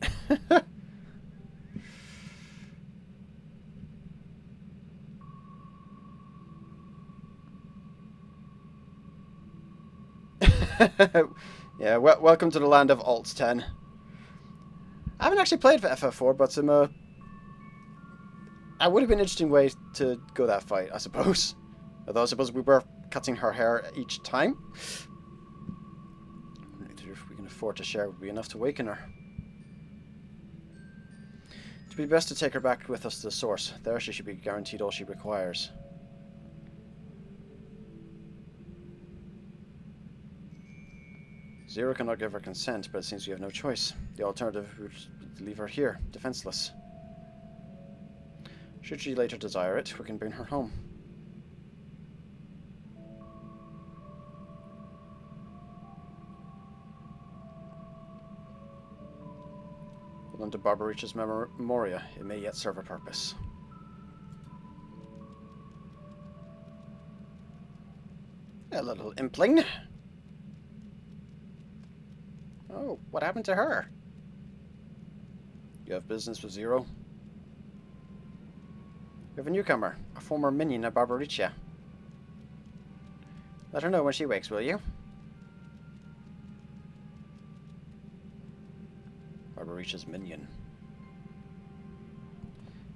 Yeah, welcome to the land of Alts 10. I haven't actually played for FF4, but I would have been an interesting way to go that fight, I suppose. Although I suppose we were cutting her hair each time. If we can afford to share, it would be enough to waken her. It'd be best to take her back with us to the source. There she should be guaranteed all she requires. Zero cannot give her consent, but it seems we have no choice. The alternative would be to leave her here, defenseless. Should she later desire it, we can bring her home. Hold on to Barbarich's memoria. It may yet serve a purpose. A little impling. Oh, what happened to her? You have business with Zero? We have a newcomer, a former minion of Barbaricha. Let her know when she wakes, will you? Barbaricha's minion.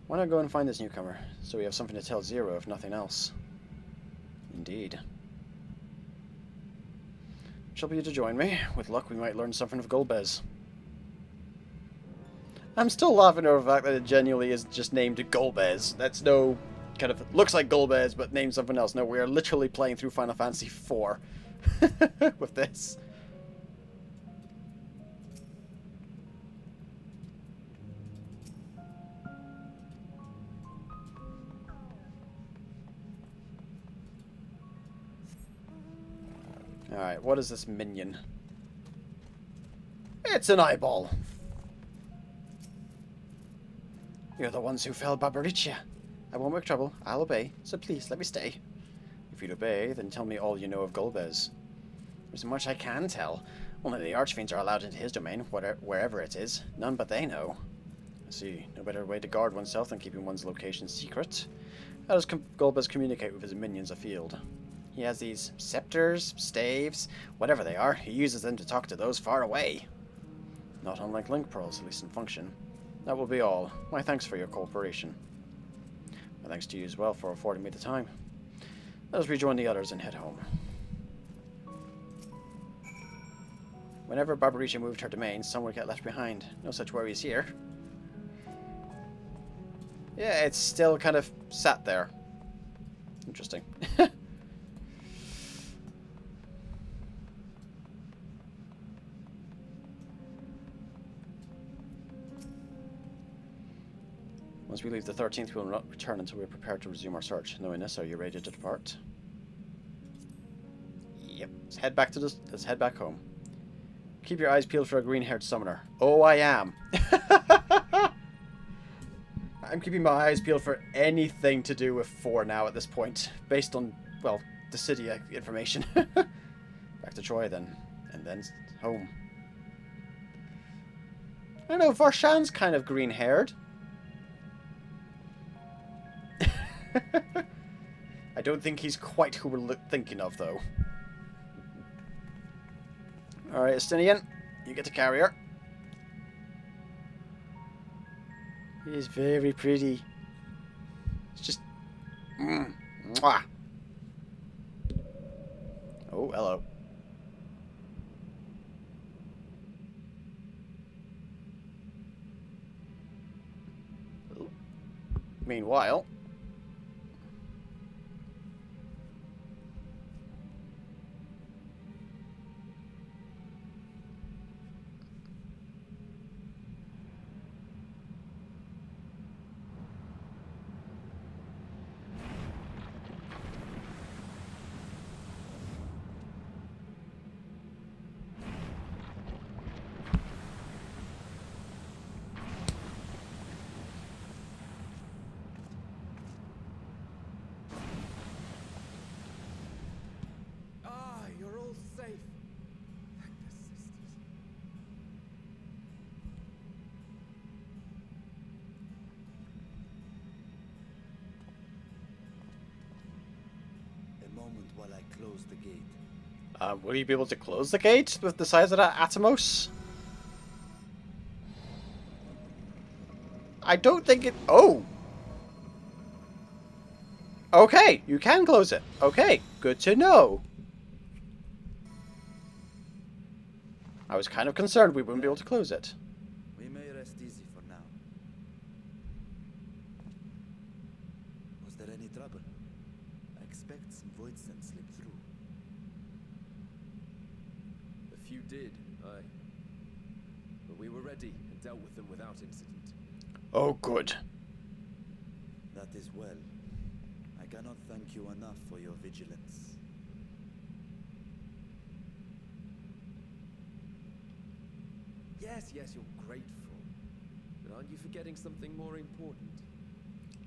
Why not go and find this newcomer, so we have something to tell Zero, if nothing else? Indeed. She'll be to join me. With luck, we might learn something of Golbez. I'm still laughing over the fact that it genuinely is just named Golbez. That's no kind of looks like Golbez, but named something else. No, we are literally playing through Final Fantasy IV with this. Alright, what is this minion? It's an eyeball. You're the ones who felled Barbaricha. I won't make trouble. I'll obey. So please, let me stay. If you'd obey, then tell me all you know of Golbez. There's much I can tell. Only the Archfiends are allowed into his domain, wherever it is. None but they know. I see. No better way to guard oneself than keeping one's location secret. How does Golbez communicate with his minions afield? He has these scepters, staves, whatever they are. He uses them to talk to those far away. Not unlike link pearls, at least in function. That will be all. My thanks for your cooperation. My thanks to you as well for affording me the time. Let us rejoin the others and head home. Whenever Barbaricha moved her domain, some would get left behind. No such worries here. Yeah, it's still kind of sat there. Interesting. Once we leave the 13th, we will not return until we are prepared to resume our search. Knowing this, are you ready to depart? Yep. Let's head back home. Keep your eyes peeled for a green-haired summoner. Oh, I am. I'm keeping my eyes peeled for anything to do with 4 now at this point, based on, well, the city information. Back to Troy then, and then home. I don't know, Varshan's kind of green-haired. I don't think he's quite who we're thinking of, though. Alright, Estinian, you get to carry her. He is very pretty. It's just... Mwah. Oh, hello. Meanwhile... While I close the gate. Will you be able to close the gate with the size of that Atomos? I don't think it... Oh! Okay, you can close it. Okay, good to know. I was kind of concerned we wouldn't be able to close it. We may rest easy for now. Aye. But we were ready and dealt with them without incident. Oh, good. That is well. I cannot thank you enough for your vigilance. Yes, yes, you're grateful. But aren't you forgetting something more important?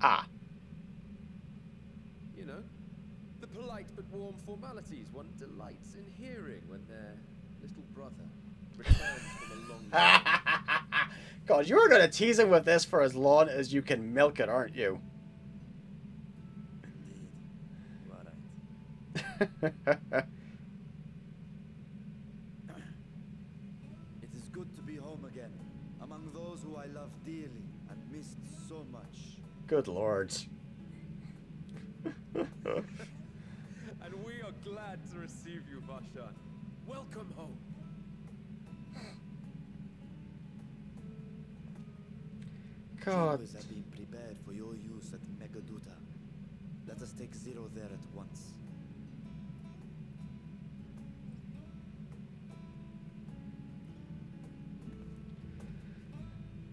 Ah. You know, the polite but warm formalities one delights in hearing when their little brother returns from a long journey. God, you were going to tease him with this for as long as you can milk it, aren't you? Indeed. Right. It is good to be home again, among those who I love dearly and missed so much. Good lord. And we are glad to receive you, Vashan. Welcome home. God. Chambers have been prepared for your use at Megaduta. Let us take Zero there at once.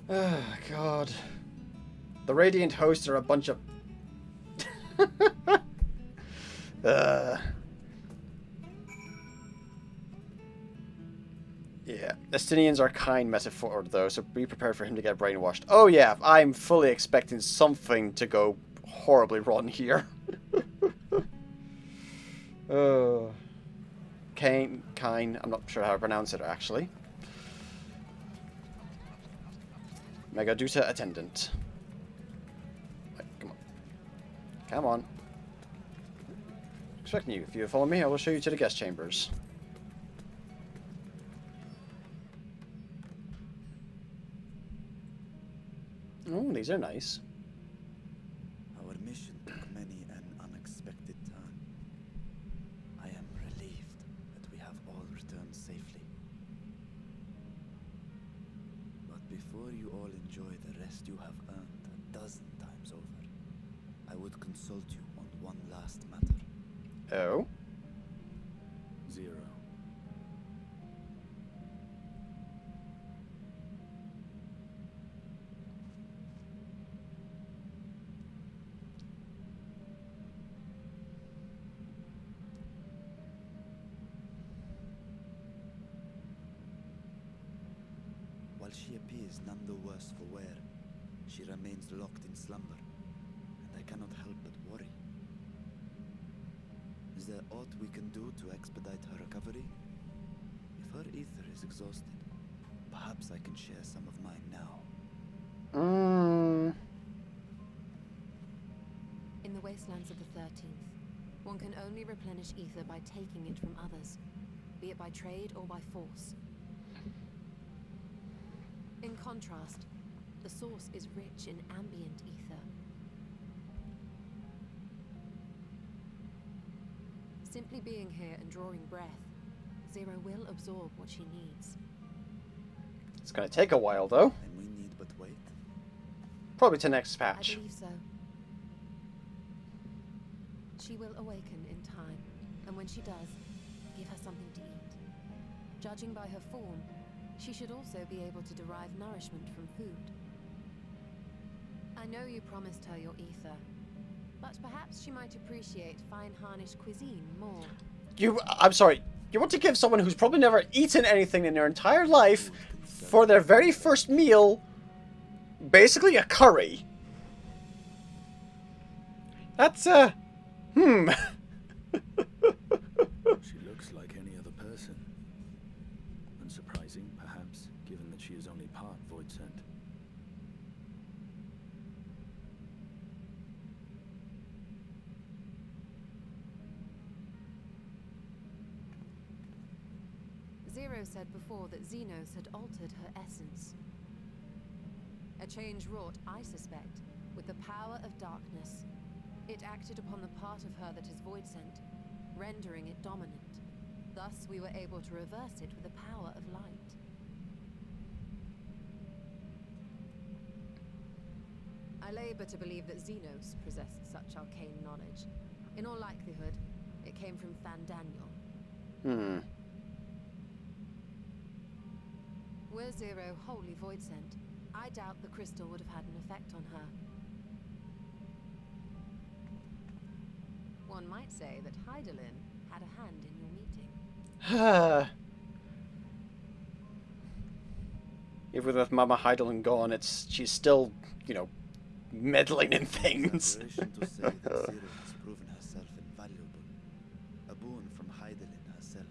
Oh, God. The Radiant Hosts are a bunch of... Yeah. Estinians are kind metaphor, though, so be prepared for him to get brainwashed. Oh, yeah. I'm fully expecting something to go horribly wrong here. Kine. I'm not sure how to pronounce it, actually. Megaduta attendant. Right, come on. Come on. Expecting you. If you follow me, I will show you to the guest chambers. Oh, these are nice. Our mission took many an unexpected turn. I am relieved that we have all returned safely. But before you all enjoy the rest you have earned 12 times over, I would consult you on one last matter. Oh? Zero. While she appears none the worse for wear, she remains locked in slumber, and I cannot help but worry. Is there aught we can do to expedite her recovery? If her ether is exhausted, perhaps I can share some of mine now. In the wastelands of the 13th, one can only replenish ether by taking it from others, be it by trade or by force. In contrast, the source is rich in ambient ether. Simply being here and drawing breath, Zero will absorb what she needs. It's gonna take a while, though. And we need but wait. Probably to next I patch. believe so. She will awaken in time, and when she does, give her something to eat. Judging by her form, she should also be able to derive nourishment from food. I know you promised her your ether, but perhaps she might appreciate fine Harnish cuisine more. I'm sorry. You want to give someone who's probably never eaten anything in their entire life, for their very first meal, basically a curry. That's, She looks like any other person. Unsurprising, perhaps, given that she is only part void sent. Zero said before that Xenos had altered her essence. A change wrought, I suspect, with the power of darkness. It acted upon the part of her that is void sent, rendering it dominant. Thus, we were able to reverse it with the power of light. I labor to believe that Xenos possessed such arcane knowledge. In all likelihood, it came from Fan Daniel. Were Zero wholly void sent, I doubt the crystal would have had an effect on her. One might say that Heidelin had a hand in your meeting. Even with Mama Heidelin gone, she's still, you know, meddling in things. Exaggeration to say that Zero has proven herself invaluable. A boon from Heidelin herself.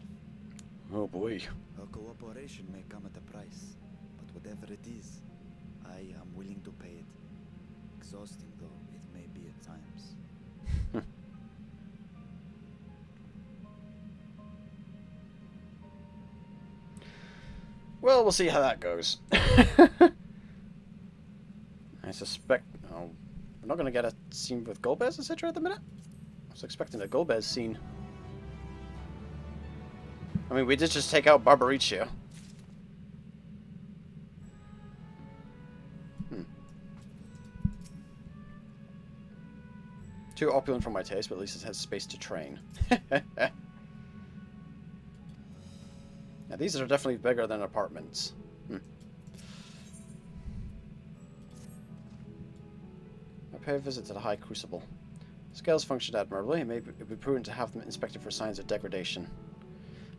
Oh boy. Her cooperation may come at a price, but whatever it is, I am willing to pay it. Exhausting though it may be at times. Well, we'll see how that goes. I suspect... Oh, we're not going to get a scene with Golbez, etc. at the minute? I was expecting a Golbez scene. I mean, we did just take out Barbaricio. Too opulent for my taste, but at least it has space to train. Now, these are definitely bigger than apartments. I pay a visit to the High Crucible. Scales functioned admirably, and maybe it would be prudent to have them inspected for signs of degradation.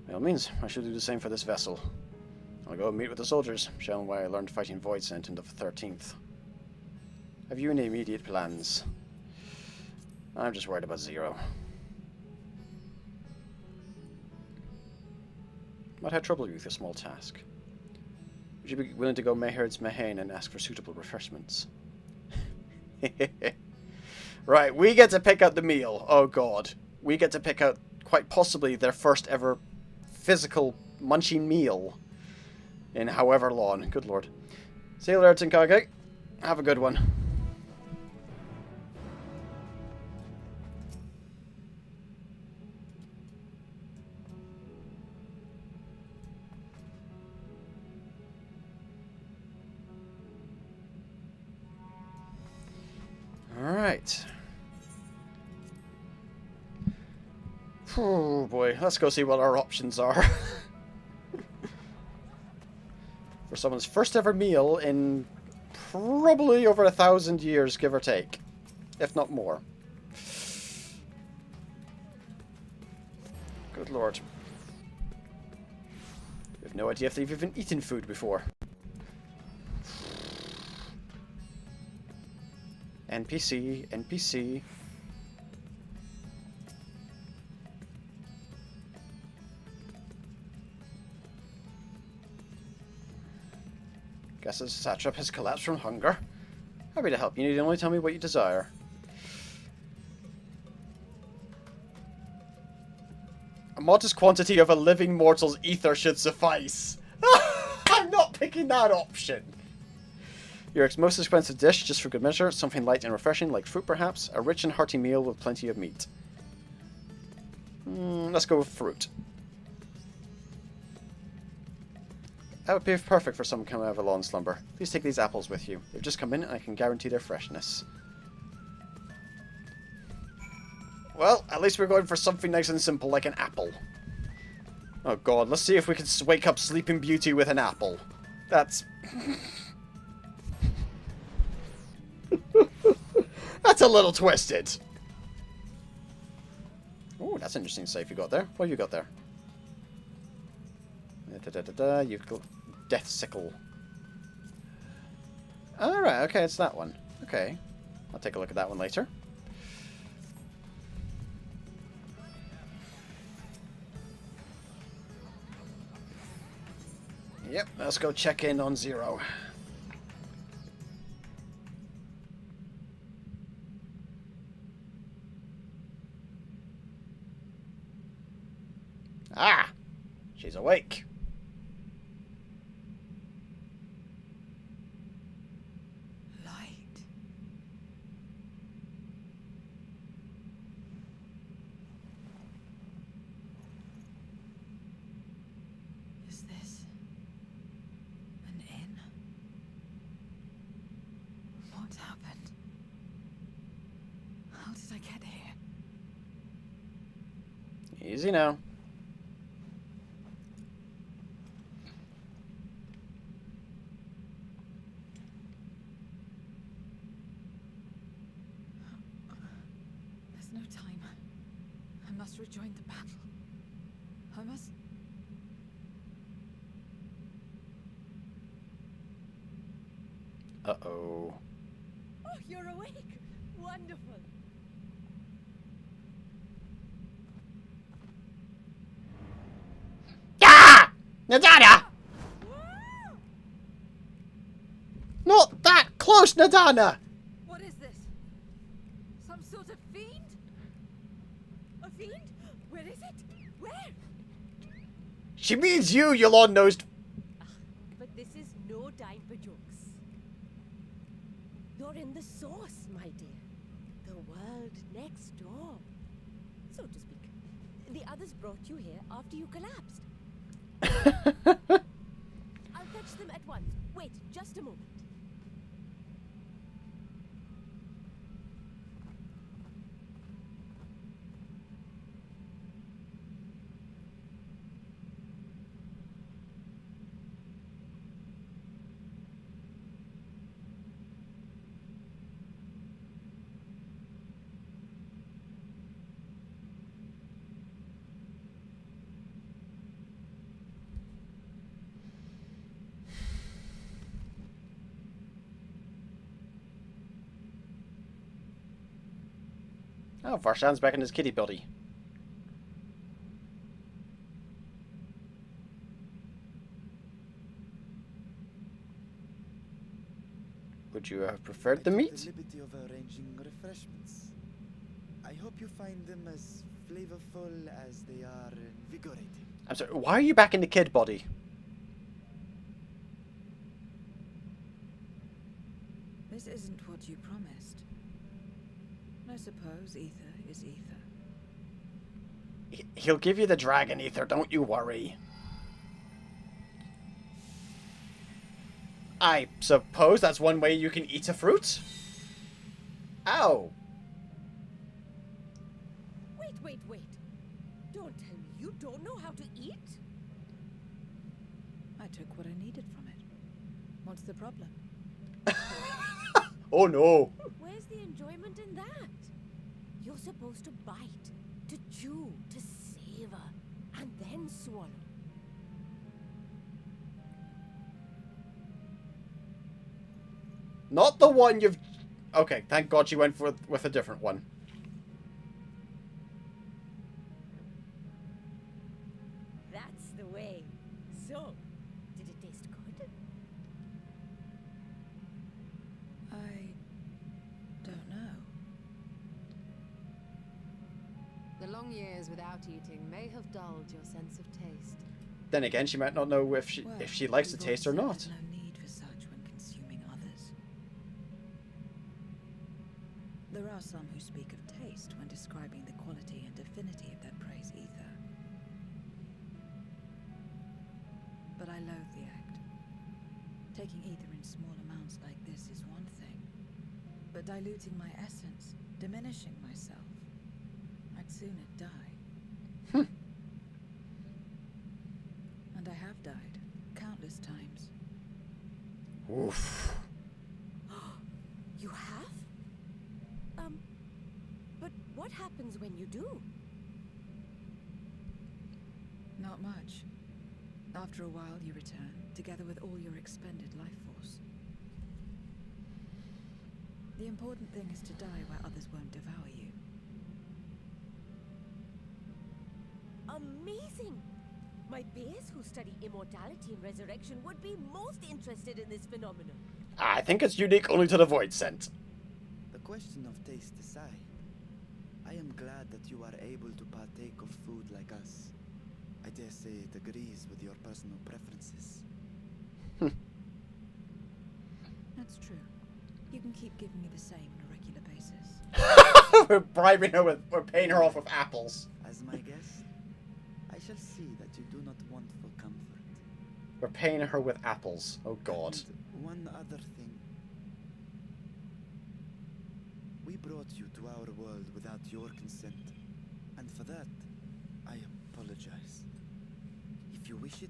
By all means, I should do the same for this vessel. I'll go and meet with the soldiers, show them why I learned fighting Void Sent into the 13th. Have you any immediate plans? I'm just worried about Zero. Might have trouble with a small task. Would you be willing to go Mayherd's Mahane and ask for suitable refreshments? Right, we get to pick out the meal. Oh god. We get to pick out quite possibly their first ever physical munching meal in however long. Good lord. See you later, Tinkage. Have a good one. Alright. Oh boy, let's go see what our options are. For someone's first ever meal in probably over 1,000 years, give or take. If not more. Good lord. We have no idea if they've even eaten food before. NPC, NPC. Guess the satrap has collapsed from hunger. Happy to help. You need only tell me what you desire. A modest quantity of a living mortal's ether should suffice. I'm not picking that option. Your most expensive dish, just for good measure, something light and refreshing, like fruit perhaps, a rich and hearty meal with plenty of meat. Let's go with fruit. That would be perfect for someone coming out of a long slumber. Please take these apples with you. They've just come in and I can guarantee their freshness. Well, at least we're going for something nice and simple, like an apple. Oh god, let's see if we can wake up Sleeping Beauty with an apple. That's... That's a little twisted. Oh, that's an interesting safe you got there. What have you got there? You've got Death Sickle. Alright, okay, it's that one. Okay. I'll take a look at that one later. Yep, let's go check in on Zero. Ah! She's awake. Light. Is this an inn? What happened? How did I get here? Easy now. must rejoin the battle. I must... Uh-oh. Oh, you're awake. Wonderful. Ah! Nadana! Not that close, Nadana! What is this? Some sort of fiend? A fiend? Where is it? Where? She means you long-nosed... But this is no time for jokes. You're in the source, my dear. The world next door. So to speak. The others brought you here after you collapsed. I'll fetch them at once. Wait, just a moment. Oh, Varshan's back in his kitty body. Would you have preferred the I took meat? the liberty of arranging refreshments. I hope you find them as flavorful as they are invigorating. I'm sorry, why are you back in the kid body? This isn't what you promised. I suppose ether is ether. He'll give you the dragon ether, don't you worry. I suppose that's one way you can eat a fruit? Ow. Wait. Don't tell me you don't know how to eat? I took what I needed from it. What's the problem? Oh no. Where's the enjoyment in that? You're supposed to bite, to chew, to savor, and then swallow. Not the one you've... Okay, thank God she went with a different one. That's the way. So, did it taste good? I don't know. The long years without eating may have dulled your sense of taste. Then again, she might not know if she likes the we've taste or always not. had no need for such when consuming others. There are some who speak of taste when describing the quality and affinity of their prey's ether. But I loathe the act. Taking ether in small amounts like this is one thing, but diluting my essence, diminishing myself, I'd sooner die. And I have died countless times. Oof. You have? But what happens when you do? Not much. After a while, you return, together with all your expended life force. The important thing is to die where others won't devour you. Amazing! My peers who study immortality and resurrection would be most interested in this phenomenon. I think it's unique only to the Void Scent. The question of taste aside, I am glad that you are able to partake of food like us. I dare say it agrees with your personal preferences. That's true. You can keep giving me the same on a regular basis. We're bribing her with... We're paying her off with apples. As my guest, I shall see that you do not want for comfort. We're paying her with apples. Oh God. And one other thing. We brought you to our world without your consent, and for that, I apologize. If you wish it,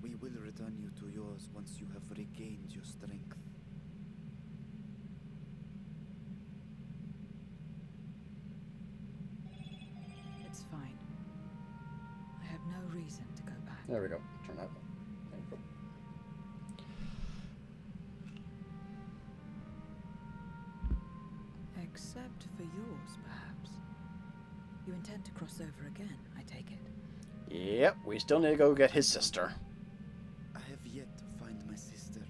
we will return you to yours once you have regained your strength. There we go. Turn that. There we go. Except for yours, perhaps. You intend to cross over again, I take it. Yep, we still need to go get his sister. I have yet to find my sister.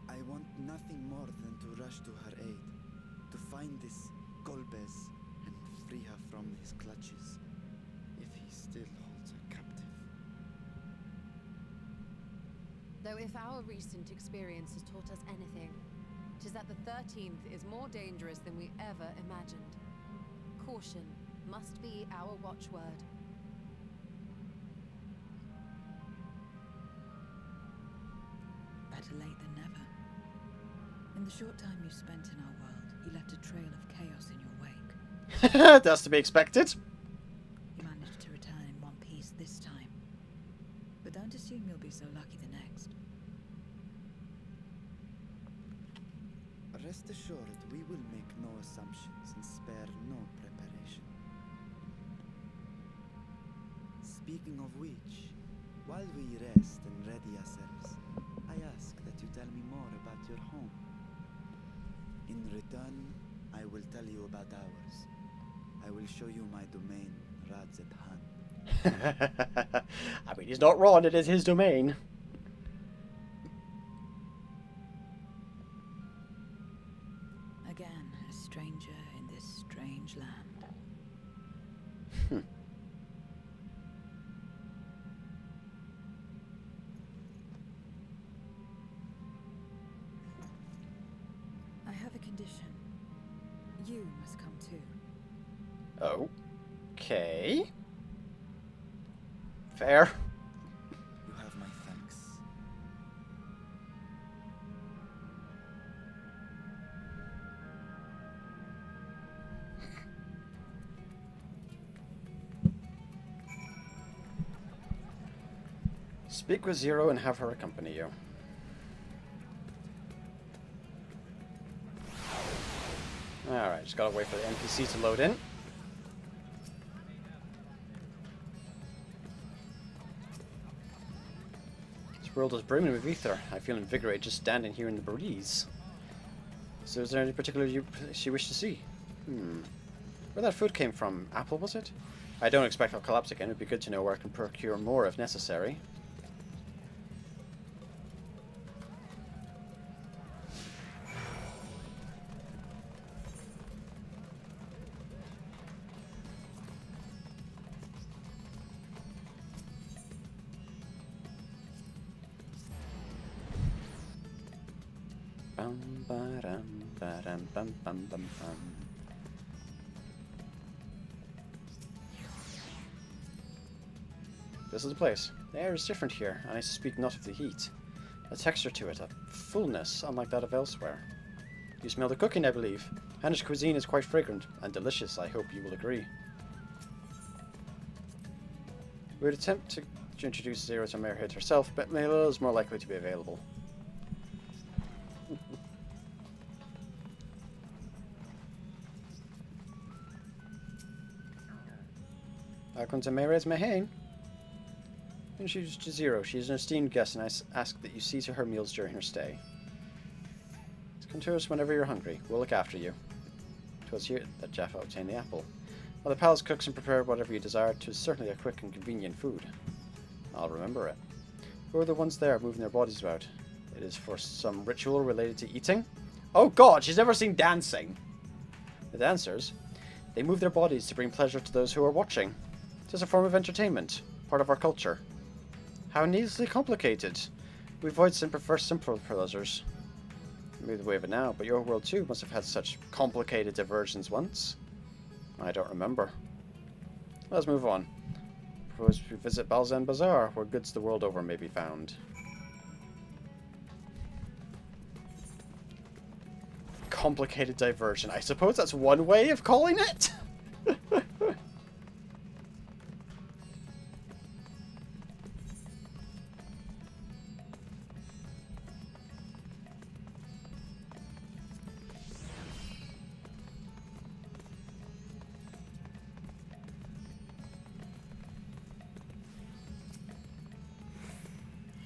I want nothing more than to rush to her aid, to find this Golbez and free her from his clutches, if he still holds her captive. Though if our recent experience has taught us anything, it is that the 13th is more dangerous than we ever imagined. Caution must be our watchword. Better late than never. In the short time you spent in our world, you left a trail of chaos in your wake. That's to be expected. You managed to return in one piece this time. But don't assume you'll be so lucky the next. Rest assured, we will make no assumptions and spare no preparation. Speaking of which, while we rest and ready ourselves, I ask that you tell me more about your home. In return, I will tell you about ours. I will show you my domain, Radzat. I mean, he's not wrong, it is his domain. Again, a stranger in this strange land. I have a condition. You must come too. Okay. Fair. You have my thanks. Speak with Zero and have her accompany you. Alright, just gotta wait for the NPC to load in. This world is brimming with ether. I feel invigorated just standing here in the breeze. So is there any particular place you wish to see? Where that food came from? Apple, was it? I don't expect I'll collapse again. It'd be good to know where I can procure more if necessary. Bum, ba-dum, ba-dum, bum, bum, bum, bum. This is the place. The air is different here, and I speak not of the heat. A texture to it, a fullness unlike that of elsewhere. You smell the cooking, I believe. Hannish cuisine is quite fragrant and delicious, I hope you will agree. We would attempt to introduce Zero to Marehead herself, but Mayla is more likely to be available. Welcome to Marehead's Mahane. Introduced to Zero. She is an esteemed guest, and I ask that you see to her meals during her stay. Come to us whenever you're hungry. We'll look after you. 'Twas here that Jaffa obtained the apple. While the palace cooks and prepare whatever you desire, 'tis certainly a quick and convenient food. I'll remember it. Who are the ones there moving their bodies about? It is for some ritual related to eating? Oh god, she's never seen dancing! The dancers? They move their bodies to bring pleasure to those who are watching. It is a form of entertainment, part of our culture. How needlessly complicated. We avoid and prefer simpler pleasures. Maybe the way of it now, but your world too must have had such complicated diversions once. I don't remember. Let's move on. Propose we visit Balzan Bazaar, where goods the world over may be found. Complicated diversion. I suppose that's one way of calling it?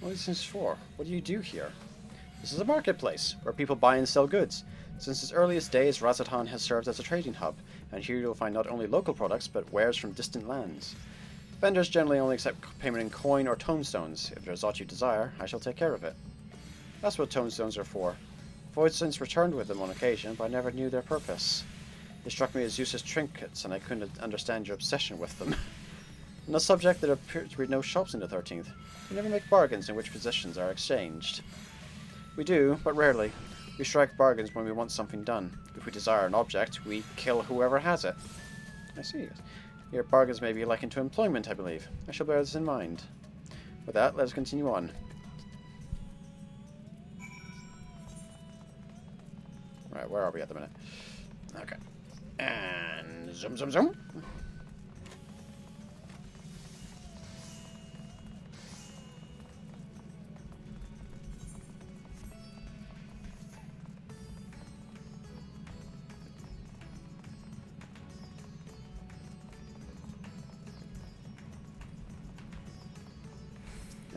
What are these things for? What do you do here? This is a marketplace, where people buy and sell goods. Since its earliest days, Razatan has served as a trading hub, and here you'll find not only local products, but wares from distant lands. Vendors generally only accept payment in coin or tomestones. If there's aught you desire, I shall take care of it. That's what tomestones are for. I've always since returned with them on occasion, but I never knew their purpose. They struck me as useless trinkets, and I couldn't understand your obsession with them. On the subject, there appear to be no shops in the 13th. We never make bargains in which possessions are exchanged. We do, but rarely. We strike bargains when we want something done. If we desire an object, we kill whoever has it. I see. Your bargains may be likened to employment, I believe. I shall bear this in mind. With that, let us continue on. Right, where are we at the minute? Okay. And zoom, zoom, zoom.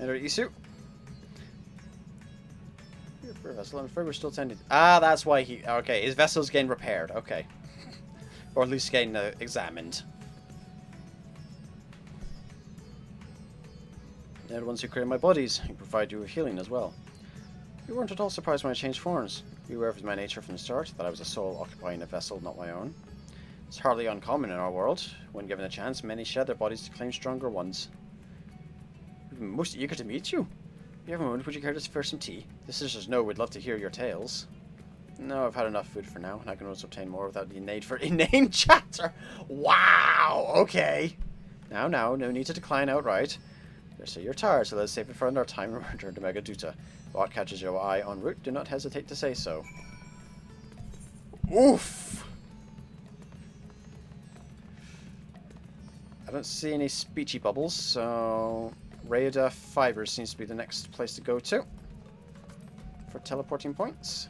Enter Isu. For a vessel, I'm afraid we're still tending. Ah, that's why he. Okay, his vessel's getting repaired. Okay. Or at least getting examined. They're the ones who create my bodies and provide you with healing as well. You weren't at all surprised when I changed forms. You were aware of my nature from the start, that I was a soul occupying a vessel not my own. It's hardly uncommon in our world. When given a chance, many shed their bodies to claim stronger ones. I'm most eager to meet you. You have a moment, would you care to for some tea? The sisters know we'd love to hear your tales. No, I've had enough food for now, and I can always obtain more without the need for inane chatter. Wow, okay. Now, no need to decline outright. So you're tired, so let's save it for another time and return to Megaduta. If aught catches your eye en route, do not hesitate to say so. Oof! I don't see any speechy bubbles, so Radar Fibers seems to be the next place to go to for teleporting points.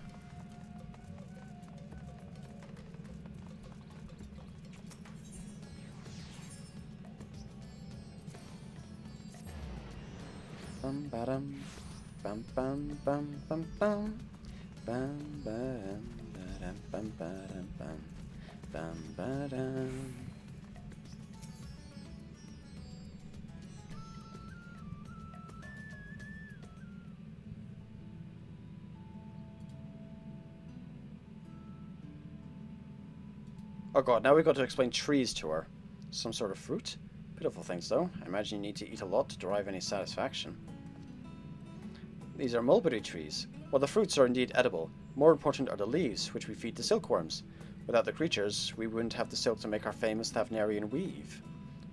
Bum ba-dum, bum bum bum bum bum, bum ba-dum, ba-dum, bum ba-dum, bum, bum ba-dum. Oh god, now we've got to explain trees to her. Some sort of fruit? Pitiful things, though. I imagine you need to eat a lot to derive any satisfaction. These are mulberry trees. While the fruits are indeed edible, more important are the leaves, which we feed to silkworms. Without the creatures, we wouldn't have the silk to make our famous Thavnarian weave.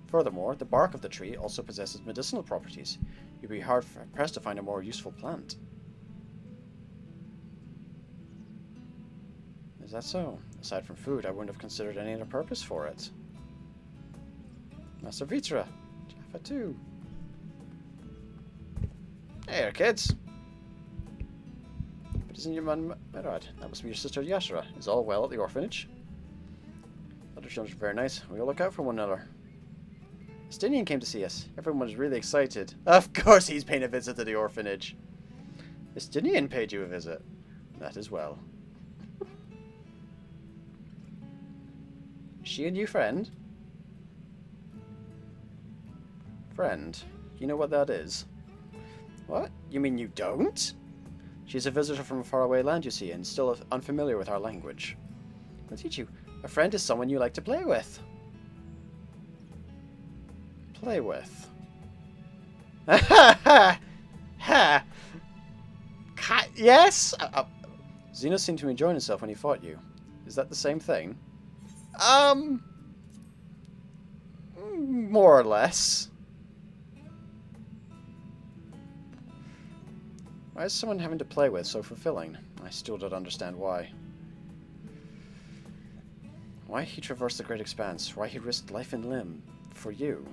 Furthermore, the bark of the tree also possesses medicinal properties. You'd be hard-pressed to find a more useful plant. Is that so? Aside from food, I wouldn't have considered any other purpose for it. Master Vitra, Jaffa 2. Hey there, kids. But isn't your man Merad? That must be your sister Yashara. Is all well at the orphanage? Other children are very nice. We all look out for one another. Estinian came to see us. Everyone was really excited. Of course he's paying a visit to the orphanage. Estinian paid you a visit. That as well. Is she a new friend? Friend? You know what that is? What? You mean you don't? She's a visitor from a faraway land, you see, and still unfamiliar with our language. I'll teach you. A friend is someone you like to play with. Play with. Ha ha ha! Yes? Xenos seemed to enjoy himself when he fought you. Is that the same thing? More or less. Why is someone having to play with so fulfilling? I still don't understand why. Why he traversed the great expanse, why he risked life and limb for you.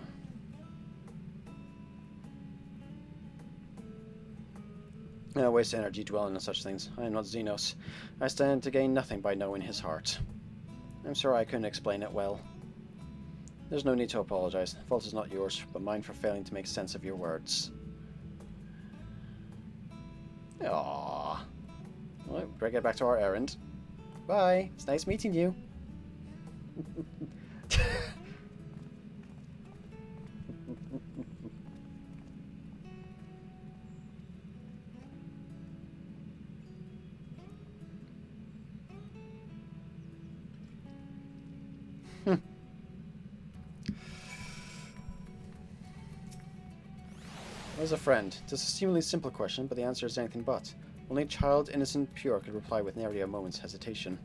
I waste energy dwelling on such things. I am not Xenos. I stand to gain nothing by knowing his heart. I'm sorry I couldn't explain it well. There's no need to apologize. The fault is not yours, but mine for failing to make sense of your words. Aww. Well, better get back to our errand. Bye. It's nice meeting you. As a friend, it is a seemingly simple question, but the answer is anything but. Only a child, innocent, pure, could reply with nary a moment's hesitation.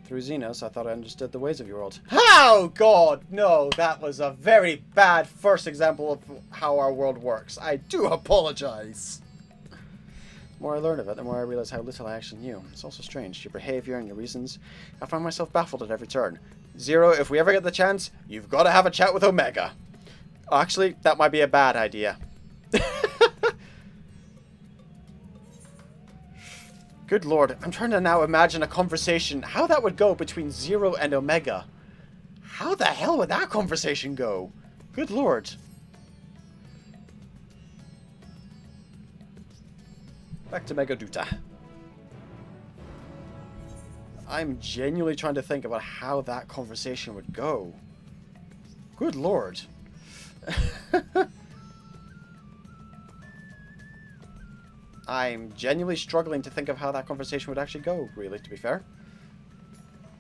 Through Xenos, I thought I understood the ways of your world. Oh, God! No, that was a very bad first example of how our world works. I do apologize. The more I learn of it, the more I realize how little I actually knew. It's also strange, your behavior and your reasons. I find myself baffled at every turn. Zero, if we ever get the chance, you've got to have a chat with Omega. Actually, that might be a bad idea. Good lord, I'm trying to now imagine a conversation, how that would go between Zero and Omega. How the hell would that conversation go? Good lord. Back to Megaduta. I'm genuinely trying to think about how that conversation would go. Good lord. I'm genuinely struggling to think of how that conversation would actually go, really, to be fair.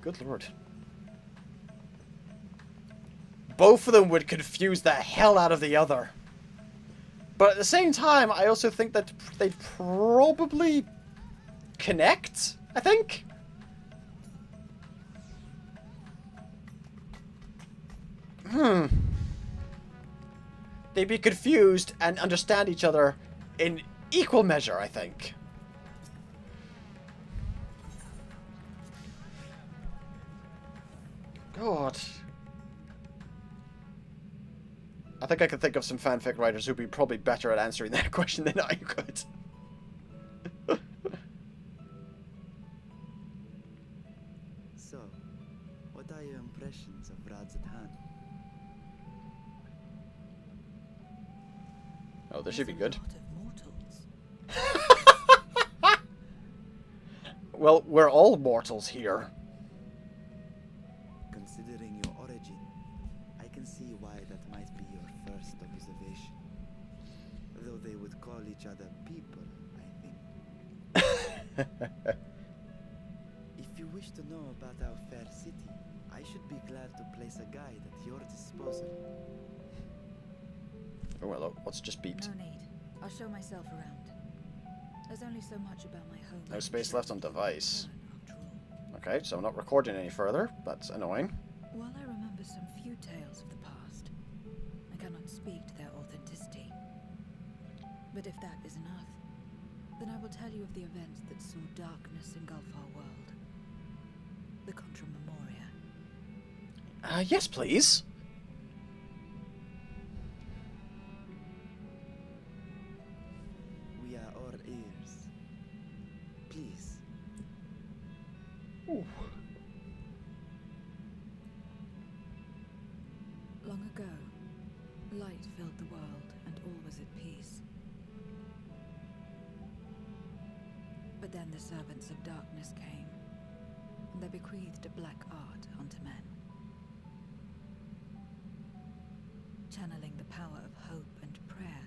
Good lord. Both of them would confuse the hell out of the other. But at the same time, I also think that they'd probably connect, I think. They'd be confused and understand each other in equal measure, I think. God. I think I could think of some fanfic writers who'd be probably better at answering that question than I could. So, what are your impressions of Radzatan? Oh, this should be good. Well, we're all mortals here. Considering your origin, I can see why that might be your first observation. Though they would call each other people, I think. If you wish to know about our fair city, I should be glad to place a guide at your disposal. Oh, well, what's just beeped? No need. I'll show myself around. There's only so much about my home. No space left on device. After all. Okay, so I'm not recording any further. That's annoying. While I remember some few tales of the past, I cannot speak to their authenticity. But if that is enough, then I will tell you of the events that saw darkness engulf our world. The Contra Memoria. Yes, please. We are all ears. Please. Ooh. Long ago, light filled the world and all was at peace. But then the servants of darkness came, and they bequeathed a black art onto men. Channeling the power of hope and prayer,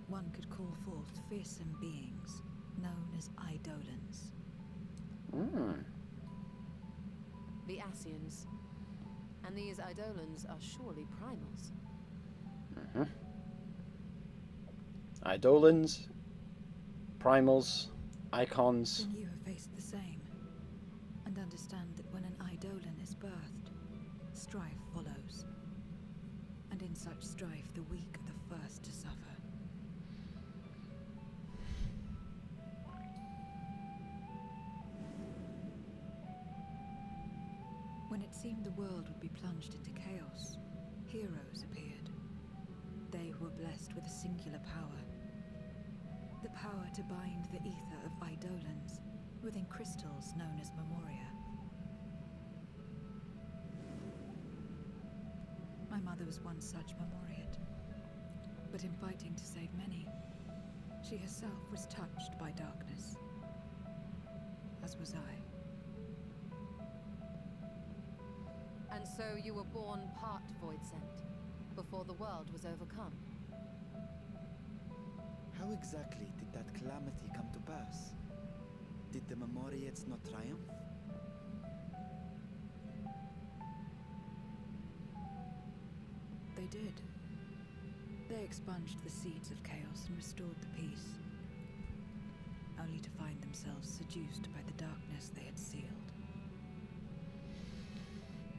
one could call forth fearsome beings known as Eidolons. The Asians. And these Eidolons are surely primals. Eidolons, primals, icons. Then you have faced the same, and understand that when an Eidolon is birthed, strife follows. And in such strife, the weak are the first to suffer. When it seemed the world would be plunged into chaos, heroes appeared. They who were blessed with a singular power. The power to bind the ether of Eidolons within crystals known as Memoria. My mother was one such Memoriate. But in fighting to save many, She herself was touched by darkness, as was I. And so you were born part Void Sent, before the world was overcome. How exactly did that calamity come to pass? Did the Memoriates not triumph? They did. They expunged the seeds of chaos and restored the peace, only to find themselves seduced by the darkness they had sealed.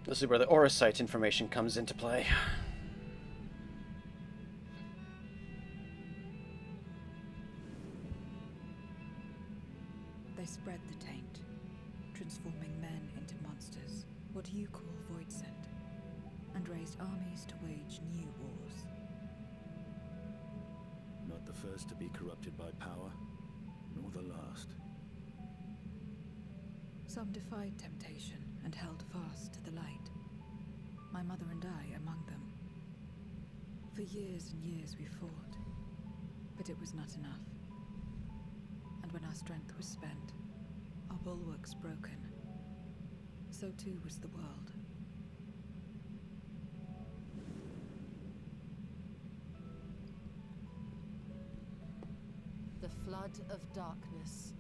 This is where the aura site information comes into play. They spread the taint, transforming men into monsters, what you call Void Sent, and raised armies to wage new wars. Not the first to be corrupted by power, nor the last. Some defied temptation and held fast to the light. My mother and I among them. For years and years we fought, but it was not enough. And when our strength was spent, our bulwarks broken, so too was the world. The flood of darkness.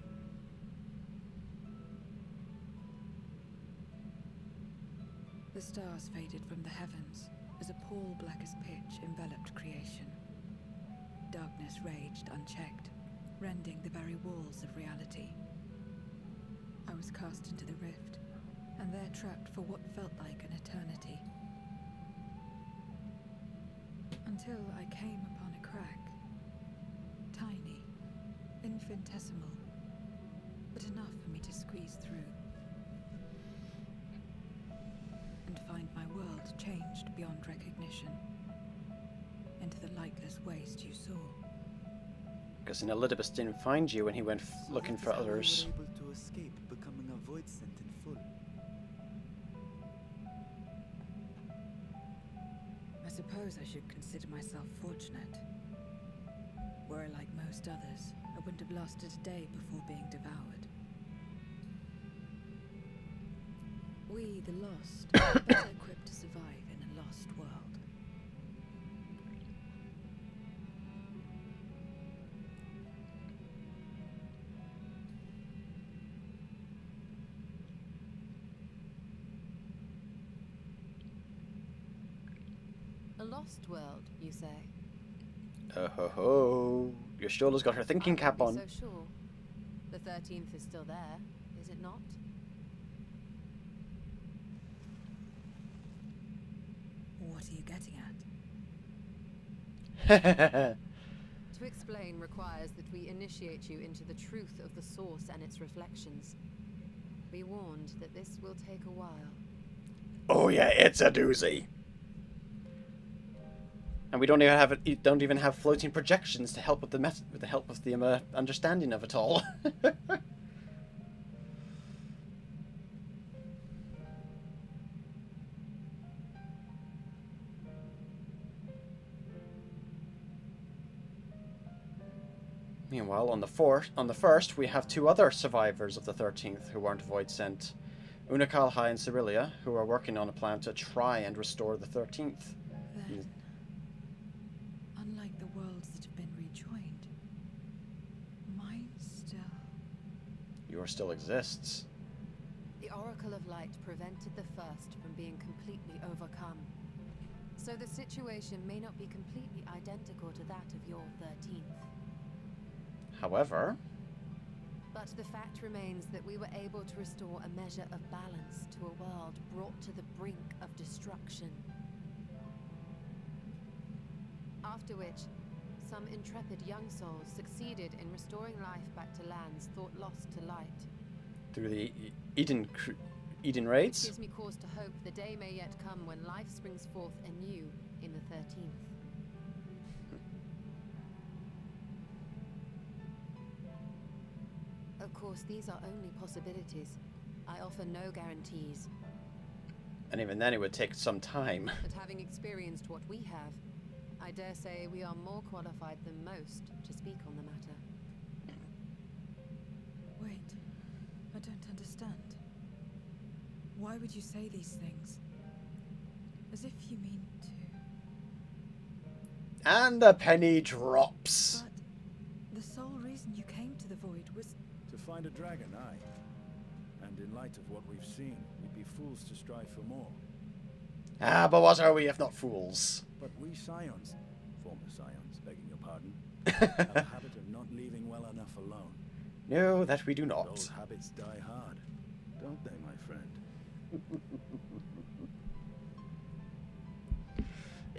The stars faded from the heavens as a pall black as pitch enveloped creation. Darkness raged unchecked, rending the very walls of reality. I was cast into the rift, and there trapped for what felt like an eternity. Until I came upon a crack. Tiny, infinitesimal, but enough for me to squeeze through. And find my world changed beyond recognition, into the lightless waste you saw. Because Elidibus didn't find you when he went looking for others. You were able to escape becoming a Void Sent in full. I suppose I should consider myself fortunate. Were I like most others, I wouldn't have lasted a day before being devoured. We, the lost, are better equipped to survive in a lost world. A lost world, you say? Oh ho ho! Your Shola's got her thinking cap on. So sure. The 13th is still there, is it not? What are you getting at? To explain requires that we initiate you into the truth of the source and its reflections. Be warned that this will take a while. Oh yeah, it's a doozy. And we don't even have floating projections to help with the help of the understanding of it all. Meanwhile, on the first, we have two other survivors of the 13th who weren't Void Sent, Unakalhai and Cyrilia, who are working on a plan to try and restore the 13th. Then, unlike the worlds that have been rejoined, mine still... Yours still exists. The Oracle of Light prevented the first from being completely overcome. So the situation may not be completely identical to that of your 13th. However... But the fact remains that we were able to restore a measure of balance to a world brought to the brink of destruction. After which, some intrepid young souls succeeded in restoring life back to lands thought lost to light. Through the Eden raids? Gives me cause to hope the day may yet come when life springs forth anew in the 13th. Of course, these are only possibilities. I offer no guarantees. And even then it would take some time. But having experienced what we have, I dare say we are more qualified than most to speak on the matter. Wait, I don't understand. Why would you say these things? As if you mean to... And the penny drops. But the sole reason you came to the Void was... To find a dragon, aye. And in light of what we've seen, we'd be fools to strive for more. Ah, but what are we if not fools? But we Scions, former Scions, begging your pardon, have a habit of not leaving well enough alone. No, that we do not. Those habits die hard, don't they, my friend?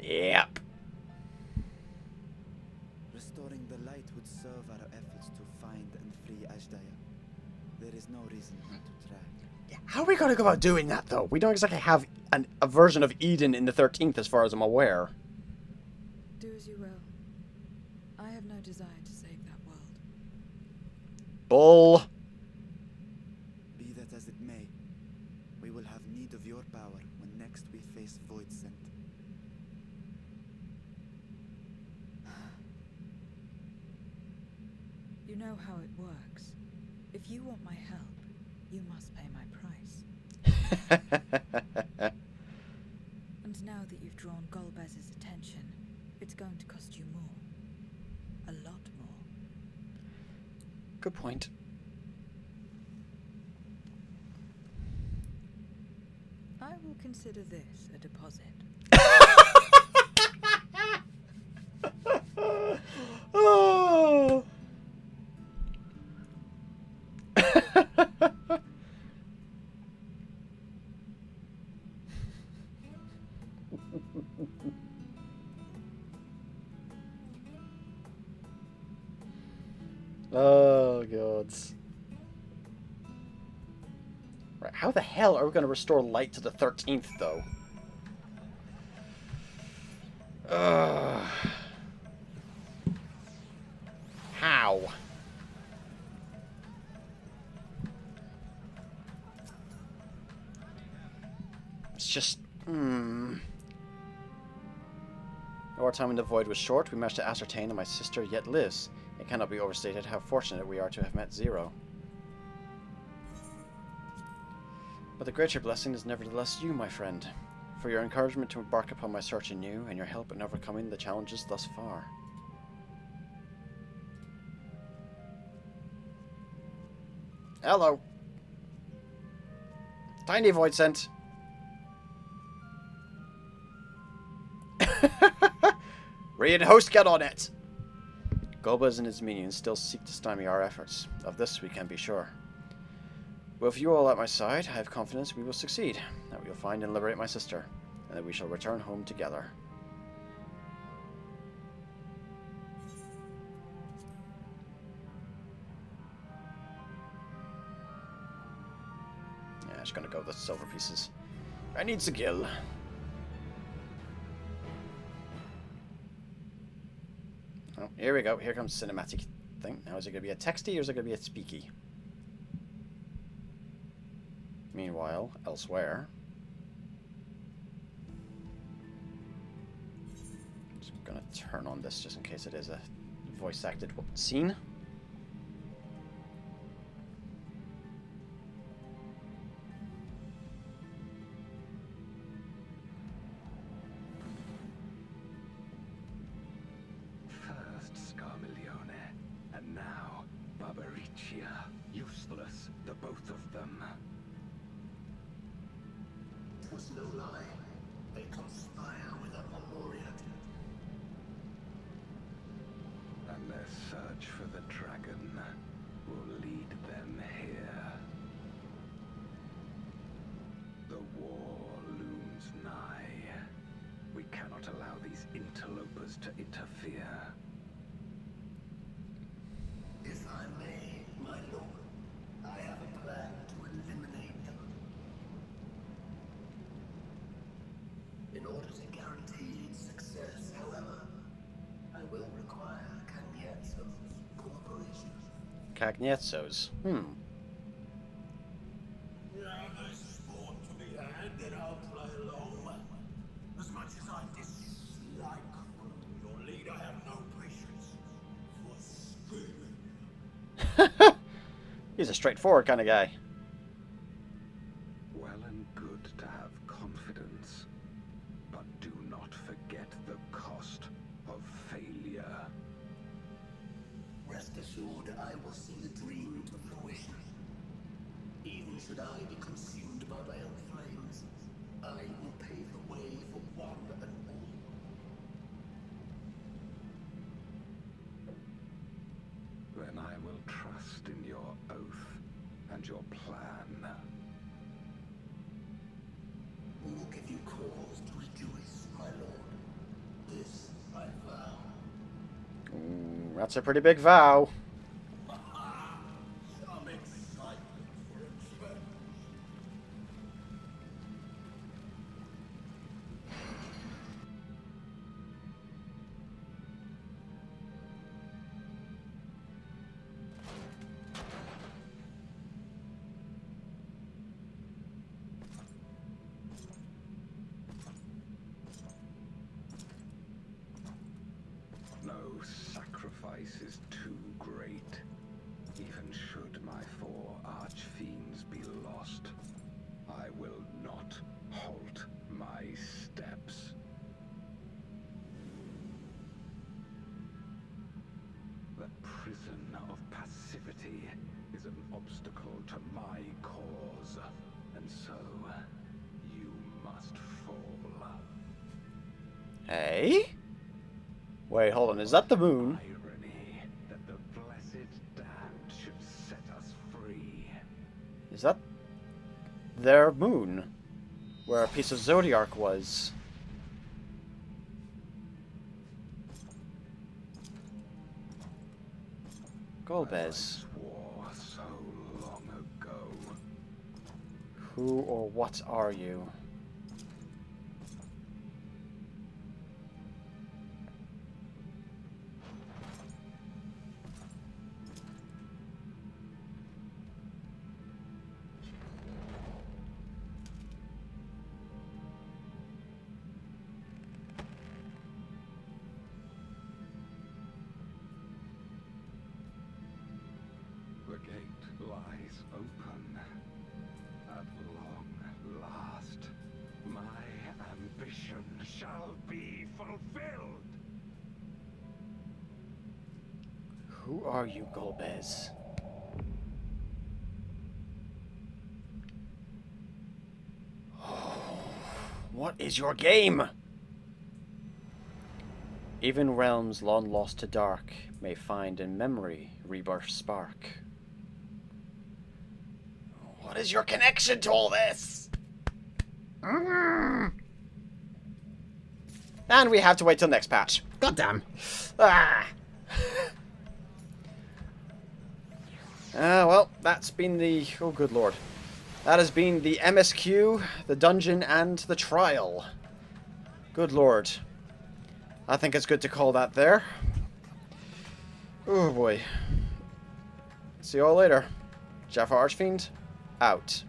Yep. Restoring the light would serve our efforts to find and free Ashdaya. There is no reason not to try. Yeah, how are we going to go about doing that, though? We don't exactly have a version of Eden in the 13th, as far as I'm aware. Do as you will. I have no desire to save that world. Bull. Be that as it may, we will have need of your power when next we face Void Sent. You know how it works. If you want my help, you must pay my price. And now that you've drawn Golbez's attention, it's going to cost you more. A lot more. Good point. I will consider this a deposit. Oh. Oh, gods. Right, how the hell are we going to restore light to the 13th, though? How? It's just... Our time in the Void was short. We managed to ascertain that my sister yet lives. It cannot be overstated how fortunate we are to have met Zero. But the greater blessing is nevertheless you, my friend, for your encouragement to embark upon my search anew, and your help in overcoming the challenges thus far. Hello. Tiny Void Scent. Read and host, get on it! Golbez and his minions still seek to stymie our efforts. Of this we can be sure. With you all at my side, I have confidence we will succeed, that we will find and liberate my sister, and that we shall return home together. Yeah, I'm just gonna go with the silver pieces. I need Sigil. Oh, here we go. Here comes cinematic thing. Now, is it going to be a texty or is it going to be a speaky? Meanwhile, elsewhere. I'm just going to turn on this just in case it is a voice-acted scene. Useless, the both of them. It was no lie. They conspire with a Memoriat. And their search for the dragon will lead them here. The war looms nigh. We cannot allow these interlopers to interfere. If I may, my lord, I have a plan to eliminate them. In order to guarantee success, however, I will require Cagnezzo's cooperation. Cagnezzo's? Now there's sport to be had, then I'll play along. As much as I dislike He's a straightforward kind of guy. Well and good to have confidence, but do not forget the cost of failure. Rest assured, I will see the dream to fruition. Even should I be consumed by my own flames, I will pave the way for one and all. Then I will trust in your oath and your plan. We will give you cause to rejoice, my lord. This I vow. That's a pretty big vow. Some excitement for a trend. No sacrifice is too great. Even should my 4 archfiends be lost, I will not halt my steps. The prison of passivity is an obstacle to my cause, and so you must fall. Hey? Wait, hold on. Is that the moon? Irony that the blessed damned should set us free. Is that their moon? Where a piece of Zodiac was? Golbez. Swore so long ago. Who or what are you? The gate lies open. At long last, my ambition shall be fulfilled. Who are you, Golbez? What is your game? Even realms long lost to dark may find in memory rebirth spark. What is your connection to all this? And we have to wait till next patch. Goddamn. Ah. Well, that's been the... Oh, good lord. That has been the MSQ, the dungeon, and the trial. Good lord. I think it's good to call that there. Oh boy. See you all later. JaffaArchfiend, out.